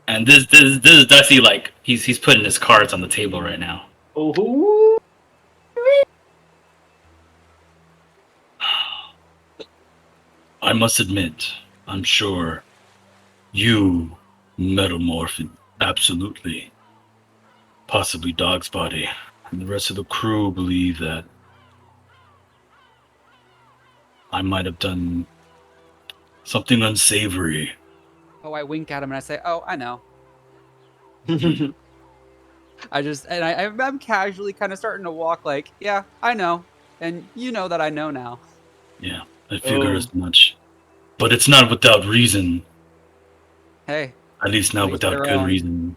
And this is Dusty, like he's putting his cards on the table right now. Oh. I must admit, I'm sure you, Metalmorph, absolutely, possibly Dog's Body, and the rest of the crew believe that I might have done something unsavory. Oh, I wink at him and I say, "Oh, I know." I'm casually kind of starting to walk like, "Yeah, I know," and you know that I know now. Yeah, I figure as much. But it's not without reason. Hey, At least to not each without their good own. reason.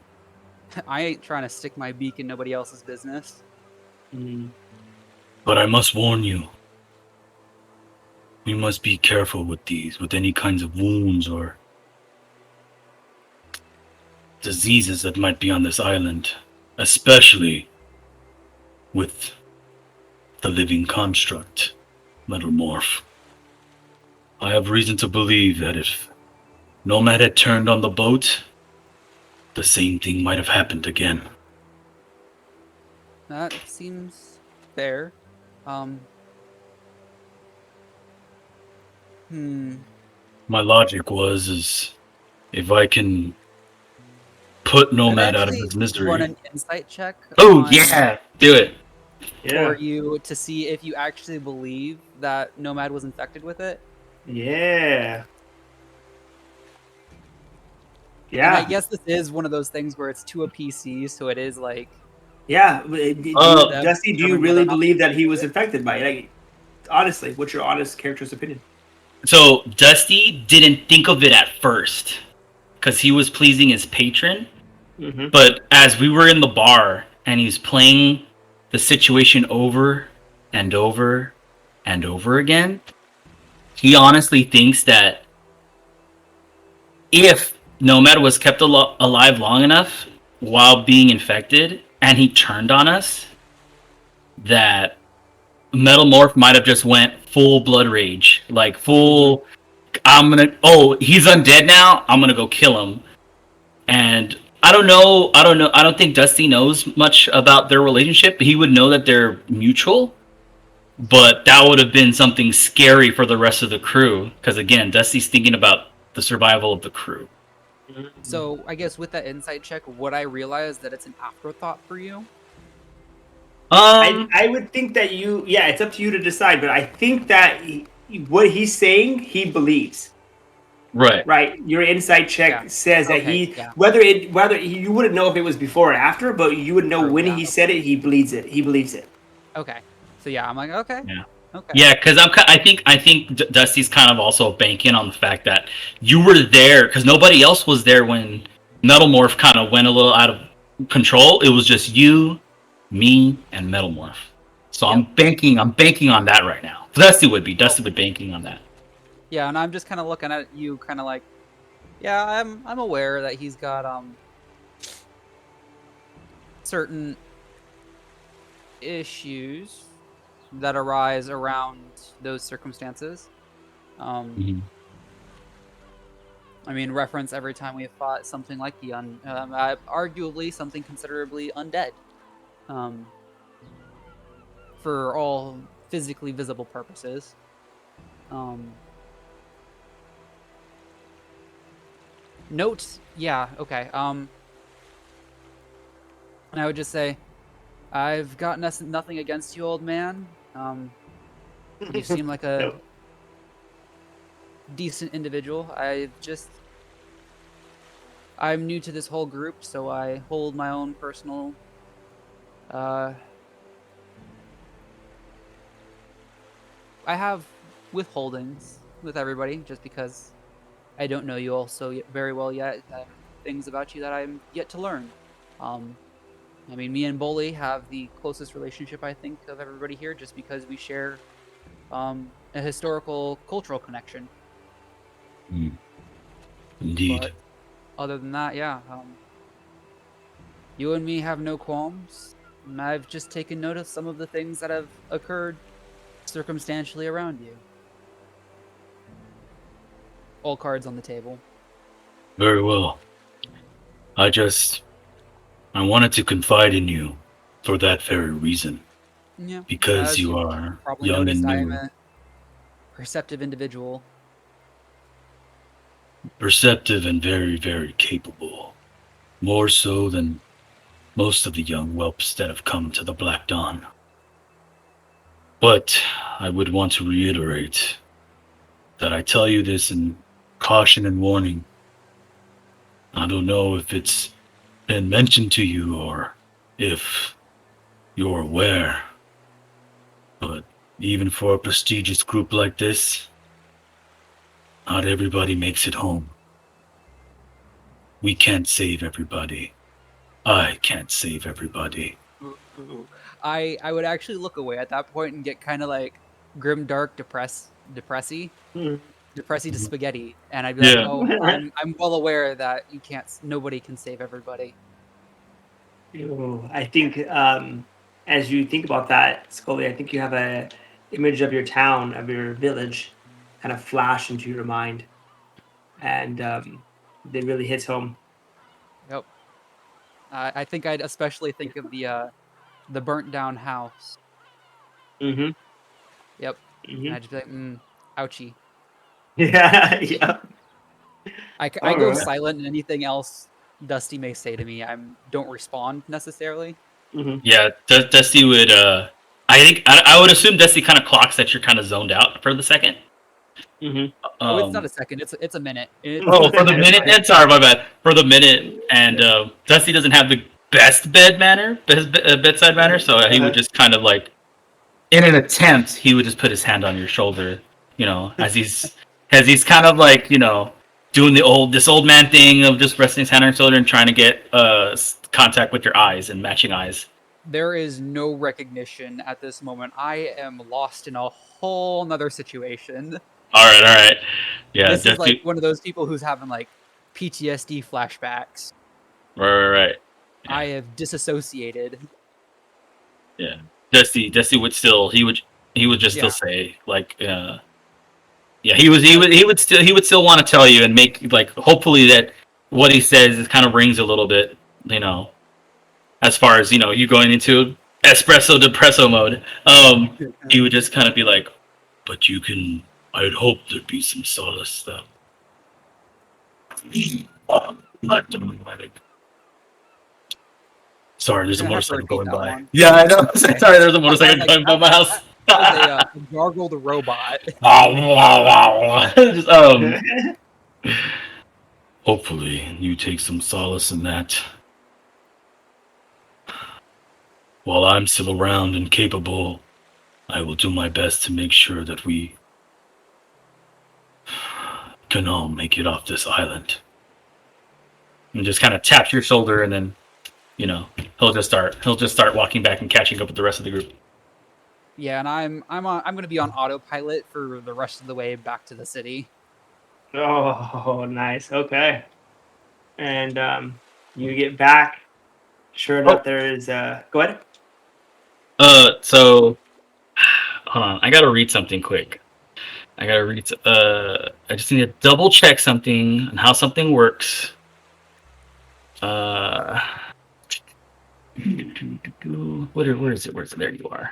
I ain't trying to stick my beak in nobody else's business. But I must warn you. We must be careful with with any kinds of wounds or diseases that might be on this island, especially with the living construct, Metalmorph. I have reason to believe that if Nomad had turned on the boat, the same thing might have happened again. That seems fair. My logic is if I can put Can I Nomad out of actually his run misery. an insight check Oh on yeah, do it. for Yeah. you to see if you actually believe that Nomad was infected with it? Yeah. And I Yeah. guess this is one of those things where it's to a PC, so it is like Yeah, Dusty, do you really believe that he was infected by it? Like, honestly, what's your honest character's opinion? So Dusty didn't think of it at first because he was pleasing his patron. Mm-hmm. But as we were in the bar and he was playing the situation over and over and over again, he honestly thinks that if Nomad was kept alive long enough while being infected and he turned on us, that Metalmorph might have just went full blood rage, like full. He's undead now. I'm gonna go kill him. And I don't know. I don't think Dusty knows much about their relationship. He would know that they're mutual, but that would have been something scary for the rest of the crew. Because again, Dusty's thinking about the survival of the crew. So I guess with that insight check, would I realize that it's an afterthought for you? I would think that it's up to you to decide, but I think that what he's saying, he believes. Right. Your insight check says that whether you wouldn't know if it was before or after, but you would know when he said it, he believes it. He believes it. Okay. So I'm like, okay. Yeah. Okay. Yeah, because I think Dusty's kind of also banking on the fact that you were there, because nobody else was there when Metalmorph kind of went a little out of control. It was just you, me, and Metalmorph. So I'm banking on that right now. Dusty would banking on that. Yeah, and I'm just kind of looking at you, kind of like, yeah, I'm aware that he's got certain issues that arise around those circumstances. I mean, reference every time we have fought something like the arguably something considerably undead, for all physically visible purposes. Note, okay. And I would just say, I've got nothing against you, old man. You seem like a decent individual. I'm new to this whole group, so I hold my own personal I have withholdings with everybody just because I don't know you all so very well yet. Things about you that I'm yet to learn. I mean, me and Bully have the closest relationship, I think, of everybody here, just because we share a historical, cultural connection. Indeed. But other than that, you and me have no qualms. And I've just taken note of some of the things that have occurred circumstantially around you. All cards on the table. Very well. I wanted to confide in you for that very reason. Yeah. Because you are young and new. I am a perceptive individual. Perceptive and very, very capable. More so than most of the young whelps that have come to the Black Dawn. But I would want to reiterate that I tell you this in caution and warning. I don't know if it's been mentioned to you or if you're aware, but even for a prestigious group like this, not everybody makes it home. We can't save everybody. I can't save everybody. I would actually look away at that point and get kind of like grim, dark, depressy to spaghetti, and I'd be like, "Oh, I'm well aware that nobody can save everybody." I think as you think about that, Skully, I think you have a image of your town, of your village, kind of flash into your mind, and it really hits home. Yep. I think I'd especially think of the burnt down house. Mm-hmm. Yep. Mm-hmm. And I'd just be like, ouchie. Yeah. I go silent, and anything else Dusty may say to me, I don't respond necessarily. Mm-hmm. Yeah, Dusty would. I would assume Dusty kind of clocks that you're kind of zoned out for the second. Mm-hmm. It's not a second. It's a minute. For the minute. Sorry, my bad. For the minute, and Dusty doesn't have the best bedside manner. So he would just kind of like, in an attempt, he would just put his hand on your shoulder, as he's kind of like, doing this old man thing of just resting his hand on your shoulder and trying to get contact with your eyes and matching eyes. There is no recognition at this moment. I am lost in a whole nother situation. All right. Yeah, this is like one of those people who's having like PTSD flashbacks. Right. Yeah. I have disassociated. Yeah, Dusty would still still say like, he would still want to tell you and make like, hopefully that what he says is kind of rings a little bit, as far as you going into espresso depresso mode. He would just kind of be like, but I'd hope there'd be some solace though. Sorry, there's a motorcycle going by. Yeah, I know. Sorry, there's a motorcycle going by my house. A gargled robot. Hopefully, you take some solace in that. While I'm still around and capable, I will do my best to make sure that we can all make it off this island. And just kind of taps your shoulder, and then he'll just start walking back and catching up with the rest of the group. Yeah, and I'm going to be on autopilot for the rest of the way back to the city. Oh, nice. Okay. And you get back. Sure enough, there is. Go ahead. So hold on. I gotta read something quick. I just need to double check something and how something works. Where is it? There you are.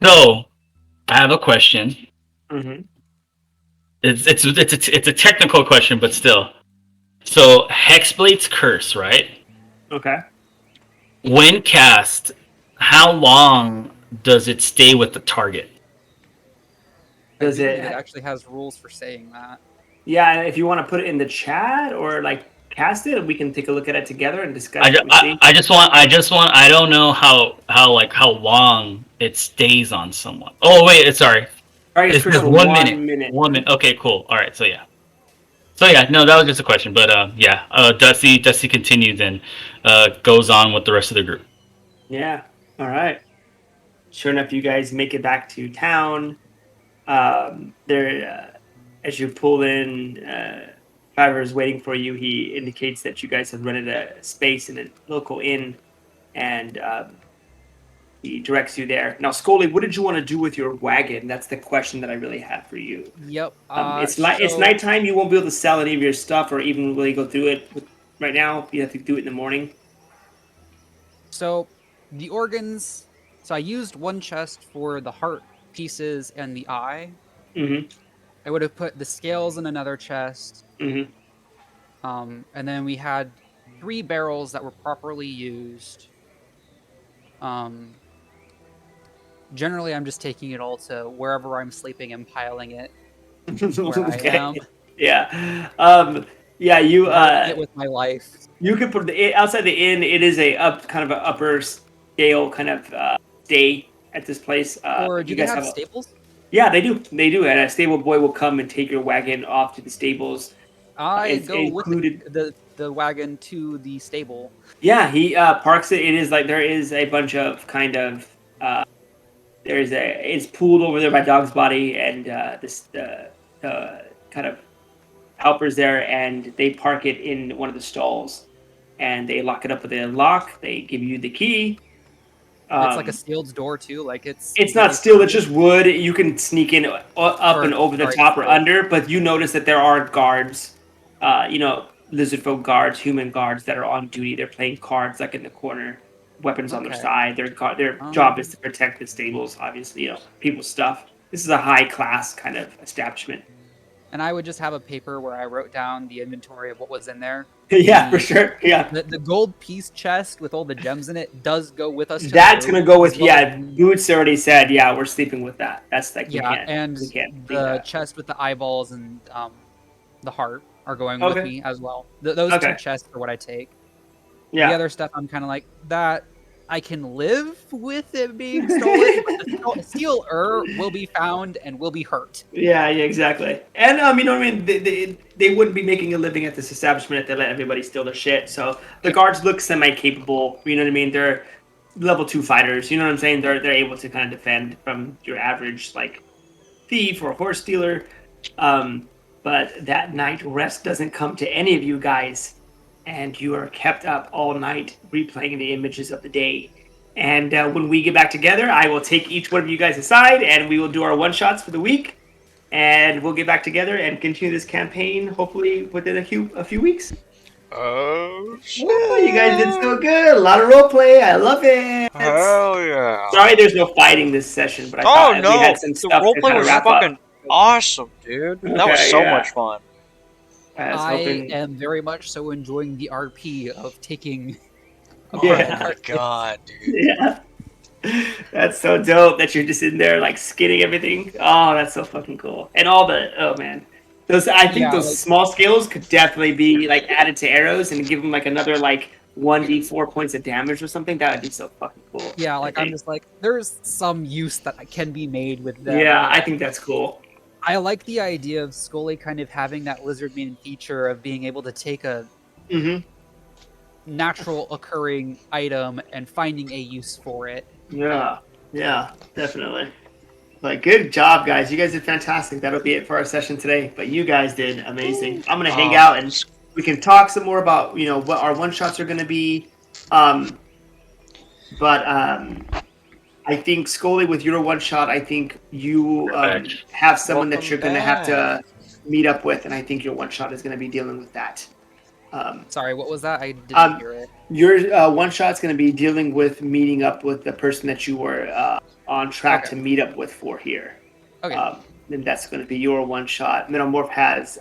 So, I have a question. Mm-hmm. It's a technical question, but still. So, Hexblade's Curse, right? Okay. When cast, how long does it stay with the target? It actually has rules for saying that. Yeah, if you want to put it in the chat or like cast it, we can take a look at it together and discuss. I don't know how long it stays on someone. Oh wait, sorry. It's just 1 minute. 1 minute. Okay, cool. All right, so yeah. No, that was just a question, but Dusty continues and goes on with the rest of the group. Yeah. All right. Sure enough, you guys make it back to town. As you pull in, Fiverr is waiting for you. He indicates that you guys have rented a space in a local inn, and he directs you there. Now, Skully, what did you want to do with your wagon? That's the question that I really have for you. Yep. It's nighttime. You won't be able to sell any of your stuff or even really go through it right now. You have to do it in the morning. So, the organs. So I used one chest for the heart pieces and the eye. Mm-hmm. I would have put the scales in another chest. Mm-hmm. And then we had 3 barrels that were properly used. Generally, I'm just taking it all to wherever I'm sleeping and piling it where I am. Yeah. You it with my life. You could put it outside the inn. It is kind of an upper scale kind of stay at this place. Or do you guys have stables? Yeah, they do. They do, and a stable boy will come and take your wagon off to the stables. I go with the wagon to the stable. Yeah, he parks it. It is like there is a bunch of kind of it's pooled over there by Dog's Body and the kind of helpers there, and they park it in one of the stalls, and they lock it up with a lock. They give you the key. It's like a sealed door too. Like it's not steel. It's just wood. You can sneak in up and over the top or under, but you notice that there are guards. Lizard folk guards, human guards that are on duty. They're playing cards like in the corner, weapons on their side. Their job is to protect the stables. Obviously, people's stuff. This is a high class kind of establishment. And I would just have a paper where I wrote down the inventory of what was in there. Yeah, for sure. Yeah. The gold piece chest with all the gems in it does go with us. That's going to go with, Boots already said, we're sleeping with that. That's like, and the chest with the eyeballs and the heart are going with me as well. Those two chests are what I take. Yeah. The other stuff, I'm kind of like, that I can live with it being stolen, but the stealer will be found and will be hurt. Yeah, exactly. And you know what I mean? They wouldn't be making a living at this establishment if they let everybody steal their shit. So the guards look semi-capable. You know what I mean? They're level 2 fighters. You know what I'm saying? They're able to kind of defend from your average like thief or horse stealer. But that night, rest doesn't come to any of you guys, and you are kept up all night replaying the images of the day. And when we get back together, I will take each one of you guys aside, and we will do our one-shots for the week. And we'll get back together and continue this campaign, hopefully within a few weeks. Oh, shit. Whoa, you guys did so good. A lot of roleplay. I love it. Hell yeah. Sorry there's no fighting this session, but I thought we had some stuff to kind of wrap up. The roleplay was fucking awesome, dude. That was so much fun. I am very much so enjoying the RP of taking... Oh my god, dude. Yeah. That's so dope that you're just in there like skinning everything. Oh, that's so fucking cool. And all the those those small skills could definitely be like added to arrows and give them like another like 1d4 points of damage or something. That would be so fucking cool. Yeah, like I'm just like there's some use that can be made with them. Yeah, I think that's cool. I like the idea of Skully kind of having that lizard main feature of being able to take a natural occurring item and finding a use for it. Yeah, definitely. Like, good job, guys. You guys did fantastic. That'll be it for our session today. But you guys did amazing. I'm gonna hang out and we can talk some more about what our one shots are gonna be. But I think Skully, with your one shot, I think you have someone that you're gonna have to meet up with, and I think your one shot is gonna be dealing with that. Sorry, what was that? I didn't hear it. Your one shot's going to be dealing with meeting up with the person that you were on track to meet up with for here. Okay. And that's going to be your one shot. Metalmorph has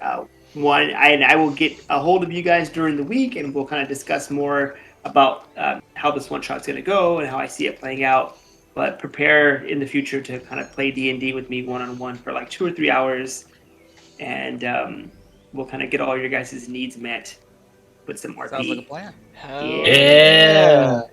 one, and I will get a hold of you guys during the week, and we'll kind of discuss more about how this one shot's going to go and how I see it playing out. But prepare in the future to kind of play D&D with me one-on-one for like 2 or 3 hours, and we'll kind of get all your guys' needs met with some RP. Sounds like a plan. Yeah.